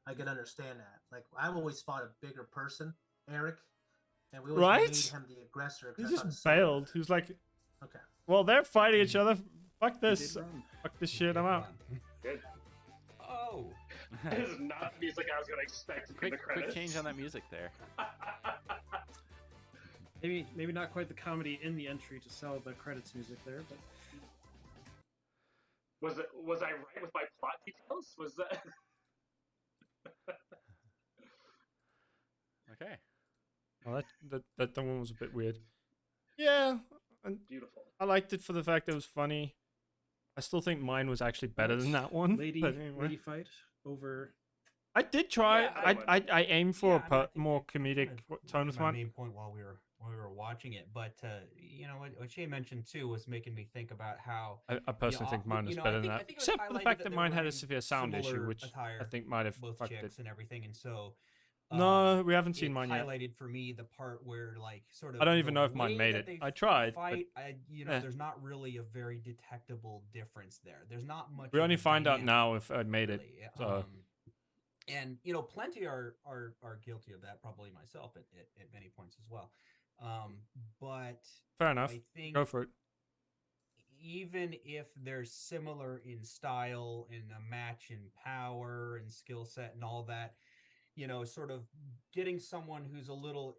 I could understand that. Like, I've always fought a bigger person, Eric, and we always made him the aggressor. He just bailed. He was like, okay, well, they're fighting each other. Fuck this. Fuck this shit. I'm out. Good. Oh. This is not the music I was going to expect in the credits. Quick change on that music there. Maybe not quite the comedy in the entry to sell the credits music there, but was I right with my plot details? Was that okay? Well, that one was a bit weird. Yeah, and beautiful? I liked it for the fact it was funny. I still think mine was actually better than that one. lady fight over. I did try. Yeah, I aimed for a more comedic tone with my mine. main point while we were watching it, but you know what Shay mentioned too was making me think about how I personally think mine was better than that, except for the fact that mine had a severe sound issue, which I think might have both fucked chicks it. and everything, and so. No, we haven't seen mine yet. Highlighted for me the part where, like, sort of. I don't even know if mine made it. I tried. Fight, but, you know, there's not really a very detectable difference there. There's not much. We only find out now if I made it. So. And you know, plenty are guilty of that. Probably myself at many points as well. But fair enough. I think go for it. Even if they're similar in style, in a match in power and skill set and all that. You know, sort of getting someone who's a little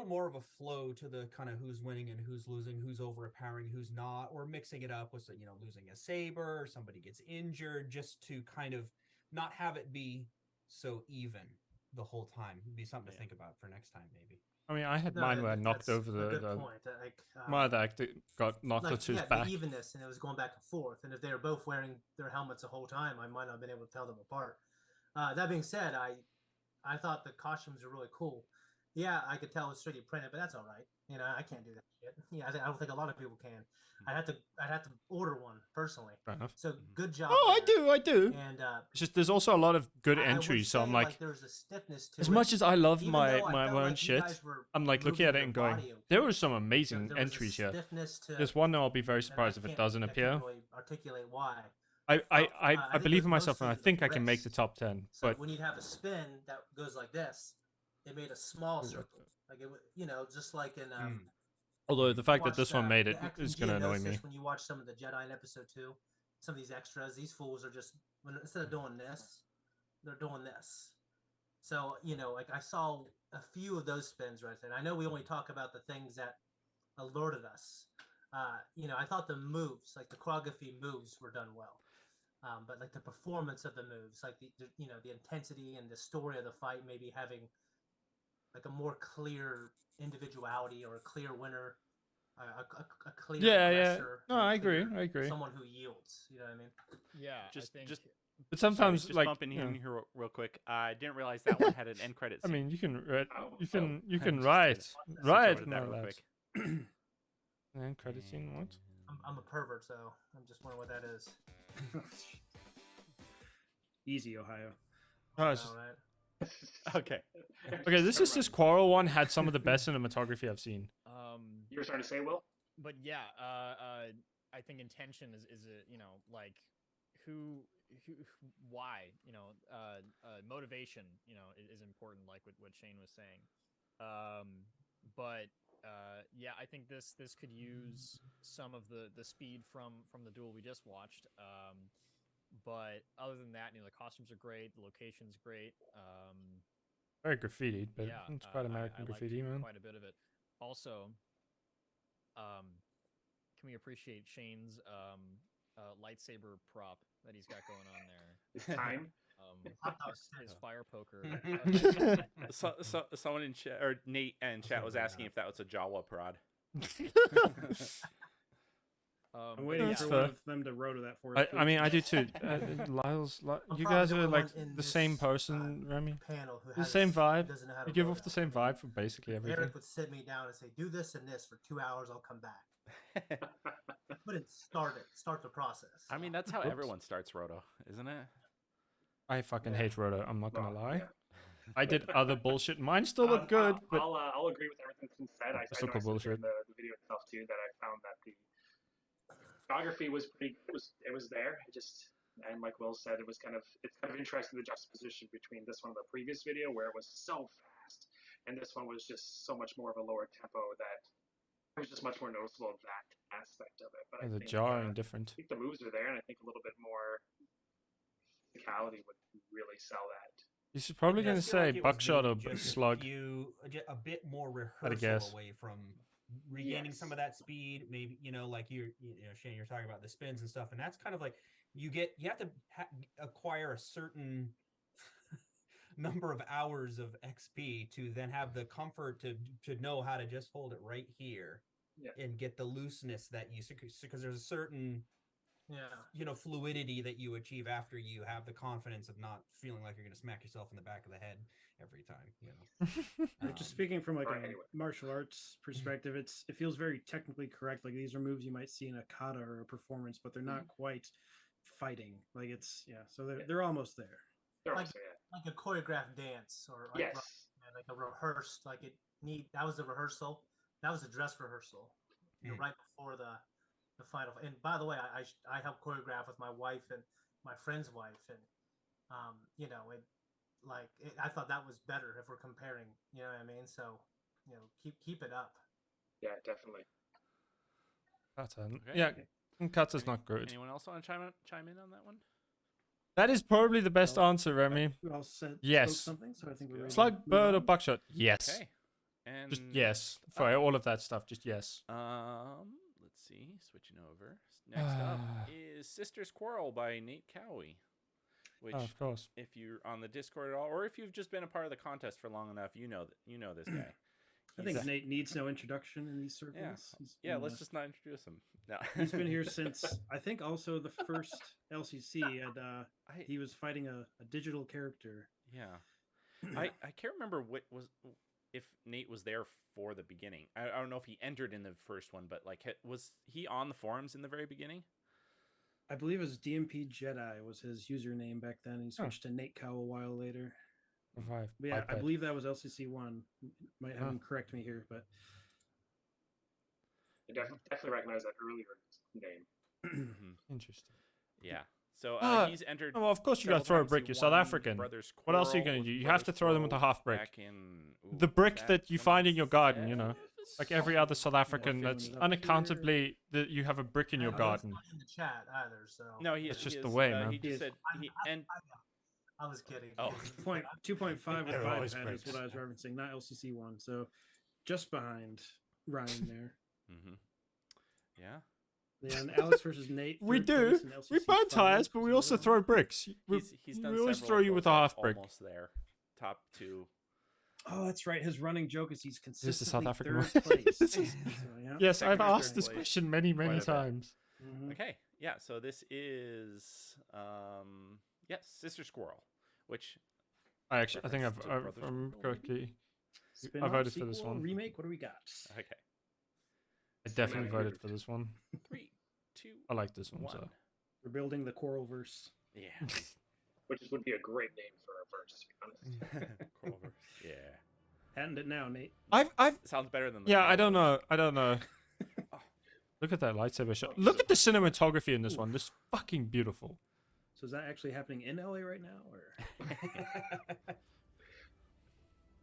more of a flow to the kind of who's winning and who's losing, who's overpowering, who's not, or mixing it up with, you know, losing a saber or somebody gets injured, just to kind of not have it be so even the whole time. It'd be something to think about for next time, maybe. I mean, I had mine where I knocked over the my other actor got knocked to his back. The evenness, and it was going back and forth. And if they were both wearing their helmets the whole time, I might not have been able to tell them apart. That being said, I thought the costumes were really cool. Yeah, I could tell it was 3D printed, but that's all right. You know, I can't do that shit. Yeah, I don't think a lot of people can. I'd have to order one personally. Fair enough. So good job. Oh, I do. And it's just there's also a lot of good entries, so I'm like there's a stiffness to as it. much as I love Even my though I felt own like you shit, guys were I'm like looking at it moving and your going, body okay. there were some amazing There was a entries here. stiffness to There's one that I'll be very surprised if it doesn't I appear. can't really articulate why. I think believe it in was myself and I mostly think the I can make the wrist. top 10. So But when you'd have a spin that goes like this, it made a small circle. Like it, you know, just like in. although the fact that watched, this one made it the is going to annoy me. When you watch some of the Jedi in Episode 2, some of these extras, these fools are just instead of doing this, they're doing this. So you know, like I saw a few of those spins right there. I know we only talk about the things that alerted us. You know, I thought the moves, like the choreography moves, were done well. But like the performance of the moves, like the you know the intensity and the story of the fight, maybe having like a more clear individuality or a clear winner, a clear aggressor. No, I agree. Someone who yields. You know what I mean? Yeah, just but sometimes just like bump in here real quick. I didn't realize that one had an end credit I scene. mean, you can you can Just write that no real lads. quick. End credit scene what? I'm a pervert, so I'm just wondering what that is. Easy, Ohio. Oh, it's All right. Okay. Okay, this Quarrel one had some of the best cinematography I've seen. You were starting to say, Will? But yeah, I think intention is a, you know, like who why, you know, motivation, you know, is important, like what Shane was saying. But yeah, I think this could use some of the speed from the duel we just watched. But other than that, you know, the costumes are great, the location's great. Very graffitied, but Yeah, it's quite American I graffiti, liked man. quite a bit of it. Also, can we appreciate Shane's lightsaber prop that he's got going on there? It's time. His fire poker. So someone in chat, or Nate and chat, was asking if that was a Jawa prod. I'm waiting for one of them to roto that for us. I mean, I do too. Lyle's, you guys are like the same person, Remy. Panel who The has same vibe. doesn't know how to You give roto. off the same vibe for basically everything. Eric would sit me down and say, "Do this and this for 2 hours. I'll come back." Couldn't start the process. I mean, that's how everyone starts Roto, isn't it? I fucking hate Roto. I'm not gonna lie. I did other bullshit. Mine still look good, but I'll agree with everything that's been said. I still know call I said bullshit. in the video itself too that I found that the geography was pretty. It was there. It just, and like Will said, it's kind of interesting, the juxtaposition between this one and the previous video where it was so fast, and this one was just so much more of a lower tempo that it was just much more noticeable of that aspect of it. But I the think, jarring different. I think the moves are there, and I think a little bit more physicality would really sell that. He's probably gonna say buckshot or slug. A bit more I'd guess. rehearsal away from regaining some of that speed. Maybe, you know, like you know, Shane, you're talking about the spins and stuff, and that's kind of like you have to acquire a certain number of hours of XP to then have the comfort to know how to just hold it right here and get the looseness that you, because there's a certain you know, fluidity that you achieve after you have the confidence of not feeling like you're going to smack yourself in the back of the head every time, you know. Just speaking from like a martial arts perspective, it feels very technically correct. Like these are moves you might see in a kata or a performance, but they're not quite fighting. Like it's so they're almost there. Like a choreographed dance or like, like a rehearsed, like that was a rehearsal. That was a dress rehearsal, you know, right before the final. And by the way, I helped choreograph with my wife and my friend's wife, and you know, I thought that was better if we're comparing. You know what I mean? So, you know, keep it up. Yeah, definitely. Kata's not good. Anyone else want to chime in on that one? That is probably the best answer, Remy. Yes. Something, so I think we're slug, bird, or buckshot. Yes. Okay. And just yes for all of that stuff. Just yes. Let's see. Switching over. Next up is Sister's Quarrel by Nate Cowie. Which, of course, if you're on the Discord at all, or if you've just been a part of the contest for long enough, you know this guy. I think Nate needs no introduction in these circles. Yeah, let's just not introduce him. No. He's been here since, I think, also the first LCC, and he was fighting a digital character. Yeah, I can't remember if Nate was there for the beginning. I don't know if he entered in the first one, but like, was he on the forums in the very beginning? I believe it was DMP Jedi was his username back then. He switched to Nate Cow a while later. But yeah, I believe that was LCC 1. Might have him correct me here, but I definitely recognize that earlier name. Interesting. Yeah. So he's entered. Oh, well, of course you got to throw a brick. You're South African. What else are you going to do? You have to throw them with a half brick. The brick that you find in your garden, you know, like every other South African. That's unaccountably that you have a brick in your garden. Not in the chat either, so no, it's just the way, man. He just said I was kidding. Oh, 2.5 with 5 pad is what I was referencing, not LCC 1. So just behind Ryan there. Yeah. And Alex versus Nate. We do. We burn tires, but we also throw bricks. He's done we always throw you with a half brick. Almost there. Top 2. Oh, that's right. His running joke is he's consistently this is the South African third place. So, yeah. Yes, I've asked this question many times. Okay. Yeah. So this is Sister Squirrel, which I think I've correctly. I voted for this one. Remake. What do we got? Okay. I definitely voted for this one. 3, 2. I like this one. 1. So we're building the Coralverse. Yeah. which would be a great name for a verse, to be honest. Coralverse. Yeah. Patent it now, Nate. I've Sounds better than the yeah. I don't Coralverse. know. I don't know. Look at that lightsaber shot. Look at the cinematography in this one. This is fucking beautiful. So is that actually happening in LA right now, or?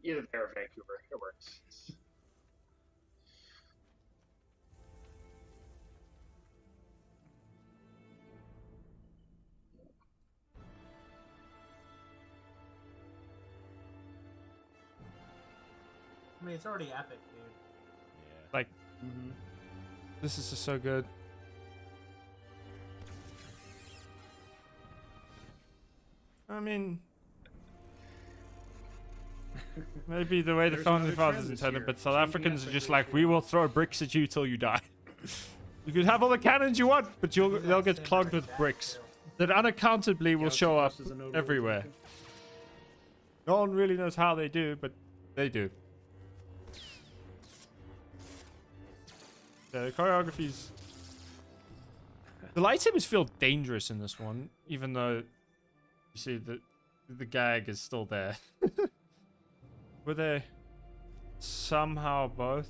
Either there or Vancouver. It works. I mean, it's already epic, dude. Yeah. Like, this is just so good. I mean, maybe the way the There's founding another fathers trend this intended, year, but South changing Africans are aspect just ratio. like, we will throw bricks at you till you die. You can have all the cannons you want, but they'll get clogged with bricks that unaccountably will show up Galaxy Quest is a notable everywhere. example. No one really knows how they do, but they do. Yeah, the choreography's... The lightsabers feel dangerous in this one, even though you see the gag is still there. Were they somehow both?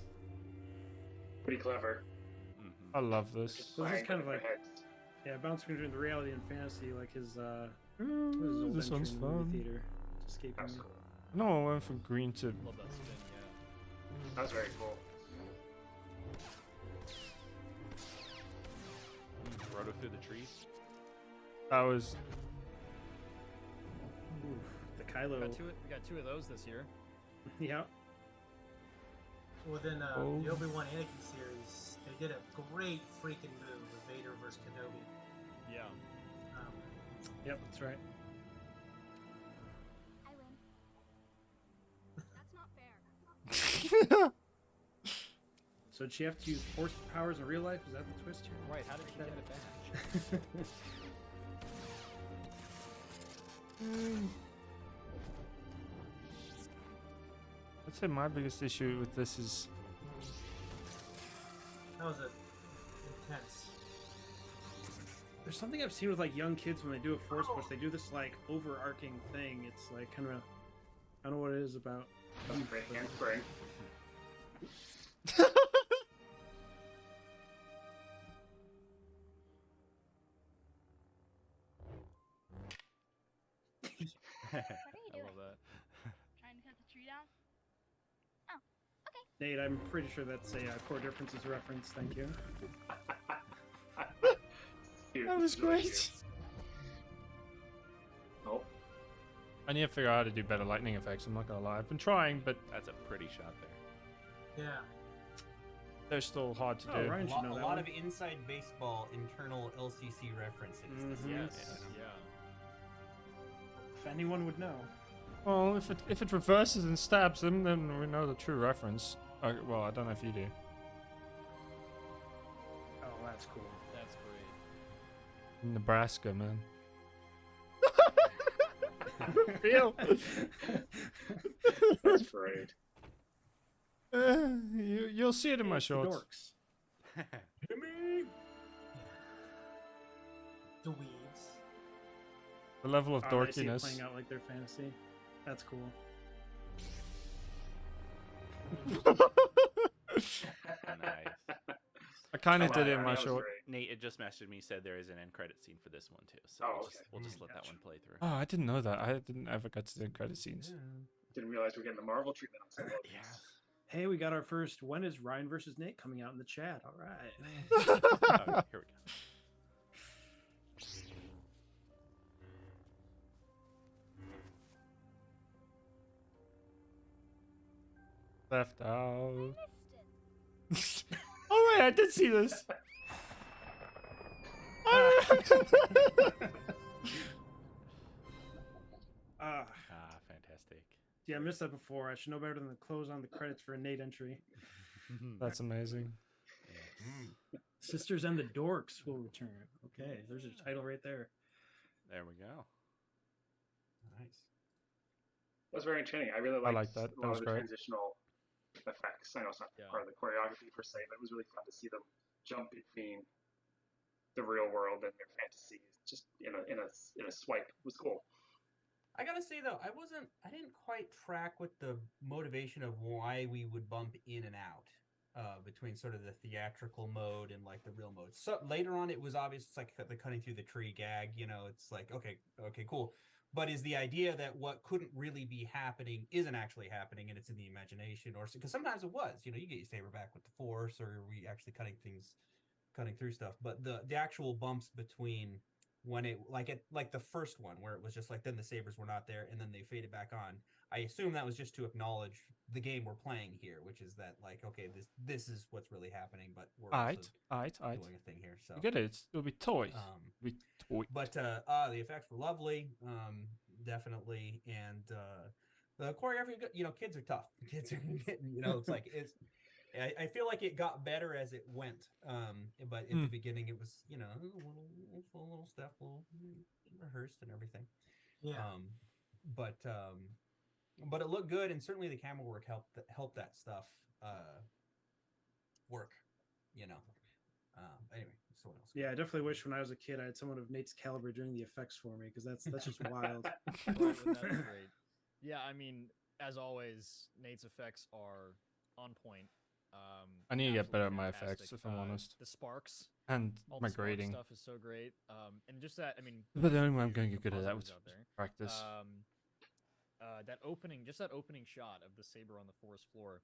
Pretty clever. I love this. Just So this is playing kind of with like, their heads. yeah, bouncing between the reality and fantasy, like his what is his Ooh, old this entry one's in the movie fun. theater. It's escaping That's me. cool. No one went from green to... Love that spin, yeah. That was very cool. Roto through the trees. That was... Oof, the Kylo. We got two of those this year. Yeah. Well, then Oh. the Obi-Wan Anakin series, they did a great freaking move with Vader versus Kenobi. Yeah. Yep, that's right. I win. That's not fair. So did she have to use force powers in real life? Is that the twist here? Right, how did she get it back? I'd say my biggest issue with this is... That was intense. There's something I've seen with like young kids when they do a force push, they do this like overarching thing. It's like kind of, I don't know what it is about. Great handspring. What are you I doing? love that. Trying to cut the tree down? Nate, I'm pretty sure that's a core differences reference. Thank you. Dude, That was this is really great. cute. Oh, I need to figure out how to do better lightning effects, I'm not gonna lie. I've been trying, but That's a pretty shot there. Yeah. they're still hard to Oh, do. Ryan A should lot, know a that lot one. of inside baseball internal LCC references. This Mhm. year. Yes. Yeah. If anyone would know. Well, if it reverses and stabs them, then we know the true reference. Well, I don't know if you do. Oh, that's cool. That's great. Nebraska, man. Real. that's great. You'll see it in my It's the shorts. dorks. Dweebs. The level of Oh, I see it dorkiness. playing out like their fantasy. That's cool. Nice. I kind of Oh, did it wow, in my that was short. great. Nate, it just messaged me, said there is an end credit scene for this one too. So Oh, we'll okay. just let that Gotcha. one play through. Oh, I didn't know that. I didn't ever get to the credit scenes. Didn't realize we're getting the Marvel treatment on some of these. Yes. Hey, we got our first When is Ryan versus Nate coming out in the chat. All right. Oh, here we go. Left out. Missed it. Oh wait, I did see this. Ah, Ah, fantastic. yeah, I missed that before. I should know better than to close on the credits for a Nate entry. That's amazing. Sisters and the Dorks will return. Okay, there's a title right there. There we go. Nice. That was very entertaining. I really I liked like that. a That lot was of the great. transitional effects. I know it's not Yeah. part of the choreography per se, but it was really fun to see them jump between the real world and their fantasy just in a swipe. It was cool. I gotta say though, I didn't quite track with the motivation of why we would bump in and out between sort of the theatrical mode and like the real mode. So later on, it was obvious. It's like the cutting through the tree gag. You know, it's like okay, cool. But is the idea that what couldn't really be happening isn't actually happening and it's in the imagination, or because sometimes it was. You know, you get your saber back with the force, or we actually cutting through stuff. But the actual bumps between when it like the first one where it was just like then the sabers were not there and then they faded back on. I assume that was just to acknowledge the game we're playing here, which is that like okay, this is what's really happening, but we're also doing a thing here. So you get it. It'll be toys. But the effects were lovely, definitely, and the choreography. You know, kids are tough. Kids are, you know, it's like it's. I feel like it got better as it went, but at the beginning it was, you know, a little stuff, a little rehearsed and everything. Yeah. But it looked good, and certainly the camera work helped that stuff work. You know. Anyway, so what else? Yeah, I definitely wish when I was a kid I had someone of Nate's caliber doing the effects for me because that's just wild. That's great. Yeah, I mean, as always, Nate's effects are on point. I need to get better at my fantastic. effects, if I'm honest. The sparks and all my the spark grading stuff is so great. And just that, I mean, but the only way I'm going to get good at that was practice. That opening shot of the saber on the forest floor,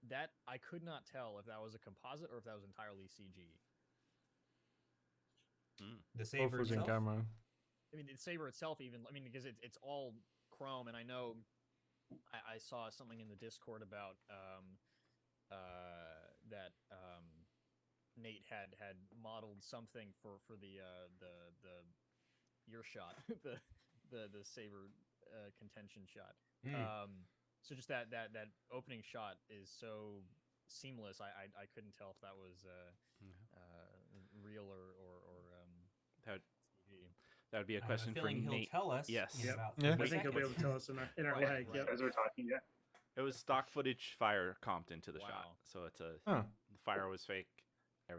that I could not tell if that was a composite or if that was entirely CG. The saber was in camera. I mean, the saber itself, even. I mean, because it's all chrome, and I know I saw something in the Discord about that Nate had modeled something for the ear shot, the saber contention shot. So just that opening shot is so seamless. I couldn't tell if that was real or that would be a question for Nate. He'll tell us. Yes. Yep. Yeah. I think he'll be able to tell us in our lag. Yep. As we're talking, yeah. It was stock footage fire comped into the shot, so it's the fire was fake.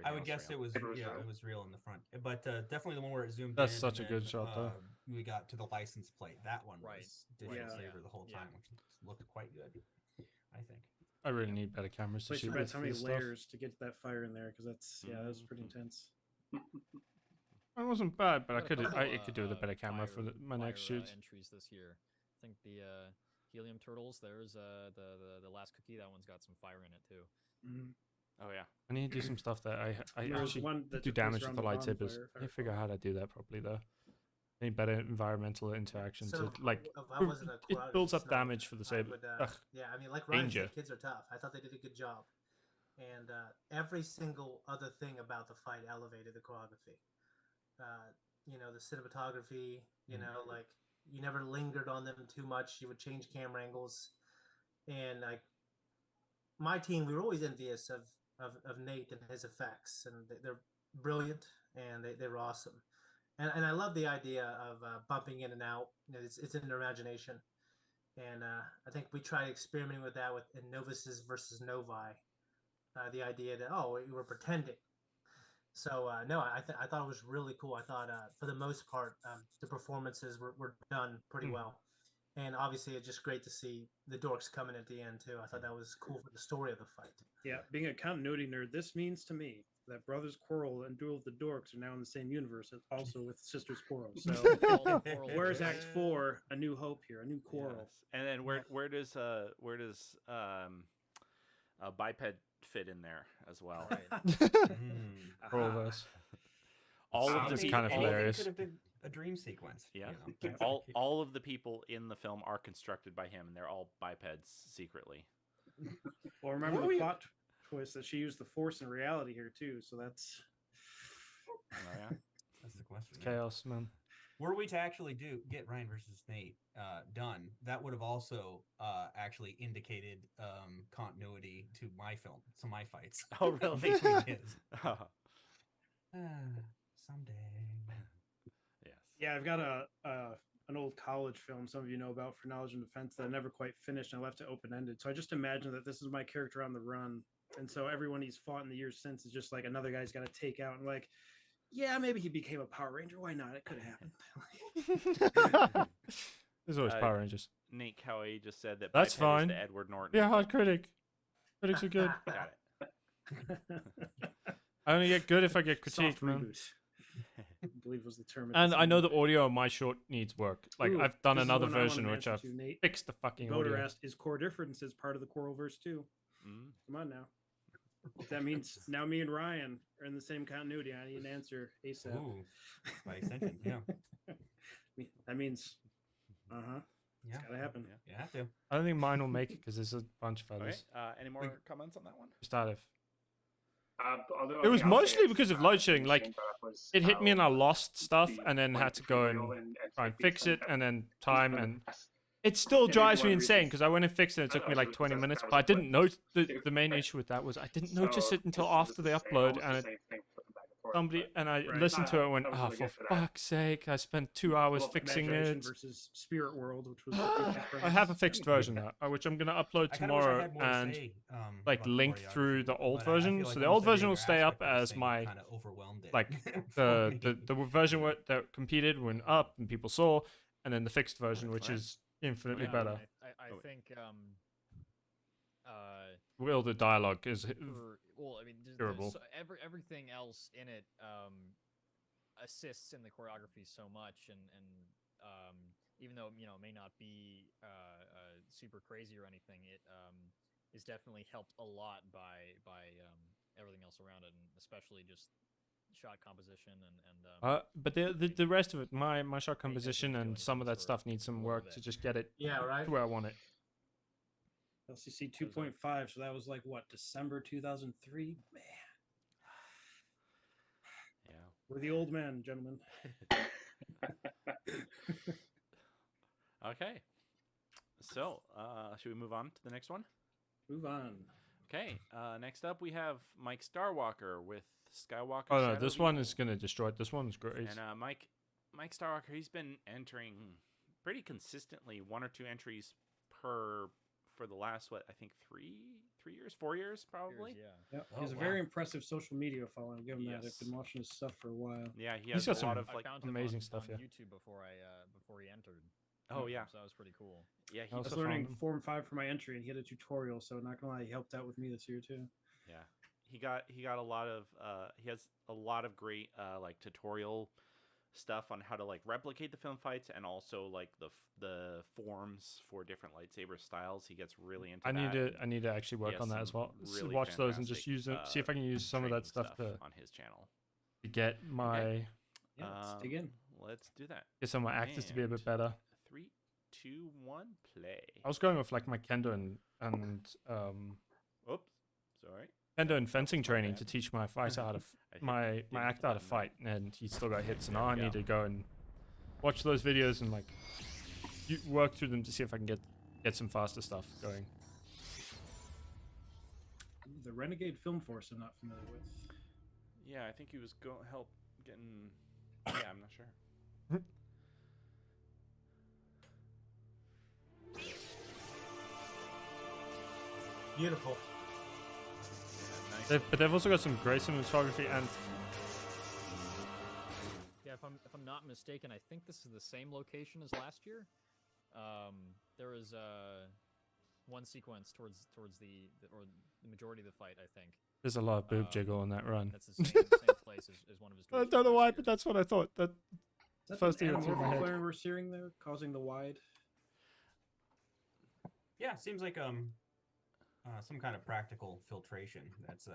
I would guess it was real in the front, but definitely the one where it zoomed. That's in such a and good then, shot, though. We got to the license plate. That one Right. was digital Yeah. saber the whole time, which looked quite good. I think. I really need better cameras to Place shoot your with bets how many this stuff. layers to get that fire in there because that was pretty intense. It wasn't bad, but I got a could couple, do with a better camera for my next shoot. Entries this year. I think the helium turtles. There's the last cookie. That one's got some fire in it too. Mm-hmm. Oh yeah. I need to do some stuff that I There was actually one that do took place damage with around the the lightsabers. bonfire, if I I figure out how to do that properly though. I need better environmental interaction So, to like. if I wasn't a It builds up choreographer, damage for the I saber. would, Ugh. yeah, I mean, like Ryan Danger. said, kids are tough. I thought they did a good job, and every single other thing about the fight elevated the choreography. You know, the cinematography. You know, like you never lingered on them too much. You would change camera angles, and like my team, we were always envious of Nate and his effects, and they're brilliant, and they were awesome. And I love the idea of bumping in and out. You know, it's in their imagination, and I think we tried experimenting with that in Novices versus Novi. The idea that we were pretending. So no, I thought it was really cool. I thought for the most part the performances were done pretty well, and obviously it's just great to see the dorks coming at the end too. I thought that was cool for the story of the fight. Yeah, being a continuity nerd, this means to me that Brothers Quarrel and Duel of the Dorks are now in the same universe, also with Sisters Quarrel. So where's Act 4? A new hope here, a new quarrel. Yes. And then where does biped fit in there as well? All of us. All of It's the kind of hilarious. Could have been a dream sequence. Yeah. You know? all of the people in the film are constructed by him, and they're all bipeds secretly. Well, remember the plot twist that she used the Force in reality here too. So that's Oh yeah. That's the question. It's chaos, man. Were we to actually get Ryan versus Nate done, that would have also actually indicated continuity to my film, to my fights. Oh really? Between his. Someday. Yes. yeah. I've got an old college film some of you know about for Knowledge and Defense that I never quite finished, and I left it open ended. So I just imagine that this is my character on the run, and so everyone he's fought in the years since is just like another guy's got to take out, and like, yeah, maybe he became a Power Ranger. Why not? It could have happened. There's always Power Rangers. Nate Cowie just said that That's Biped is fine. the Edward Norton. Be a hard critic. Critics are good. Got it. I only get good if I get critiqued, Soft man. reboot, I believe was the term. at And the I know time. the audio on my short needs work. Like Ooh, I've done this is another one I wanna version which answer I've to, Nate. fixed the fucking Voter audio. asked, "Is core differences part of the Coralverse too?" Mm. Come on now. That means now me and Ryan are in the same continuity. I need an answer ASAP. Ooh, by extension, yeah. That means, Yeah. it's gotta happen. Yeah. You have to. I don't think mine will make it because there's a bunch of Okay. others. Any more comments on that one? Just out of. Although It was I'll say mostly it's, because of load shedding. Like interesting brought up was it hit me and I how lost stuff the and then link had to between go real and fake try and beats fix it and then was time kind of and less. it still Maybe drives one me reason insane because I went and fixed it. It I took don't me know, like it's 20 just minutes, that but I was didn't what notice the too. main issue with that was I didn't notice So it until this was after the same- upload almost and the it same thing flipping back and forth, somebody but and I Right. listened to it and went, That was oh, really for good for that. fuck's sake! I spent 2 hours Well, fixing Imagination it. versus Spirit World, which was. I have a fixed version now, which I'm gonna upload I kinda wish I tomorrow had more to and say, like about the link through choreography, the old but I feel version. like So the almost old every version will other stay up aspect of this as thing my kinda overwhelmed it like for the me. the version that competed went up and people saw, and then the fixed version, which Excellent. is infinitely Yeah, better. I Oh, wait. think Will the dialogue is well, I mean, Durable. everything else in it assists in the choreography so much, and even though it may not be super crazy or anything, it is definitely helped a lot by everything else around it, and especially just shot composition and but the rest of it, my shot attention composition to and detail, I some think, of that is stuff for needs some all work of to it. just get it Yeah, right. to where I want it. LCC 2.5, so that was like what, December 2003? Man, Yeah. we're the old men, gentlemen. Okay. So, should we move on to the next one? Move on. Okay. Next up, we have Mike Starwalker with Skywalker. Oh no, Shadow this of one Evil. is gonna destroy it. This one is great. And Mike Starwalker, he's been entering pretty consistently 1 or 2 entries for the last what I think 3 years, 4 years probably. Yeah. Yep. Oh, He has a wow. very impressive social media following. I'll give him that. I've Yes. been watching his stuff for a while. Yeah, he He's has got a lot some of I like. found him amazing on, stuff, on yeah. YouTube before he entered. Oh yeah, So that was pretty cool. yeah, I he, I was also found learning him. Form 5 for my entry, and he had a tutorial, so not gonna lie, he helped out with me this year too. yeah. He got a lot of he has a lot of great like tutorial stuff on how to like replicate the film fights and also like the forms for different lightsaber styles. He gets really into I that. need to actually work has on that as some well. really Watch those and just fantastic, use it. See if I can use some of that training stuff to on his channel. get my Yeah, let's dig in. Let's do that. get some of my actors to be a bit And better. 3, 2, 1, play. I was going with like my kendo and Oops, sorry. kendo and fencing my training bad. to teach my fighter how to I hit- my didn't hit actor the how to button fight, and he still got hits. And There now we I need go. to go and watch those videos and like work through them to see if I can get some faster stuff going. The Renegade Film Force I'm not familiar with. Yeah, I think he was help getting. Yeah, I'm not sure. Beautiful. Yeah, nice. But they've also got some great cinematography and Yeah, if I'm not mistaken, I think this is the same location as last year. There was one sequence towards the majority of the fight, I think. there's a lot of boob jiggle on that run. That's the same place as one of his. I tours don't know from why, last but year. that's what I thought. That Is that First the thing that through my anamorphic head. flare we're seeing there, causing the wide? Yeah, seems like some kind of practical filtration. That's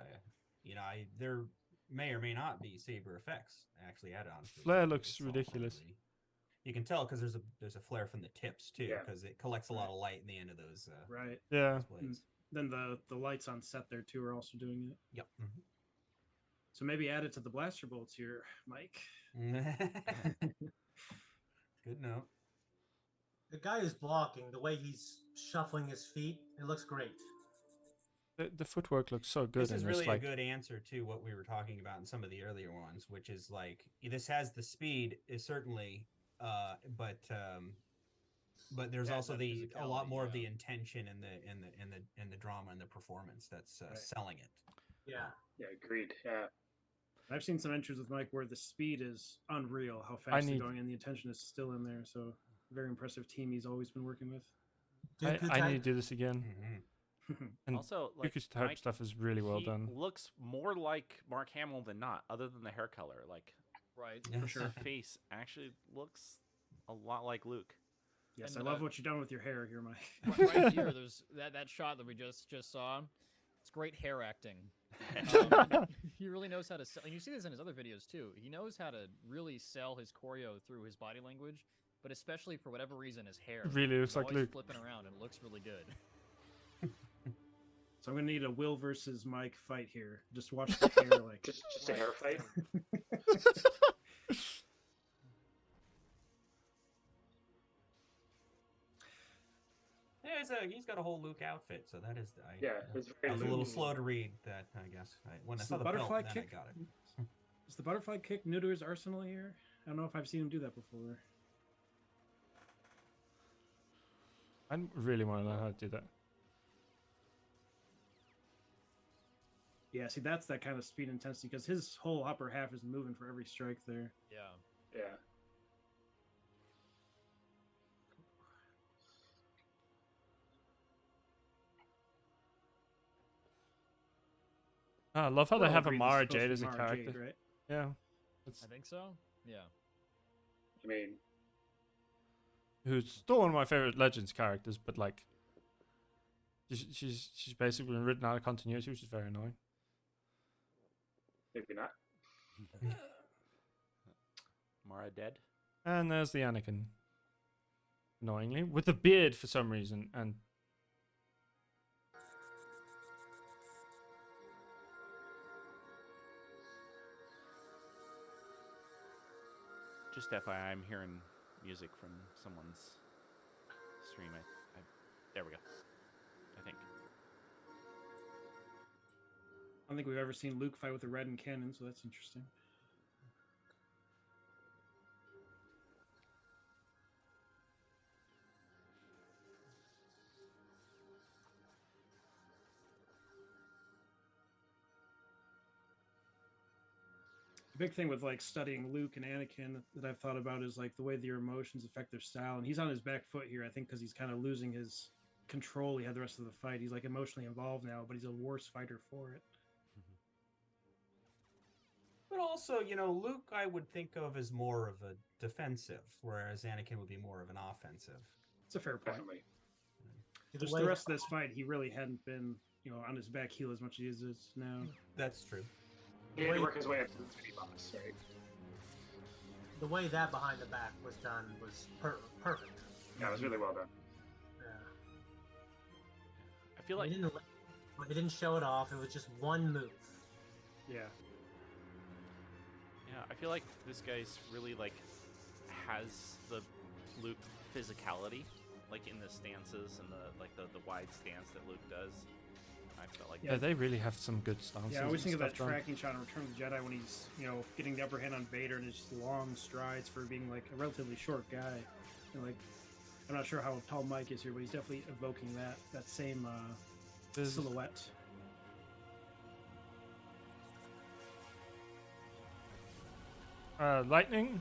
there may or may not be saber effects actually added on. to this flare movie. looks It's all ridiculous. probably- You can tell because there's a flare from the tips too, Yeah. because it collects a lot of light in the end of those Right. Yeah. those blades. Then the lights on set there too are also doing it. Yep. So maybe add it to the blaster bolts here, Mike. Good note. The guy who's blocking, the way he's shuffling his feet, it looks great. The footwork looks so good. This is and really it's like a good answer to what we were talking about in some of the earlier ones, which is like this has the speed is certainly, but there's Yeah, also that a lot physicality, more of the yeah. intention and the drama and the performance that's Right. selling it. Yeah. Yeah, agreed. Yeah. I've seen some entries with Mike where the speed is unreal, how fast need- they're going, and the attention is still in there. So Very impressive team he's always been working with. I need to do this again. And Also, like Dooku's type Mike, stuff is really well he done. looks more like Mark Hamill than not, other than the hair color. Like, Right. For sure. his face actually looks a lot like Luke. Yes, And, I love what you've done with your hair here, Mike. Right here, there's that shot that we just saw. It's great hair acting. He really knows how to sell, and you see this in his other videos too. He knows how to really sell his choreo through his body language, but especially for whatever reason, his hair Really looks is like always Luke. flipping around, and it looks really good. So I'm gonna need a Will versus Mike fight here. Just watch the hair, like just a hair fight. Yeah, he's got a whole Luke outfit, so that is Yeah, it's I very was a little Luke. slow to read that. I guess when I Is saw the the belt, butterfly then kick? I got it. Is the butterfly kick new to his arsenal here? I don't know if I've seen him do that before. I really want to learn how to do that. Yeah, see, that's that kind of speed intensity because his whole upper half is moving for every strike there. Yeah. Yeah. I love how We're they all have agreed this is Amara supposed to Jade be as a Mara character. Jade, right? Yeah. It's, I think so. Yeah. I mean, who's still one of my favorite Legends characters, but like, she's basically been written out of continuity, which is very annoying. maybe not. Mara dead. And there's the Anakin, annoyingly, with a beard for some reason, and Just FYI, I'm hearing music from someone's stream. There we go. I think. I don't think we've ever seen Luke fight with a Red and cannon, so that's interesting. The big thing with like studying Luke and Anakin that I've thought about is like the way their emotions affect their style. And he's on his back foot here, I think, because he's kind of losing his control he had the rest of the fight. He's like emotionally involved now, but he's a worse fighter for it. But also, Luke I would think of as more of a defensive, whereas Anakin would be more of an offensive. It's a fair point. Definitely. Just the rest of this fight, he really hadn't been, on his back heel as much as he is now. That's true. He had to work his way up to the 3 box, right? The way that behind the back was done was perfect. Yeah, it was really well done. Yeah. I feel like They didn't show it off. It was just one move. Yeah. Yeah, I feel like this guy's really like has the Luke physicality, like in the stances and the wide stance that Luke does. I felt like yeah, they really have some good stances. Yeah, I always and think of that stuff done. tracking shot in Return of the Jedi when he's, getting the upper hand on Vader and his long strides for being like a relatively short guy. And like, I'm not sure how tall Mike is here, but he's definitely evoking that same silhouette. Lightning.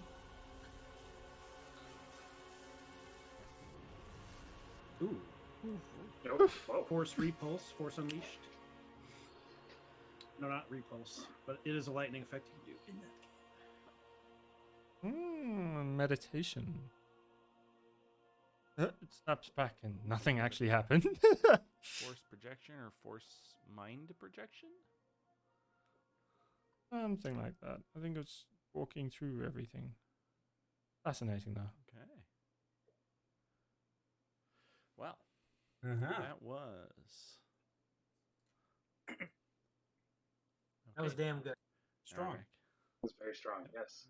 Ooh. Nope. Whoa. Force Repulse, Force Unleashed. No, not Repulse, but it is a lightning effect you can do in that. Meditation. It snaps back and nothing actually happened. force projection or force mind projection. Something like that. I think it's walking through everything. Fascinating, though. Okay. Well, Uh-huh. that was That was damn good. Strong. Alright. It was very strong, yes.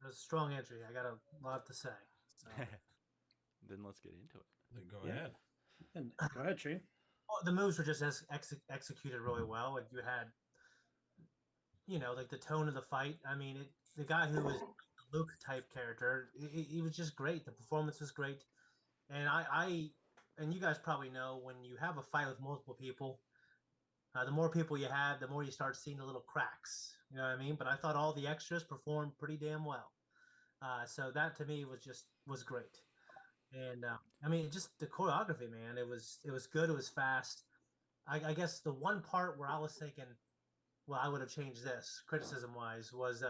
It was a strong entry. I got a lot to say. So. Then let's get into it. Then go Yeah. ahead. And go ahead, Shane. Well, the moves were just executed really well. Like you had, like the tone of the fight. I mean, the guy who was the Luke type character, he was just great. The performance was great, and and you guys probably know when you have a fight with multiple people, the more people you have, the more you start seeing the little cracks. You know what I mean? But I thought all the extras performed pretty damn well. So that to me was great. And I mean, just the choreography, man. It was good. It was fast. I guess the one part where I was thinking, well, I would have changed this criticism wise was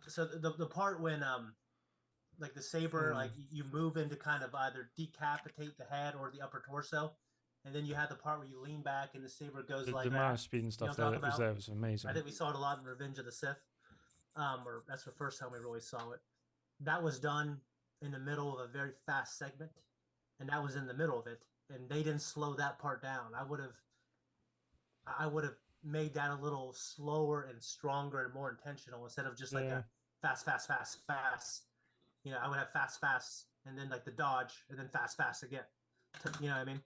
so the part when like the saber, like you move into kind of either decapitate the head or the upper torso, and then you have the part where you lean back and the saber goes The like mouse that. speed and You know stuff what I'm talking that was about? there was amazing. I think we saw it a lot in Revenge of the Sith, or that's the first time we really saw it. That was done in the middle of a very fast segment, and that was in the middle of it, and they didn't slow that part down. I would have made that a little slower and stronger and more intentional instead of just like a fast, fast, fast, fast. You know, I would have fast, fast, and then like the dodge, and then fast, fast again. You know what I mean?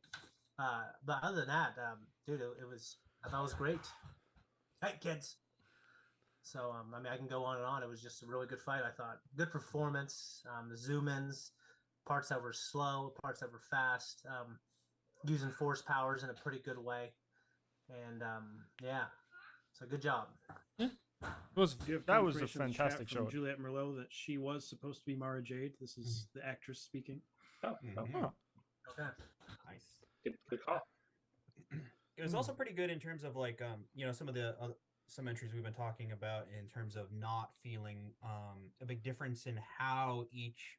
But other than that, dude, it was, I thought it was great. Hey, kids. So I mean, I can go on and on. It was just a really good fight. I thought good performance. The zoom ins, parts that were slow, parts that were fast. Using force powers in a pretty good way. And yeah, so good job. Yeah. That was a confirmation in the chat fantastic from show. Juliette Merlot that she was supposed to be Mara Jade. This is the actress speaking. Oh. Okay. Nice. Good call. It was also pretty good in terms of like some of the some entries we've been talking about in terms of not feeling a big difference in how each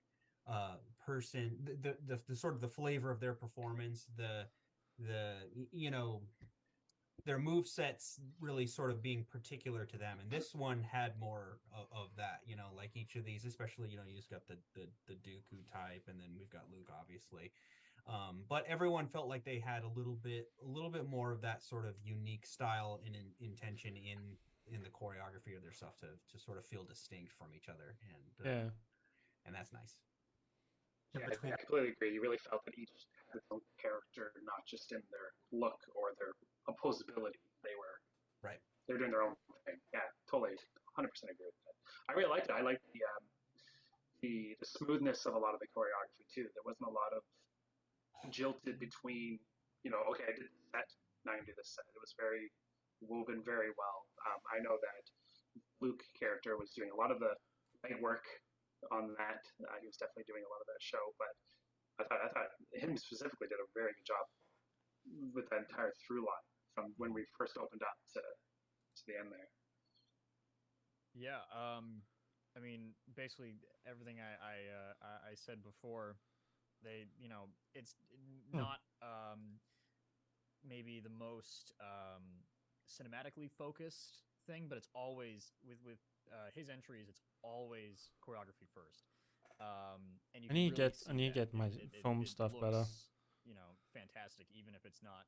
person the sort of the flavor of their performance, the their move sets really sort of being particular to them, and this one had more of that, like each of these, especially you just got the Dooku type, and then we've got Luke, obviously. But everyone felt like they had a little bit more of that sort of unique style and intention in the choreography of their stuff to sort of feel distinct from each other, and that's nice. Yeah, I completely agree. You really felt that each had its own character, not just in their look or their opposability. They were doing their own thing. Yeah, totally, 100% agree with that. I really liked it. I liked the smoothness of a lot of the choreography too. There wasn't a lot of jilted between, okay, I did this set, now I'm gonna do this set. It was very woven very well. I know that Luke character was doing a lot of the light work on that. He was definitely doing a lot of that show, but I thought him specifically did a very good job with that entire through line from when we first opened up to the end there. Yeah, I mean, basically everything I said before. They, it's not maybe the most cinematically focused thing, but it's always with his entries. It's always choreography first. And you I can need to get my foam stuff looks, better. Fantastic, even if it's not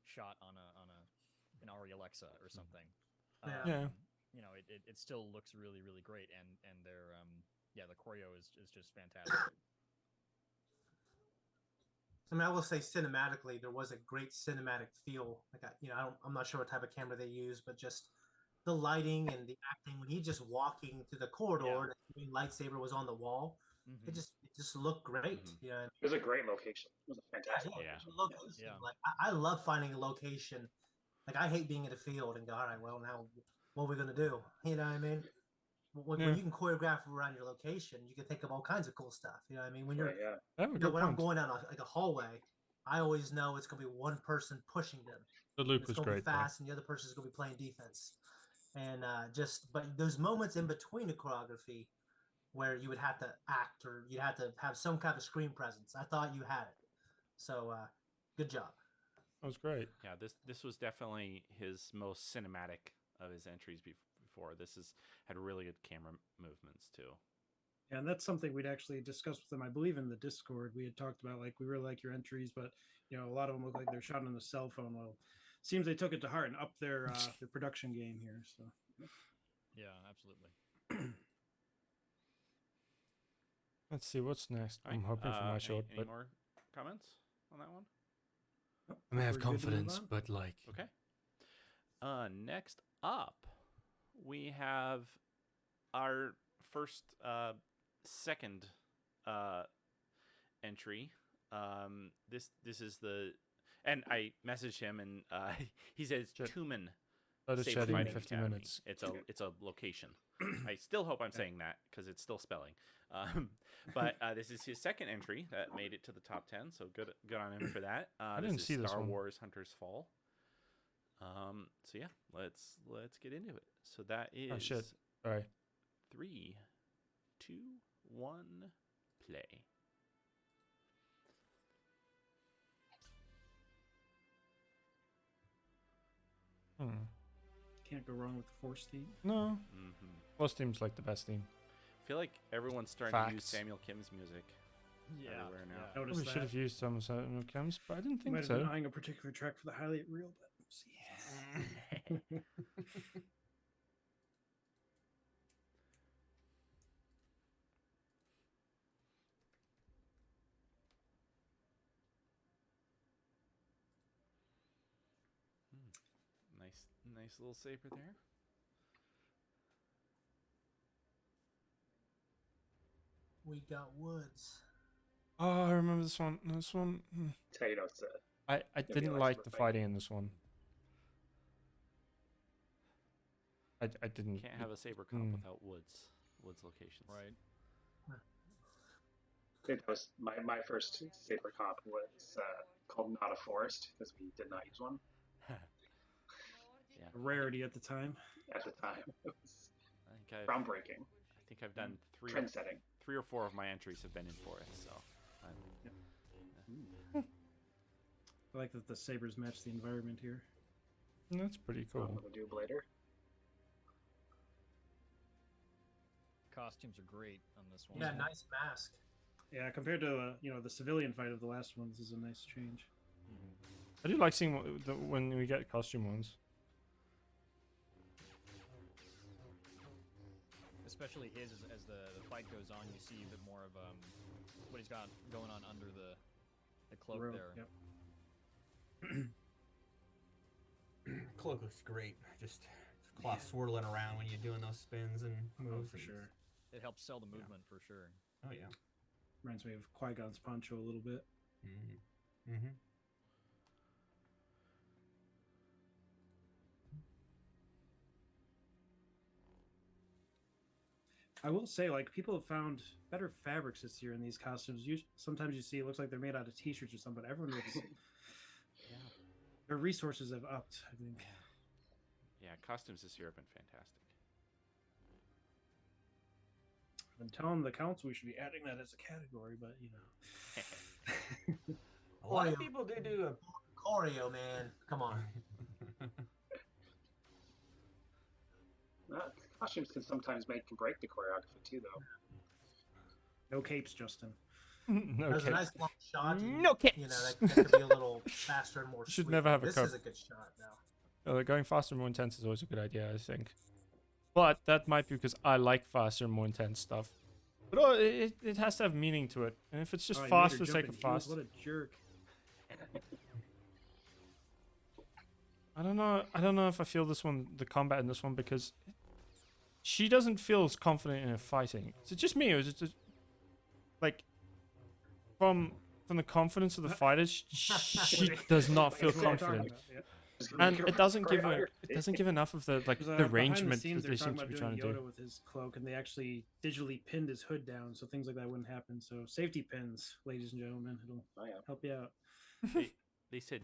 shot on an Arri Alexa or something. It still looks really, really great, and their the choreo is just fantastic. I mean, I will say cinematically, there was a great cinematic feel. Like, I'm not sure what type of camera they use, but just the lighting and the acting when he's just walking through the corridor, and the lightsaber was on the wall. Mm-hmm. It just looked great. Mm-hmm. It was a great location. It was a fantastic location. Like I love finding a location. Like I hate being in a field and go, all right, well now what are we gonna do? You know what I mean? When you can choreograph around your location, you can think of all kinds of cool stuff. You know what I mean? When you're, when I'm going down a hallway, I always know it's going to be one person pushing them. The loop was great. It's going to be fast, and the other person is going to be playing defense. And but those moments in between the choreography where you would have to act or you'd have to have some kind of screen presence, I thought you had it. So good job. That was great. Yeah, this was definitely his most cinematic of his entries before. This had really good camera movements too. Yeah, and that's something we'd actually discussed with him. I believe in the Discord we had talked about, like, we really like your entries, but a lot of them look like they're shot on a cell phone. Well, seems they took it to heart and upped their production game here. So yeah, absolutely. Let's see what's next. I'm hoping for my short. Any more comments on that one? I may have confidence, but like okay. Next up, we have our first second entry. This is and I messaged him and he says Tumen Started Saber shedding in Fighting 50 Academy. minutes. It's a location. I still hope I'm saying that because it's still spelling. But this is his second entry that made it to the top 10. So good on him for that. didn't see this Star one. Wars Hunter's Fall. So yeah, let's get into it. So that is Oh shit! Sorry. 3, 2, 1, play. Can't go wrong with the Force theme. No, Mm-hmm. Force theme's like the best theme. I feel like everyone's starting to use Facts. Samuel Kim's music. Everywhere now. Notice Probably that. should have used some certain chems, but I didn't think Might have so. been eyeing a particular track for the highlight reel, but we'll see. Nice little saber there. We got woods. Oh, I remember this one. This one. Tell you, it's I be didn't like like Super the Fight. fighting in this one. I didn't. Can't have a SaberComp without woods locations. Right. I think that was my first SaberComp was called Not a Forest because we did not use one Yeah. A rarity at the time. at the time. It was I think groundbreaking, I've done trend setting. 3 or 4 of my entries have been in forest. So. I like that the sabers match the environment here. That's pretty cool. We'll do later. Costumes are great on this one. Yeah, nice mask. Yeah, compared to the civilian fight of the last one, this is a nice change. I do like seeing when we get costume ones. Especially his, as the fight goes on, you see a bit more of what he's got going on under the cloak Robe, there. yep. Cloak looks great. Just cloth swirling around when you're doing those spins and moves. For sure. It helps sell the movement for sure. Oh yeah. Reminds me of Qui-Gon's poncho a little bit. Mm-hmm. Mm-hmm. I will say, like, people have found better fabrics this year in these costumes. Sometimes you see it looks like they're made out of t-shirts or something, but everyone looks... Their resources have upped, I think. Yeah, costumes this year have been fantastic. I've been telling the council we should be adding that as a category, but, A lot of people do a choreo, man. Come on. Costumes can sometimes make and break the choreography too, though. No capes, Justin. No There's a capes. nice long shot. And, No capes. that could be a little faster and more. Should sweet. never have a This cup. is a good shot now. Going faster and more intense is always a good idea, I think. But that might be because I like faster and more intense stuff. But it has to have meaning to it. And if it's just Oh, you fast made for her the sake jump of in heels. fast, What a jerk. I don't know if I feel the combat in this one, because she doesn't feel as confident in her fighting. Is it just me, or is it just like from the confidence of the fighters, she does not feel That's what I'm talking confident, about, yeah. and it doesn't give enough of the Because, the behind arrangement scenes, that they're they talking seem to about be doing trying to Yoda do. with his cloak, and they actually digitally pinned his hood down, so things like that wouldn't happen. So safety pins, ladies and gentlemen, it'll help you out. They said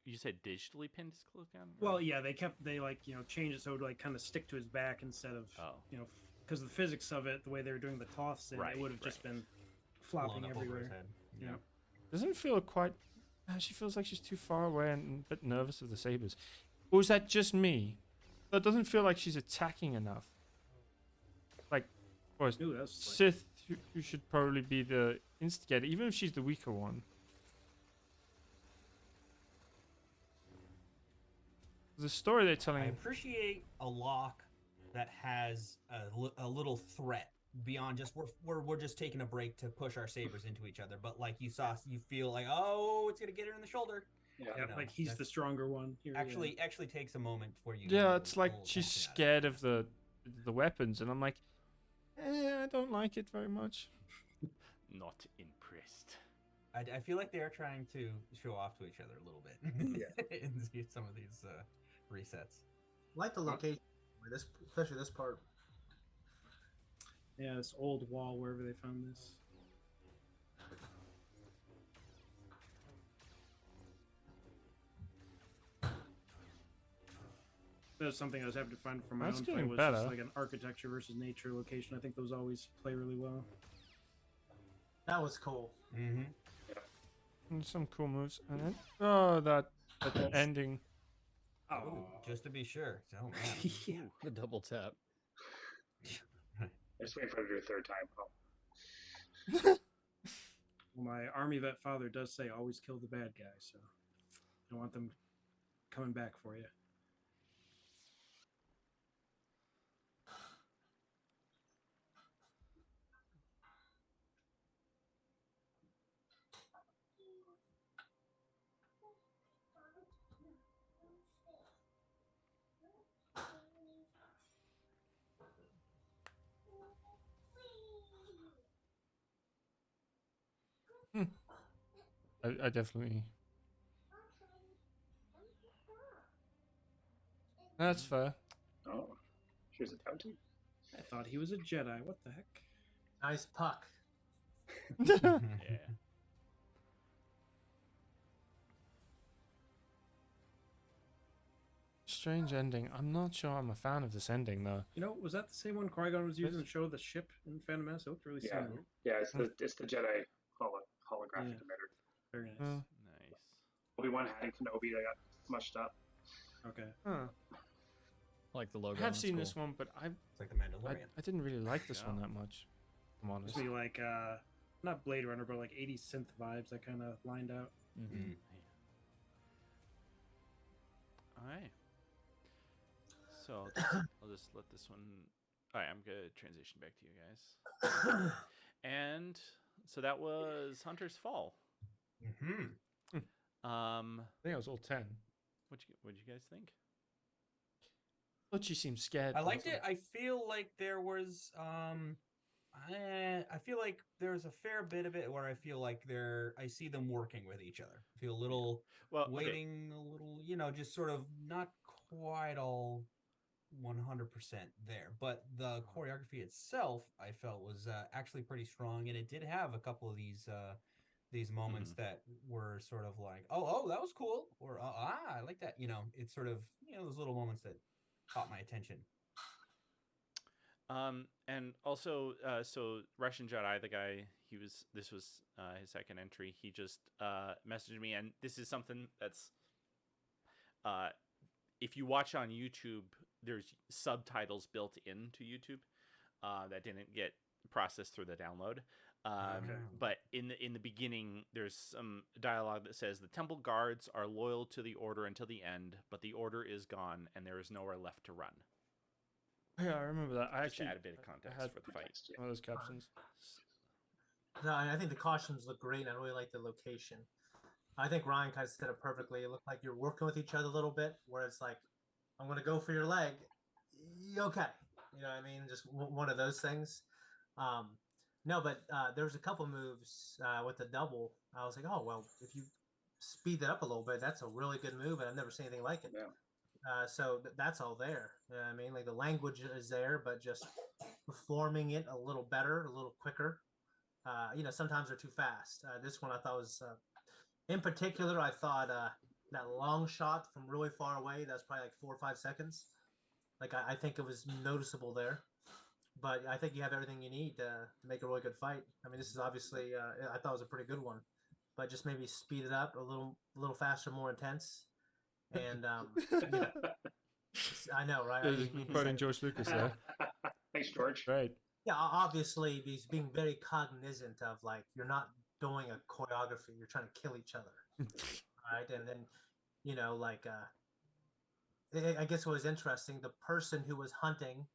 you said digitally pinned his cloak down. Well, yeah, they changed it so it would like kind of stick to his back instead of because the physics of it, the way they were doing the toths, and it would have just been flopping blown up over his everywhere. head. Yeah. Doesn't feel quite. She feels like she's too far away and a bit nervous of the sabers. Or is that just me? That doesn't feel like she's attacking enough. Like, or Ooh, that's Sith, who should probably be the instigator, even if she's the weaker one. The story they're telling. I appreciate a lock that has a little threat beyond just we're just taking a break to push our sabers into each other, but like you feel like, oh, it's gonna get her in the shoulder. Yeah, like he's the stronger one. Here, actually takes a moment for you. Yeah, it's like she's scared of the weapons, and I'm like, I don't like it very much. Not impressed. I feel like they're trying to show off to each other a little bit. Yeah. in some of these resets. like the location, this especially this part. Yeah, this old wall wherever they found this. That was something I was having to find for my That's own play, getting was better. just like an architecture versus nature location. I think those always play really well. That was cool. Mm-hmm. And some cool moves. And then, oh, that ending. Oh, just to be sure. Oh man. Yeah. The double tap. I'm just waiting for it to do a third time. Oh. Well, my army vet father does say always kill the bad guy, so I want them coming back for you. I definitely. That's fair. Oh, here's a bounty. I thought he was a Jedi. What the heck? Nice puck. Yeah. Strange ending. I'm not sure I'm a fan of this ending though. You know, was that the same one Qui-Gon was using to show the ship in Phantom Menace? It looked really Yeah, similar. yeah, it's the Jedi holographic Yeah. emitter. Very nice. Oh. Nice. Obi-Wan had in Kenobi that got smushed up. Okay. Huh. Like the logo. I have that's seen cool. this one, but It's like the Mandalorian. I didn't really like this one Yeah. that much. I'm honest. It's like not Blade Runner, but like 80s synth vibes that kind of lined out. Mhm. All right. So I'll just let this one. All right, I'm gonna transition back to you guys. And so that was Hunter's Fall. Mm-hmm. Um, I think I was all 10. what'd you guys think? But she seemed scared. I liked it. I feel like there was I feel like there's a fair bit of it where I feel like I see them working with each other. I feel a little Well, okay. waiting, a little, just sort of not quite all 100% there. But the choreography itself, I felt was actually pretty strong, and it did have a couple of these moments that were sort of like, oh, that was cool, or I like that. It's sort of those little moments that caught my attention. And also, so Russian Jedi, the guy, this was his second entry. He just messaged me, and this is something that's, if you watch on YouTube, there's subtitles built into YouTube that didn't get processed through the download. But in the beginning, there's some dialogue that says the temple guards are loyal to the order until the end, but the order is gone, and there is nowhere left to run. Yeah, I remember that. I Just to actually add a bit of context had for the fight. one of those captions. No, I think the costumes look great, and I really like the location. I think Ryan kind of said it perfectly. It looked like you're working with each other a little bit, where it's like, I'm going to go for your leg. Okay. You know what I mean? Just one of those things. No, but there was a couple moves with the double. I was like, oh, well, if you speed that up a little bit, that's a really good move, and I've never seen anything like it. Yeah. So that's all there. You know what I mean? Like the language is there, but just performing it a little better, a little quicker. Sometimes they're too fast. This one I thought was, in particular, I thought that long shot from really far away, that's probably like 4 or 5 seconds. Like I think it was noticeable there. But I think you have everything you need to make a really good fight. I mean, this is obviously, I thought it was a pretty good one. But just maybe speed it up a little faster, more intense. And I know, right? I mean, Quoting George Lucas there. Thanks, George. Right. yeah, obviously, he's being very cognizant of like you're not doing a choreography; you're trying to kill each other, right? And then, I guess what was interesting, the person who was hunting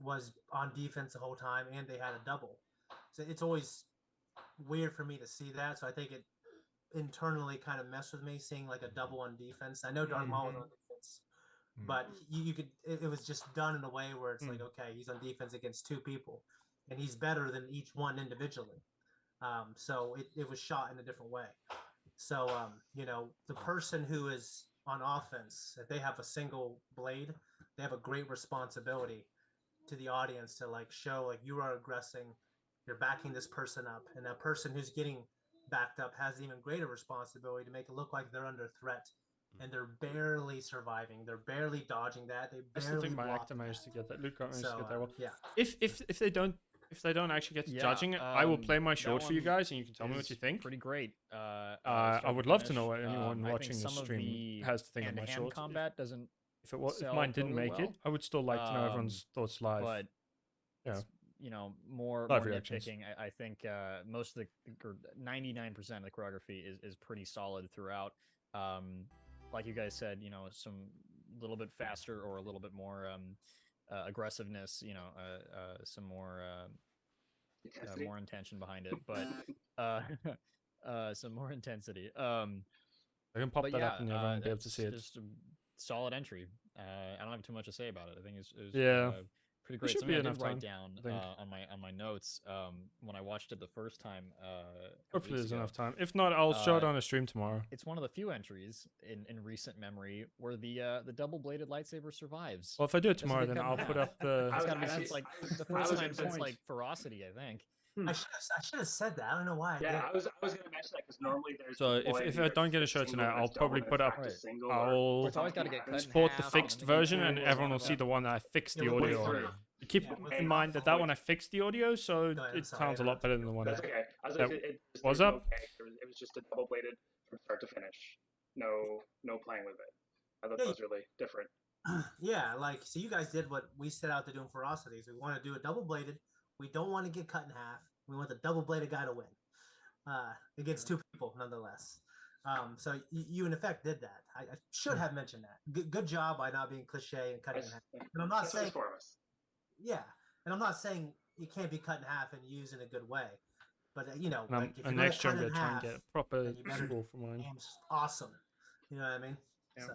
was on defense the whole time, and they had a double. So it's always weird for me to see that. So I think it internally kind of messed with me seeing like a double on defense. I know Darth Maul was on defense, but you could it was just done in a way where it's like, okay, he's on defense against 2 people, and he's better than each one individually. So it was shot in a different way. So the person who is on offense, if they have a single blade, they have a great responsibility to the audience to like show like you are aggressing, you're backing this person up, and that person who's getting backed up has even greater responsibility to make it look like they're under threat, and they're barely surviving, they're barely dodging that, they I still barely think my block actor managed to get that. Luke managed to So get that well. yeah, If they don't actually get to Yeah, judging it, I will play my that short for you one guys, and you can tell me what is you think. Pretty great. I start would to love to finish. know what anyone I think watching the some of stream the has to think of my hand-to-hand short. combat doesn't If sell mine didn't totally make it, well. I would still like to know everyone's thoughts live. But Yeah. it's, more Live reactions. nitpicking. I think most of the 99% of the choreography is pretty solid throughout. Like you guys said, some little bit faster or a little bit more aggressiveness. Some more more intention behind it, but some more intensity. I can pop But that yeah, up and everyone will be able to it's see it. just a solid entry. I don't have too much to say about it. I think it was Yeah. pretty There great. should Something be I did enough write time, down I think. on my notes when I watched it the first time. A couple Hopefully weeks there's ago. enough time. If not, I'll show it Uh, on a stream tomorrow. It's one of the few entries in recent memory where the double-bladed lightsaber survives. Well, if I do it Doesn't tomorrow, get then cut in I'll half. put up the. It's was got to be actually- since like the I first was time gonna- since like Ferocity, I think. I should have said that. I don't know why. Yeah, I was going to mention that because normally there's. So double if and I either don't get a fixed show single tonight, or I'll probably double put and up. back to single or I'll Or it's always got to get cut in export the half, fixed and then version, get and two, everyone will yeah. see the one that I fixed the Yeah, audio on. through. Keep Yeah, in mind that that one I fixed the audio, so Go ahead, it sorry, sounds a lot better than the one. That's okay. I was That like, it was there's no up? gag. It was just a double bladed from start to finish. No playing with it. I thought Yeah, that was really different. Yeah, like so you guys did what we set out to do in Ferocities. We want to do a double bladed. We don't want to get cut in half. We want the double bladed guy to win. Against two people, nonetheless. So you in effect did that. I should have mentioned that. Good job by not being cliche and cutting in half. And I'm not That's saying for us. yeah, and I'm not saying it can't be cut in half and used in a good way. But And, like if and you're next year I'm gonna gonna cut try in and half, get a proper then you better score for mine. damn awesome. You know what I mean? Yeah. So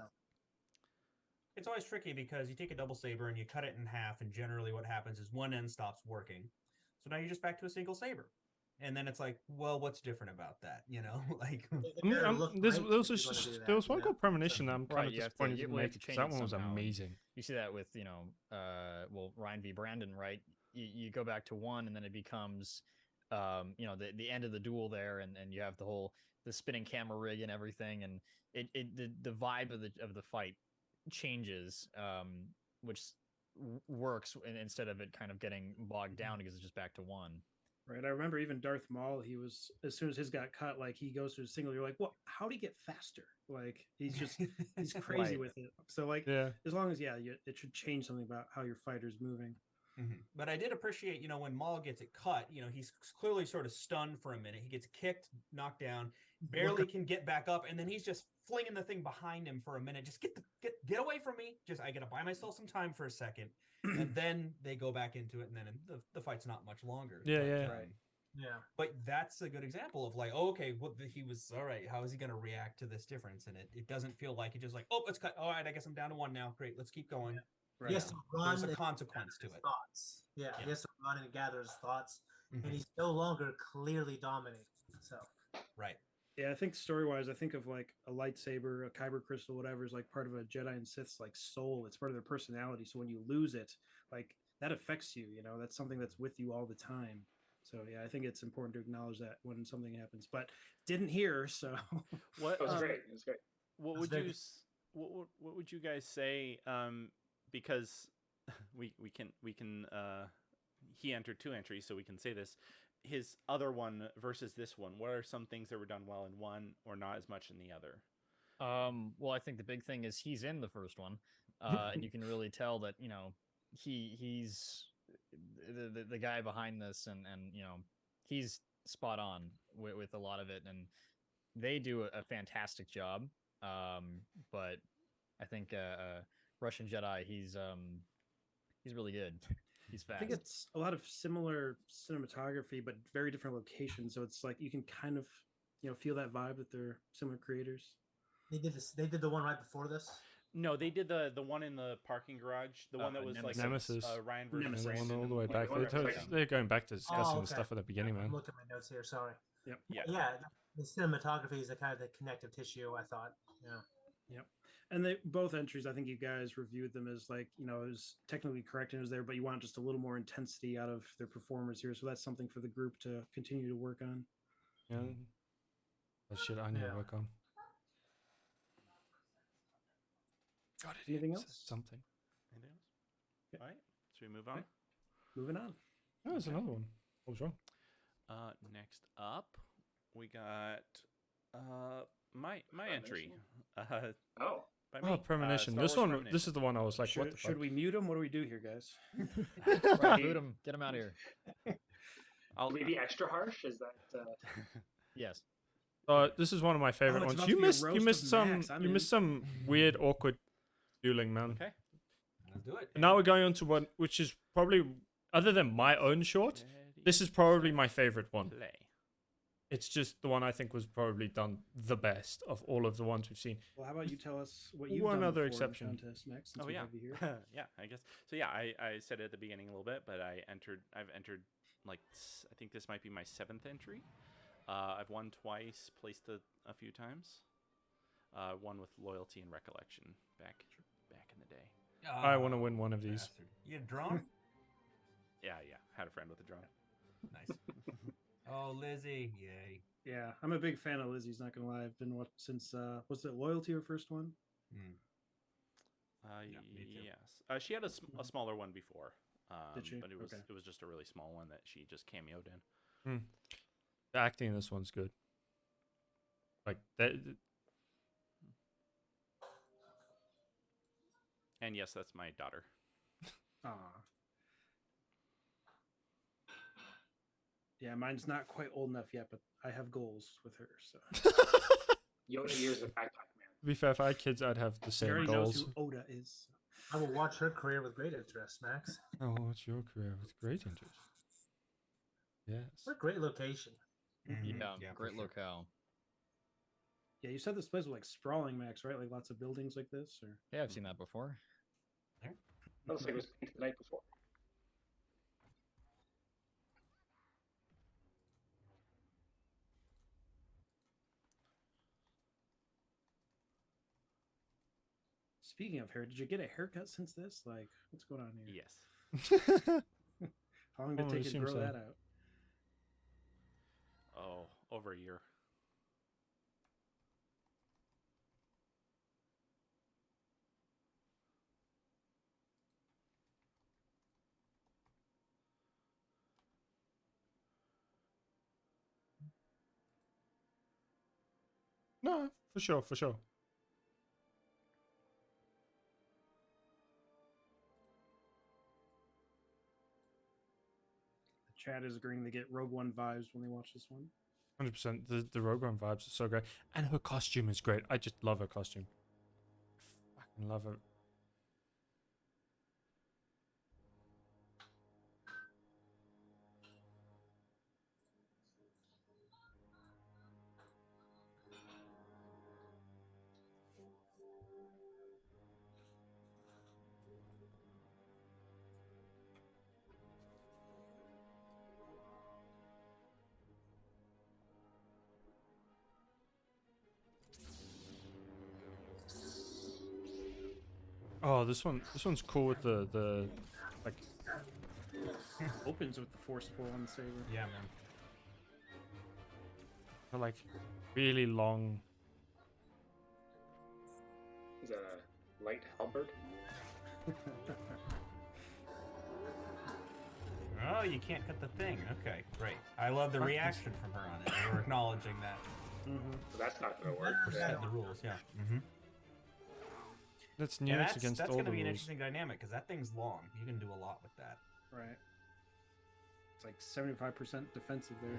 It's always tricky because you take a double saber and you cut it in half, and generally what happens is one end stops working. So now you're just back to a single saber. And then it's like, well, what's different about that? Like it better look There great was if you're gonna do that, there was one you know? called Premonition that I'm kind Right, of you have to- disappointed you to have make to it, 'cause change that it one was somehow, and amazing. You see that with Ryan v. Brandon, right? You go back to one, and then it becomes the end of the duel there, and you have the spinning camera rig and everything, and the vibe of the fight changes, which works instead of it kind of getting bogged down because it's just back to one. Right. I remember even Darth Maul, he was, as soon as his got cut, like he goes to a single, you're like, what, how'd he get faster? Like he's crazy Right. with it. So like, Yeah. as long as, it should change something about how your fighter's moving. But I did appreciate, when Maul gets it cut, he's clearly sort of stunned for a minute. He gets kicked, knocked down, barely can get back up, and then he's just flinging the thing behind him for a minute. Just get away from me. Just I gotta buy myself some time for a second, and then they go back into it, and then the fight's not much longer. Yeah, but, yeah. Right. Yeah. But that's a good example of like, oh, okay, he was all right. How is he going to react to this difference? And it doesn't feel like it just like, oh, let's cut. All right, I guess I'm down to one now. Great, let's keep going. Right. He has to run There's a and consequence to gather his it. Thoughts. Yeah, Yeah. he has to run and gather his thoughts, Mhm. and he's no longer clearly dominating. So Right. Yeah, I think story-wise, I think of like a lightsaber, a kyber crystal, whatever is like part of a Jedi and Sith's like soul. It's part of their personality. So when you lose it, like that affects you. That's something that's with you all the time. So yeah, I think it's important to acknowledge that when something happens. But didn't hear, so What It was great. It was great. What That's would very you good. what would you guys say? Because we can he entered 2 entries, so we can say this. His other one versus this one. What are some things that were done well in one, or not as much in the other? Well, I think the big thing is he's in the first one, and you can really tell that he's the guy behind this, and he's spot on with a lot of it, and they do a fantastic job. But I think Russian Jedi, he's really good. He's I fast. think it's a lot of similar cinematography, but very different locations. So it's like you can kind of feel that vibe that they're similar creators. they did this. They did the one right before this. No, they did the one in the parking garage, the one that was like Nemesis. Ryan versus Nemesis. And the one Brandon all the and way like, back. the one that was They're going back to discussing Oh, the stuff at the beginning, I'm man. looking at my notes here. Sorry. Yeah. Yeah, the cinematography is the kind of the connective tissue. I thought. Yeah. And they both entries, I think you guys reviewed them as like, it was technically correct and it was there, but you want just a little more intensity out of their performers here. So that's something for the group to continue to work on. Yeah. That's shit I need to work on. God, it Anything said else? something. Anything else? Yeah. All right. Should we move on? Okay. Moving on. Oh, there's another one. What was wrong? Next up, we got my entry. Oh. By Oh, me. Premonition. Star This Wars one. Premonition. This is the one I was like, what the Should fuck? we mute him? What do we do here, guys? Right, boot him. Get him out of here. Will we be extra harsh? Is that? Yes. This is one of my favorite it's ones. about You to be a missed. You roast missed of some. Max. I'm You in. missed some weird, awkward dueling, man. Okay. Let's do it. And now we're going on to one, which is probably, other than my own short, this is probably my favorite one. Play. It's just the one I think was probably done the best of all of the ones we've seen. Well, how about you tell us what you've One done other before in the exception. contest, Max, since Oh we yeah, have you here. yeah. I guess so. Yeah, I said it at the beginning a little bit, but I've entered like I think this might be my 7th entry. I've won twice, placed a few times. One with loyalty and recollection back in the day. I want to win one of these. Bastard. You had a drone? Yeah. Had a friend with a drone. Nice. Oh, Lizzie. Yay. Yeah, I'm a big fan of Lizzie's, not gonna lie. I've been since was it Loyalty her first one? Yeah, me too. Yes. She had a smaller one before. Did she? But it was Okay. it was just a really small one that she just cameoed in. The acting in this one's good. Like that. And yes, that's my daughter. Aw. Yeah, mine's not quite old enough yet, but I have goals with her. So Yoda years with Backpack Man. To be fair, if I had kids, I'd have the she same already goals. knows who Oda is. I will watch her career with great interest, Max. Oh, what's your career with great interest? Yes. What a great location. Yeah, for great sure. locale. Yeah, you said this place was like sprawling, Max, right? Like lots of buildings like this, or Yeah, I've seen that before. That looks like it was painted the night before. Speaking of hair, did you get a haircut since this? Like, what's going on here? Yes. How long did Oh, it I take you to assume grow so. that out? Oh, over a year. No, for sure, for sure. The chat is agreeing to get Rogue One vibes when they watch this one. 100%. The Rogue One vibes are so great, and her costume is great. I just love her costume. I fucking love her. Oh, this one's cool with the like. Opens with the Force pull on the saber. Yeah, man. The, like really long. Is that a light halberd? Oh, you can't cut the thing. Okay, great. I love the reaction from her on it. We're acknowledging that. So that's not going to work. We're setting the rules, yeah. That's new. And It's that's against all going to the be an rules. interesting dynamic because that thing's long. You can do a lot with that. Right. It's like 75% defensive there.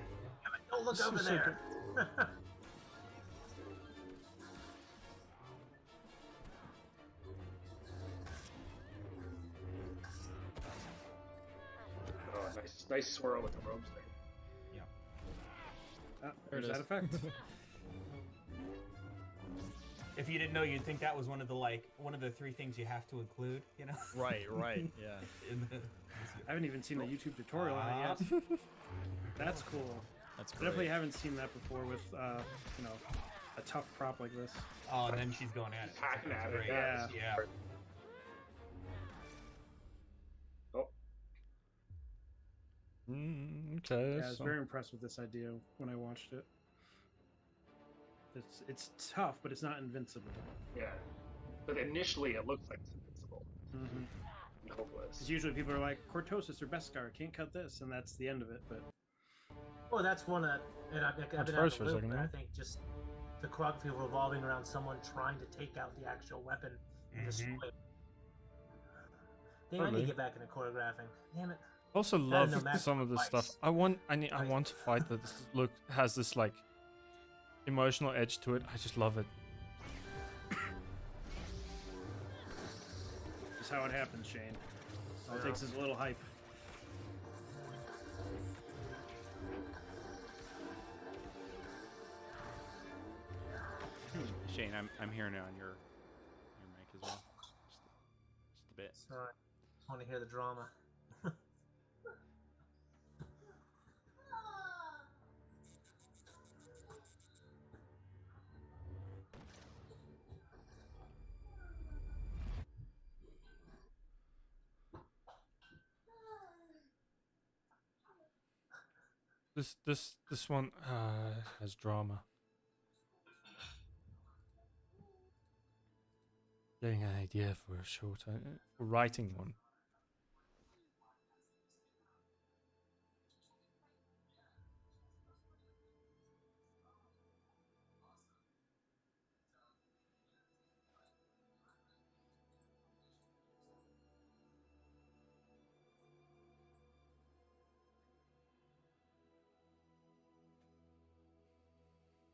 Don't look This over is so there. Oh, nice swirl with the robes there. There's it that is. effect. If you didn't know, you'd think that was one of the 3 things you have to include. You know. Right, yeah. I haven't even seen the YouTube tutorial on it yet. That's cool. That's I great. definitely haven't seen that before with a tough prop like this. Oh, and then she's going at it. Hacking at it. Great. Yeah. Yeah. Oh, Okay. Yeah, I was very impressed with this idea when I watched it. It's tough, but it's not invincible. yeah. But initially, it looks like it's invincible Mm-hmm. and hopeless. Because usually people are like, Cortosis or Beskar, can't cut this, and that's the end of it. But Well, that's one that, and I've been out Controversial of for the a loop, second, but I huh? think just the choreography revolving around someone trying to take out the actual weapon and destroy it. Damn, I need Totally. to get back into choreographing. Damn it. Also know love Max some of the stuff. fights. I want to fight that has this like emotional edge to it. I just love it. that's how it happens, Shane. All it takes is a little hype. Shane, I'm hearing it on your mic as well. Just a bit. Sorry. Just want to hear the drama. This one has drama. Getting an idea for a short, for writing one.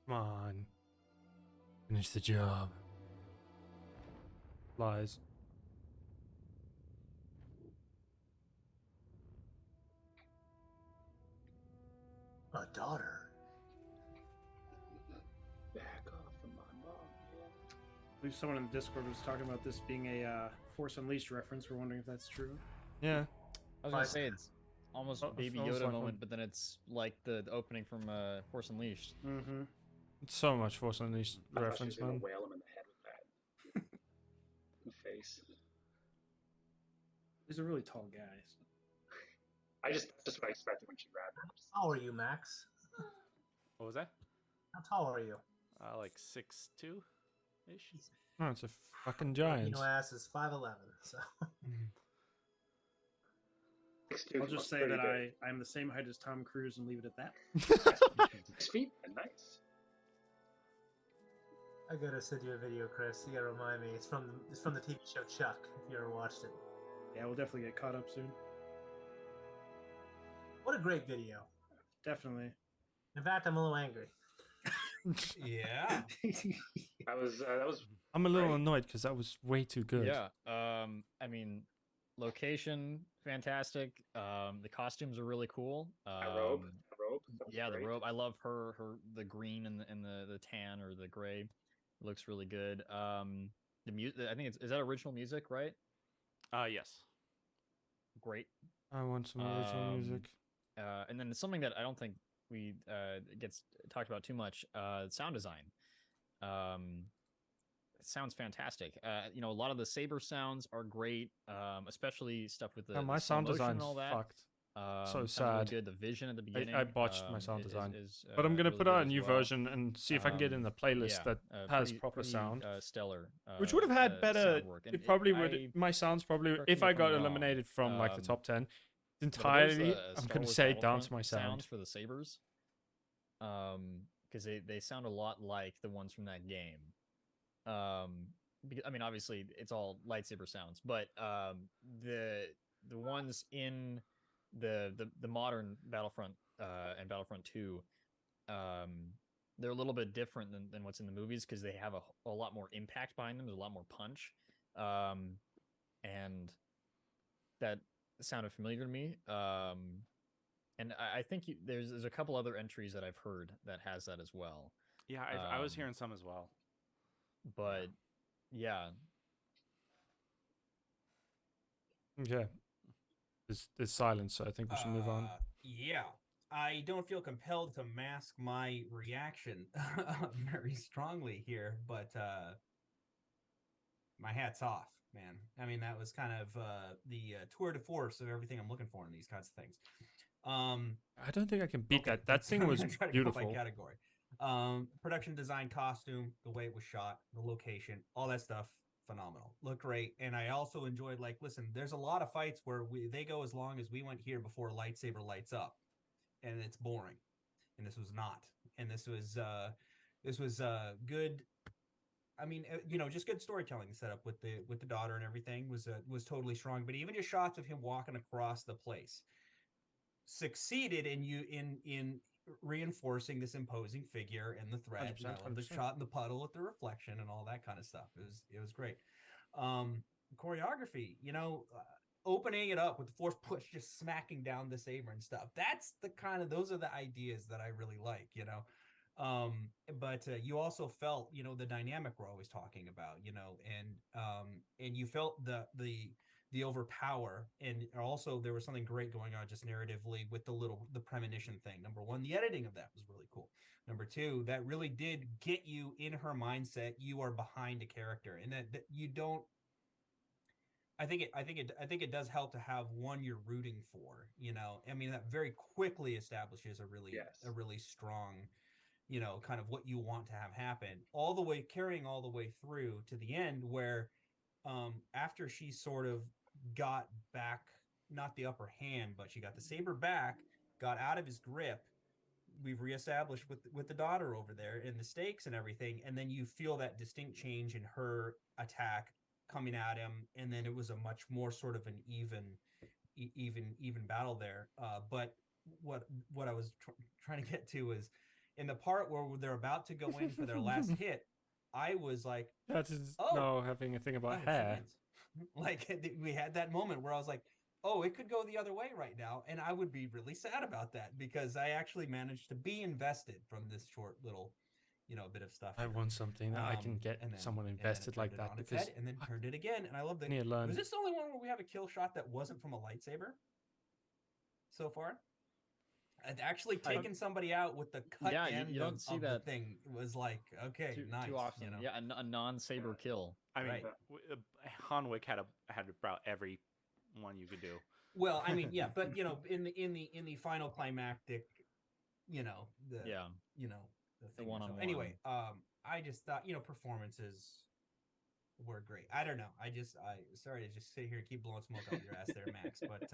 Come on. Finish the job. Lies. A daughter. Back off from my mom. I believe someone in the Discord was talking about this being a Force Unleashed reference. We're wondering if that's true. Yeah. I was gonna say it's almost Oh, Baby feels Yoda like moment, one. but then it's like the opening from Force Unleashed. Mm-hmm. It's so much Force Unleashed I thought she was reference, gonna man. whale him in the head with that. In the face. He's a really tall guy. So. That's just what I expected when she grabbed him. How are you, Max? What was that? How tall are you? Like 6'2" ish. No, it's a fucking giant. Filipino ass is 5'11", so. 6'2" I'll just say pretty that big. I'm the same height as Tom Cruise and leave it at that. 6 feet. Nice. I gotta send you a video, Chris. You gotta remind me. It's from the TV show Chuck. If you ever watched it. Yeah, we'll definitely get caught up soon. What a great video. Definitely. In fact, I'm a little angry. Yeah. That was. I'm a little Right. annoyed because that was way too good. Yeah. I mean, location fantastic. The costumes are really cool. A robe. That was Yeah, great. the robe. I love her the green and the tan or the gray. It looks really good. The music. I think is that original music, right? Yes. Great. I want some original music. And then something that I don't think we gets talked about too much. Sound design. It sounds fantastic. A lot of the saber sounds are great, especially stuff with the, Yeah, my the slow sound motion design's and all that. fucked. So sounds really sad. good. The vision at the beginning. I botched my sound design. Is, But I'm gonna really put good out a as new well. version and see if I can get in the playlist that has proper pretty, sound. Stellar. Which would have had better. sound work. And It probably would. My sounds probably, correct if me I if got I'm wrong, eliminated from like the top 10 but if there's, entirely, I'm Star gonna Wars say down Battlefront to my sound. sounds for the sabers, because they sound a lot like the ones from that game. I mean, obviously it's all lightsaber sounds, but the ones in the modern Battlefront and Battlefront 2, they're a little bit different than what's in the movies because they have a lot more impact behind them. There's a lot more punch, and that sounded familiar to me. And I think there's a couple other entries that I've heard that has that as well. Yeah, I was hearing some as well. But yeah. Yeah. There's silence, so I think we should move on. Yeah. I don't feel compelled to mask my reaction very strongly here, but my hat's off, man. I mean, that was kind of the tour de force of everything I'm looking for in these kinds of things. I don't think I can beat Okay, that. That thing I'm was gonna try to go by beautiful. category. Production design, costume, the way it was shot, the location, all that stuff, phenomenal. Looked great. And I also enjoyed, like, listen, there's a lot of fights where they go as long as we went here before a lightsaber lights up, and it's boring. And this was not. And this was good. I mean, just good storytelling set up with the daughter and everything was totally strong. But even just shots of him walking across the place succeeded in reinforcing this imposing figure and the threat. And I love the 100%. shot in the puddle with the reflection and all that kind of stuff. It was great. Choreography, opening it up with the force push just smacking down the saber and stuff. That's those are the ideas that I really like, but you also felt, the dynamic we're always talking about, and you felt the overpower, and also there was something great going on just narratively with the premonition thing. Number one, the editing of that was really cool. Number two, that really did get you in her mindset. You are behind a character, and that you don't. I think it does help to have one you're rooting for. I mean, that very quickly establishes a really strong, kind of what you want to have happen, all the way carrying all the way through to the end, where after she sort of got back, not the upper hand, but she got the saber back, got out of his grip. We've reestablished with the daughter over there in the stakes and everything, and then you feel that distinct change in her attack coming at him, and then it was a much more sort of an even battle there. But what I was trying to get to is in the part where they're about to go in for their last hit. I was like, That is having a thing about she hair. wins. Like we had that moment where I was like, oh, it could go the other way right now, and I would be really sad about that because I actually managed to be invested from this short little, bit of stuff. I want something that I can get someone invested like that because and then turned it again, and I love that. Was this the only one where we have a kill shot that wasn't from a lightsaber so far? And actually taking somebody out with the cut end you don't see that the thing was like, okay, nice. Too often. Yeah, a non-saber kill. I mean, Right. Hanwick had about every one you could do. Well, I mean, yeah, but in the final climactic, the thing. one-on-one. Anyway, I just thought, performances were great. I don't know. I sorry to just sit here and keep blowing smoke up your ass there, Max, but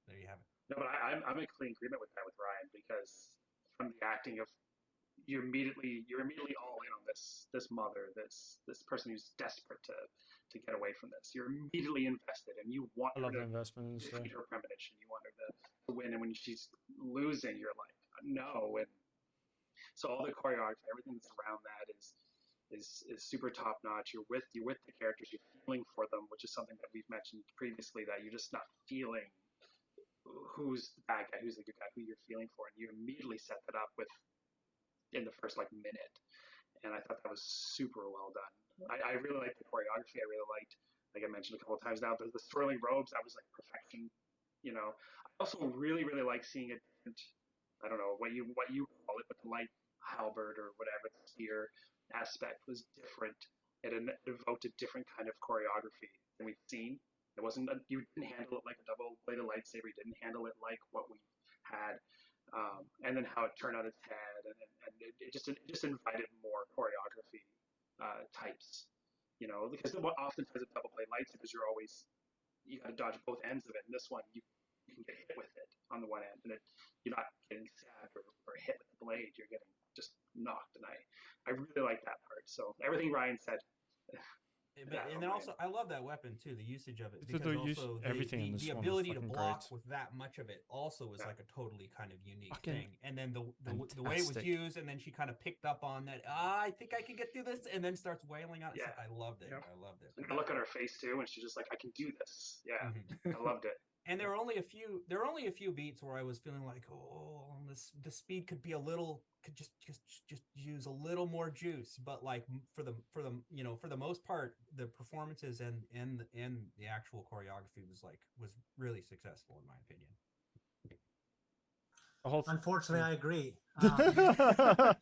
there you have it. No, but I'm in complete agreement with that with Ryan, because from the acting of you're immediately all in on this mother, this person who's desperate to get away from this. You're immediately invested, and you want I love her the to investment. defeat her premonition. You want her to win, and when she's losing, you're like, no. And so all the choreography, everything that's around that is super top notch. You're with the characters. You're feeling for them, which is something that we've mentioned previously, that you're just not feeling who's the bad guy, who's the good guy, who you're feeling for, and you immediately set that up in the first minute. And I thought that was super well done. I really liked the choreography. I really liked, like I mentioned a couple of times now, the swirling robes. That was like perfection. I also really like seeing a different, I don't know what you call it, but the light halberd or whatever, the spear aspect was different. It evoked a different kind of choreography than we've seen. It wasn't you didn't handle it like a double-bladed lightsaber. You didn't handle it like what we had, and then how it turned on its head, and it just invited more choreography types. Because oftentimes a double-bladed lightsaber, you got to dodge both ends of it. And this one, you can get hit with it on the one end, and you're not getting stabbed or hit with the blade. You're getting just knocked, and I really like that part. So everything Ryan said. And then also, I love that weapon too. The usage of it, because also everything in this the one ability was to fucking block great. with that much of it also is like a totally kind of unique Fucking thing. And then the way it was fantastic. used, and then she kind of picked up on that. I think I can get through this, and then starts wailing on it. Yeah. I loved it. Yep. I loved it. And I look at her face too, and she's just like, "I can do this." Yeah, I loved it. And there were only a few beats where I was feeling like, oh, the speed could be could just use a little more juice. But like for the for the most part, the performances and the actual choreography was really successful in my opinion. The whole Unfortunately, I agree. thing. For the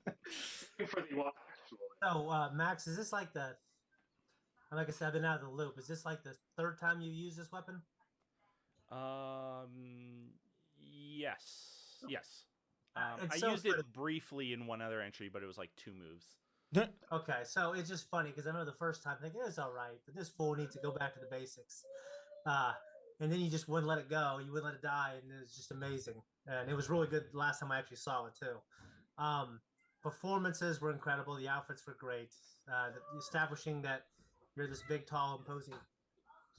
actually. So, Max, is this like like I said, I've been out of the loop. Is this like the third time you use this weapon? Yes. Yes. It's I so used it funny. briefly in one other entry, but it was like 2 moves. Okay, so it's just funny because I know the first time thinking it's all right, but this fool needs to go back to the basics. And then you just wouldn't let it go. You wouldn't let it die, and it was just amazing. And it was really good the last time I actually saw it too. Performances were incredible. The outfits were great. Establishing that you're this big, tall, imposing.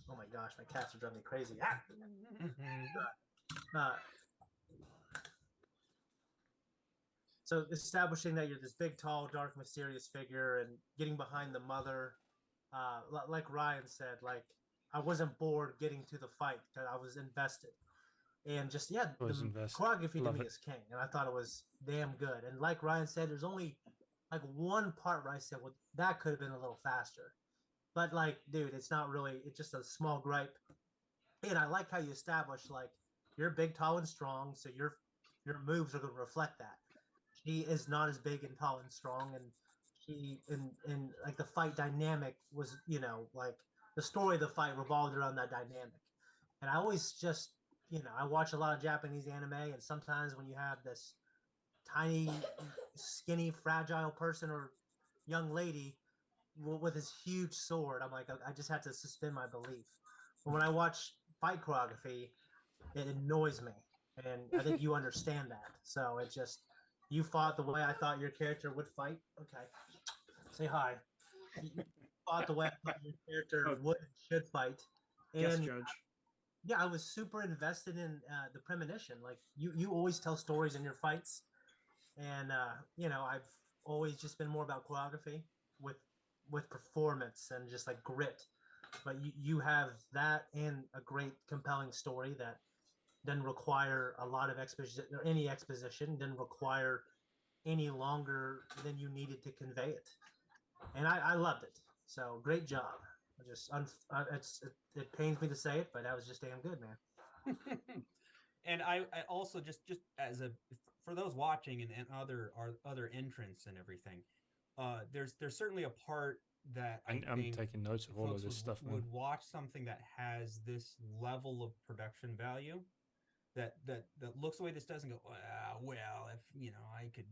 Oh my gosh, my cats are driving me crazy. So establishing that you're this big, tall, dark, mysterious figure, and getting behind the mother, like Ryan said, like I wasn't bored getting to the fight because I was invested, and just the choreography to me is king, and I thought it was damn good. And like Ryan said, there's only like one part where I said, well, that could have been a little faster, but like, dude, it's not really. It's just a small gripe, and I like how you establish like you're big, tall, and strong, so your moves are going to reflect that. She is not as big and tall and strong, and she in like the fight dynamic was, like the story of the fight revolved around that dynamic. And I always just, I watch a lot of Japanese anime, and sometimes when you have this tiny, skinny, fragile person or young lady with this huge sword, I'm like, I just have to suspend my belief. But when I watch fight choreography, it annoys me, and I think you understand that. So it just, you fought the way I thought your character would fight. Okay, say hi. You fought the way I thought your character would and should fight. And Yes, Judge. yeah, I was super invested in the premonition. Like you always tell stories in your fights, and I've always just been more about choreography with performance and just like grit. But you have that and a great compelling story that didn't require a lot of exposition or any exposition, didn't require any longer than you needed to convey it. And I loved it. So great job. It pains me to say it, but that was just damn good, man. And I also just as a for those watching and other entrants and everything, there's certainly a part that I'm taking notes of all of this stuff. Would watch something that has this level of production value, that looks the way this does and go, well, if I could,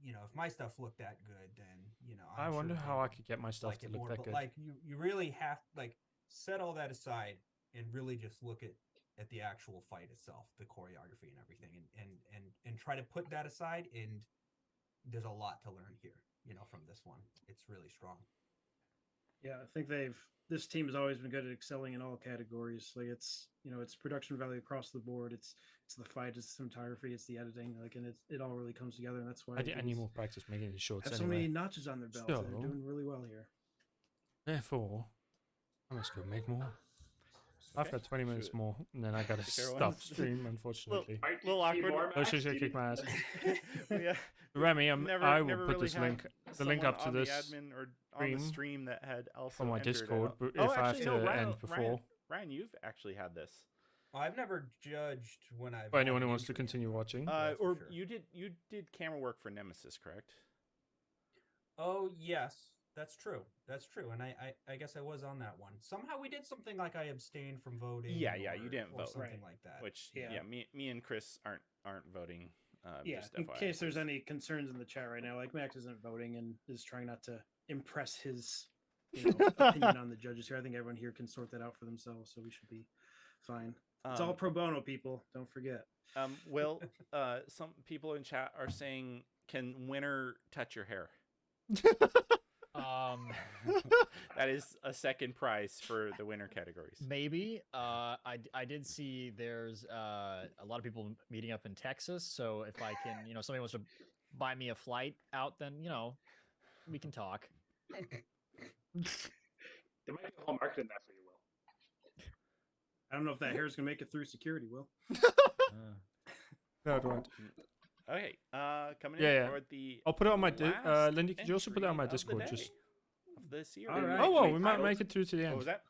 if my stuff looked that good, then I wonder how I could get my stuff to look that good. Like you really have like set all that aside and really just look at the actual fight itself, the choreography and everything, and try to put that aside. And there's a lot to learn here, from this one. It's really strong. Yeah, I think this team has always been good at excelling in all categories. Like it's production value across the board. It's the fight, it's the cinematography, it's the editing, like, and it all really comes together. And that's why I need more practice making these shorts. Have so many notches on their belt. So they're doing really well here. Therefore, I must go make more. Okay. I've got 20 minutes more, and then I gotta stop stream, unfortunately. Little awkward. No, she's gonna kick my ass. Yeah. Remy, I will put really this link, the link up to on this the admin or on the stream that had also on my entered Discord. But if actually, I have to end before, Ryan, you've actually had this. I've never judged when I've. For anyone who wants to continue watching, or sure. you did camera work for Nemesis, correct? Oh yes, that's true. That's true. And I guess I was on that one. Somehow we did something like I abstained from voting. Yeah, you didn't vote. Something like that. Which me and Chris aren't voting. Just in FYI. case there's any concerns in the chat right now, like Max isn't voting and is trying not to impress his opinion on the judges here. I think everyone here can sort that out for themselves, so we should be fine. It's all pro bono, people. Don't forget. Will, some people in chat are saying, can winner touch your hair? That is a second prize for the winner categories. Maybe. I did see there's a lot of people meeting up in Texas, so if I can, somebody wants to buy me a flight out, then we can talk. There might be a whole market in that for you, Will. I don't know if that hair is gonna make it through security, Will. No, it won't. Okay, coming in for the. I'll put it on my Lindy. Could you also put it on my Discord? Just of this year. All right. Oh well, we might make it through to the end. What was that?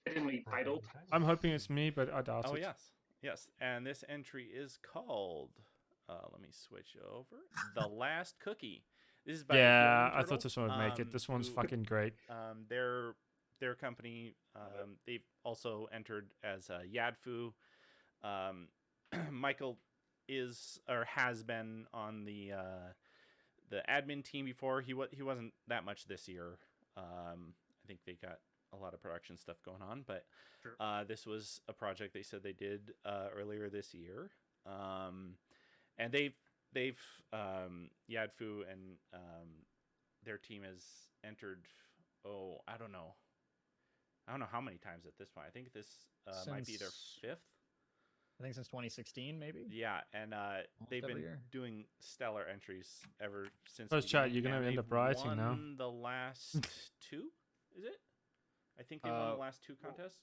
Fittingly titled. I'm hoping it's me, but I doubt it. Oh yes, and this entry is called let me switch over. The Last Cookie. This is by Yeah, Healing I Turtle, thought this one would make it. This one's who- fucking great. Their company. They've also entered as Yadfu. Michael is or has been on the admin team before. He wasn't that much this year. I think they got a lot of production stuff going on, but Sure. this was a project they said they did earlier this year, and they've Yadfu and their team has entered. Oh, I don't know how many times at this point. I think this might be their Since- 5th. I think since 2016, maybe. Yeah, and they've every been year. doing stellar entries ever since. First the chat, beginning, you're gonna and end up they've rioting now. won the last 2. Is it? I think they won the last 2 contests.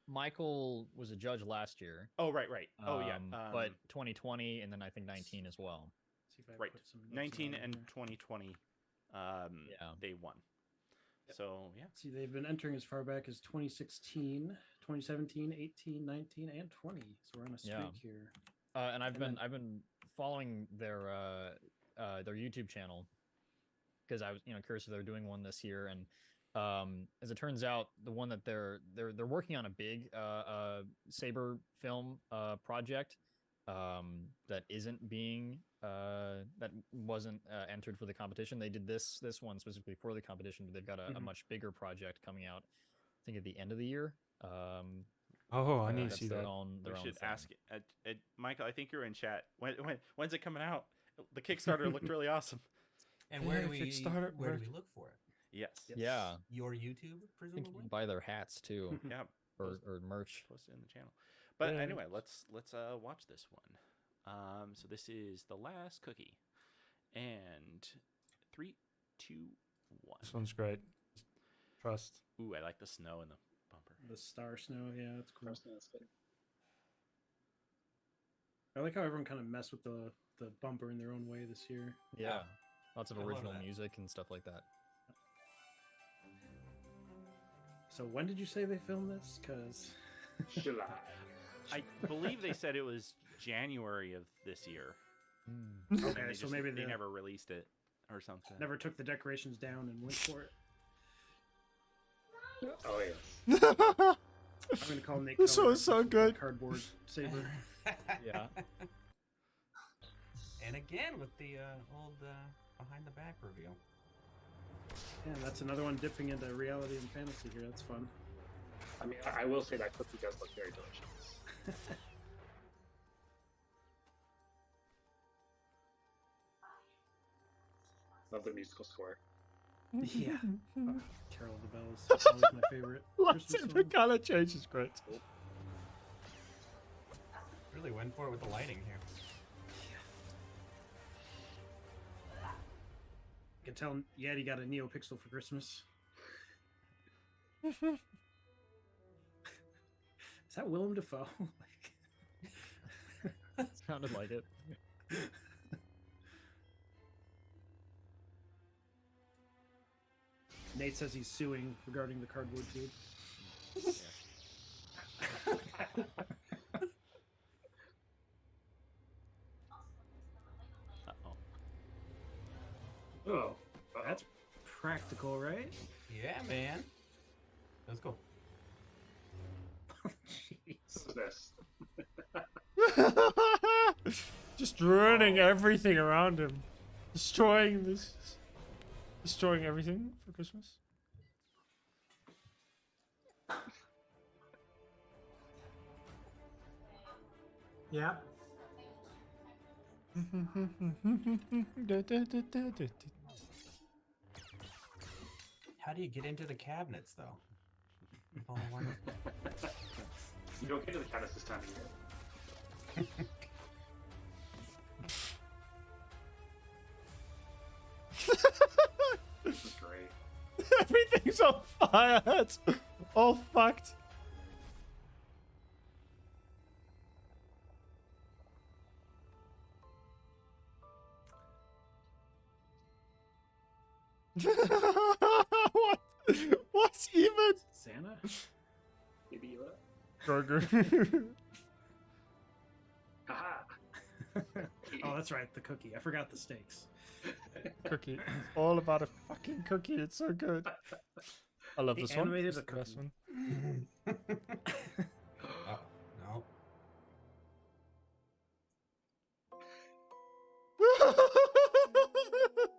Michael was a judge last year. Oh, right. Oh, yeah. But 2020 and then I think 19 as well. See if I Right. put some notes 19 around and here. 2020, they won. So, yeah. See, they've been entering as far back as 2016, 2017, 18, 19, and 20. So we're on a streak Yeah. here. And I've And been then- following their YouTube channel because I was curious if they're doing one this year, and as it turns out, the one that they're working on a big Saber film project that isn't being that wasn't entered for the competition. They did this one specifically for the competition, but they've got a much bigger project coming out. I think at the end of the year. Oh, I need to that's see their that. own We should thing. ask Michael. I think you're in chat. When's it coming out? The Kickstarter looked really awesome. And where Yeah, do we Kickstarter where do worked. we look for it? Yes. Yeah, Your YouTube, I think you presumably. can buy their hats too, Yeah. or merch. Posted in the channel. But Yeah. anyway, let's watch this one. So this is The Last Cookie, and 3, 2, 1. This one's great. Trust. Ooh, I like the snow in the bumper. The star snow, yeah, that's cool. Personally, that's good. I like how everyone kind of messed with the bumper in their own way this year. Yeah, lots of I love original that. music and stuff like that. So when did you say they filmed this? Because July. I believe they said it was January of this year. okay, and they so maybe they they never released it or something. never took the decorations down and went for it. Oh yes. I'm gonna call Nate. This Keller one's so with the good. Cardboard saber. Yeah. And again with the old behind the back reveal. Yeah, that's another one dipping into reality and fantasy here. That's fun. I mean, I will say that cookie does look very delicious. Love the musical score. Yeah. Carol of the Bells. That's always my favorite. Christmas Lightsaber song. color change is great. Really went for it with the lighting here. You can tell Yeti got a NeoPixel for Christmas. Is that Willem Dafoe? Sounded like it. Nate says he's suing regarding the cardboard tube. Uh-oh. Oh, That's practical, right? Yeah, man. Let's go. Jeez. what's this? Just ruining everything around him. Destroying everything for Christmas. Yeah. How do you get into the cabinets though? Oh, I wonder. You don't get to the cabinets this time of year. This is great. Everything's on fire. It's all fucked. what? What's even? Santa? Maybe Yoda. Grogu. Haha. Oh, Oh, that's right, the cookie. I forgot the steaks. Cookie. It's all about a fucking cookie. It's so good. I love He this one. animated It's a the best cookie. one. Oh, no.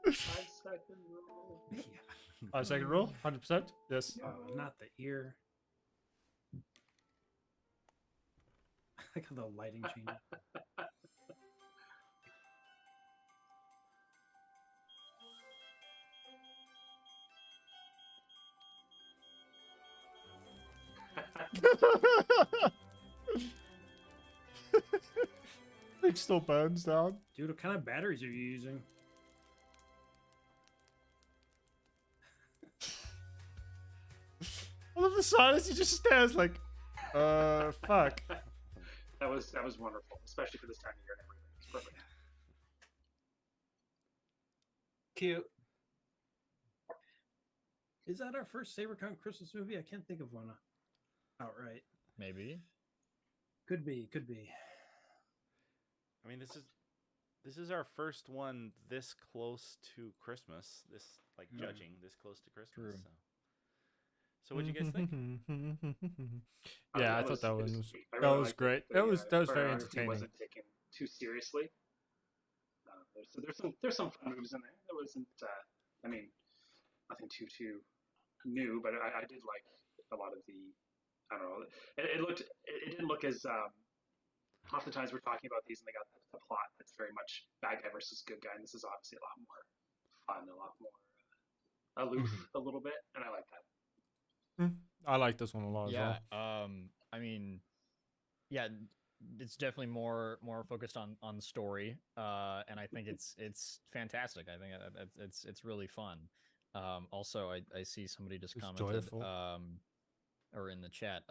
5-second rule. Yeah. 5-second rule. 100%. Yes. Oh, not the ear. I like how the lighting changes. Thing still burns down. Dude, what kind of batteries are you using? I love the silence. He just stares like, fuck. That was wonderful, especially for this time of year and everything. It's perfect. Cute. Is that our first SaberComp Christmas movie? I can't think of one outright. Maybe. Could be, could be. I mean, this is our first one this close to Christmas. This judging this close to Christmas. True. So what'd you guys think? Yeah, I thought that one was sweet. I that really was liked great. the, That was very choreography entertaining. Wasn't taken too seriously. There's some fun moves in there. It wasn't. I mean, nothing too new, but I did like a lot of the. I don't know. It didn't look as. Oftentimes we're talking about these and they got the plot that's very much bad guy versus good guy, and this is obviously a lot more fun, a lot more aloof, a little bit, and I like that. I like this one a lot as Yeah. well. I mean, yeah, it's definitely more focused on story. And I think it's fantastic. I think it's really fun. Also, I see somebody just It's commented, joyful. or in the chat,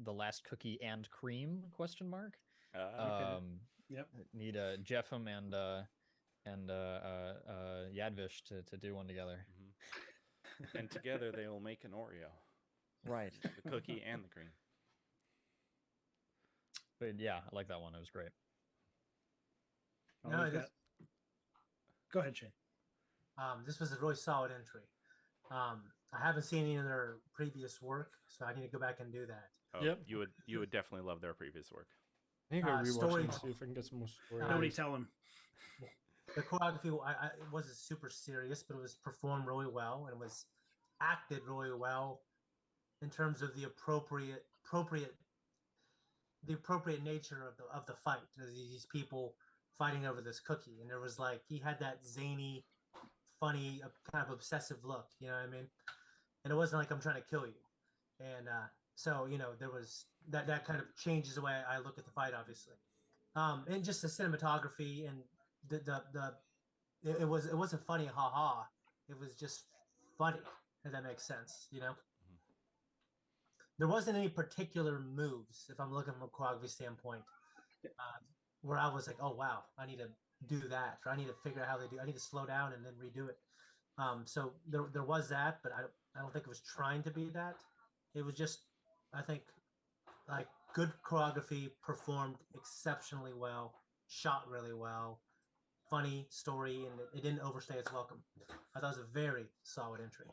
the last cookie and cream question mark. Okay. Yep. Need Jeffem and Yadvish to do one together. And together they will make an Oreo. Right. The cookie and the cream. But yeah, I like that one. It was great. Oh, No, we've got- Go ahead, Shane. This was a really solid entry. I haven't seen any of their previous work, so I need to go back and do that. Oh, Yep. You would definitely love their previous work. I need to go rewatch story- and see if I can get some more story. Nobody tell him. The choreography, it wasn't super serious, but it was performed really well and it was acted really well in terms of the appropriate nature of the fight. These people fighting over this cookie, and there was like he had that zany, funny, kind of obsessive look. You know what I mean? And it wasn't like I'm trying to kill you. And so there was that kind of changes the way I look at the fight, obviously. And just the cinematography and it wasn't funny, haha. It was just funny, if that makes sense. There wasn't any particular moves, if I'm looking from a choreography standpoint, where I was like, oh wow, I need to do that, or I need to figure out how they do. I need to slow down and then redo it. So there was that, but I don't think it was trying to be that. It was just, I think, like good choreography, performed exceptionally well, shot really well, funny story, and it didn't overstay its welcome. I thought it was a very solid entry.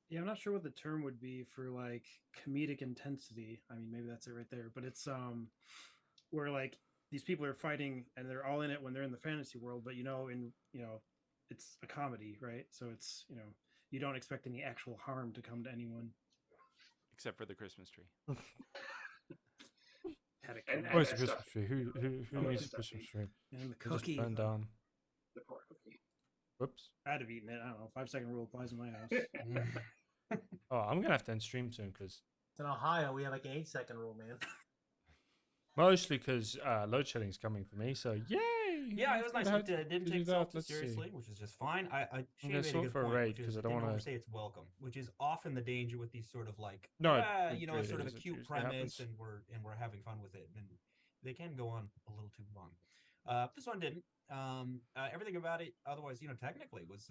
Yeah, I'm not sure what the term would be for like comedic intensity. I mean, maybe that's it right there. But it's where like these people are fighting and they're all in it when they're in the fantasy world, but it's a comedy, right? So it's you don't expect any actual harm to come to anyone. Except for the Christmas tree. Had it And- come Where's out. the Christmas tree? Who Oh, needs a it's Christmas that tree? And the It just cookie. burned down. The poor cookie. Whoops. I'd have eaten it. I don't know. 5-second rule applies in my house. Oh, I'm gonna have to end stream soon because In Ohio, we have like an 8-second rule, man. mostly because load shedding's coming for me. So yay! Yeah, it was nice. Had It didn't to do take itself that. too Let's see. seriously, which is just fine. Shane gonna made a sort good for a point, raid, which 'cause is I don't didn't wanna- overstay its welcome, which is often the danger with these sort of like No, a it sort of is. a It cute usually premise, happens. and we're having fun with it, and they can go on a little too long. This one didn't. Everything about it, otherwise, technically was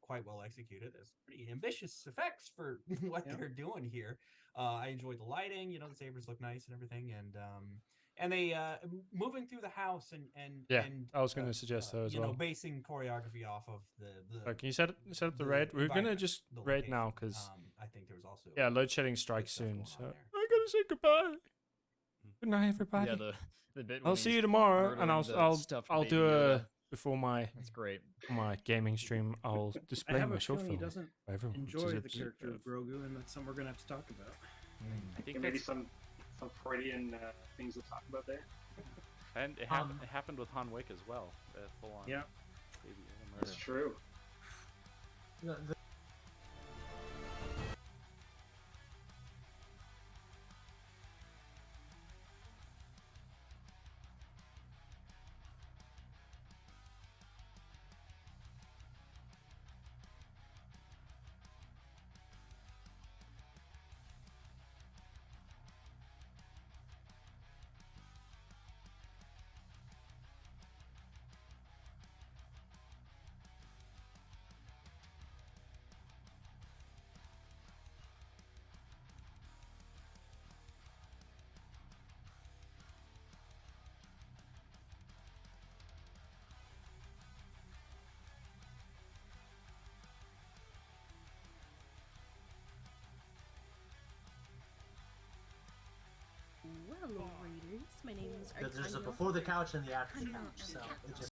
quite well executed. It's pretty ambitious effects for what Yeah. they're doing here. I enjoyed the lighting. The sabers look nice and everything, and and they moving through the house and Yeah, and I was gonna suggest that as you well. know, basing choreography off of the Can you set up the the raid? We're gonna environment, just the raid location. now because I think there was also yeah, load shedding good strikes stuff soon. going So on I there. gotta say goodbye. Good night, everybody. Yeah, the bit. I'll when see he's you tomorrow, and murdering the I'll stuffed I'll baby do Yoda. a before my That's great. gaming stream. I'll I display have my a short feeling he film. doesn't for everyone, which is enjoy a the character of Grogu, and that's something we're gonna have to talk about. I think Maybe that's, some Freudian things to talk about there. and it happened with Han Wick as well. Full on. Yeah. Baby Yoda That's murder. true. The Well, Raiders, my name is there's a Artania. before the couch and the after the couch, so it just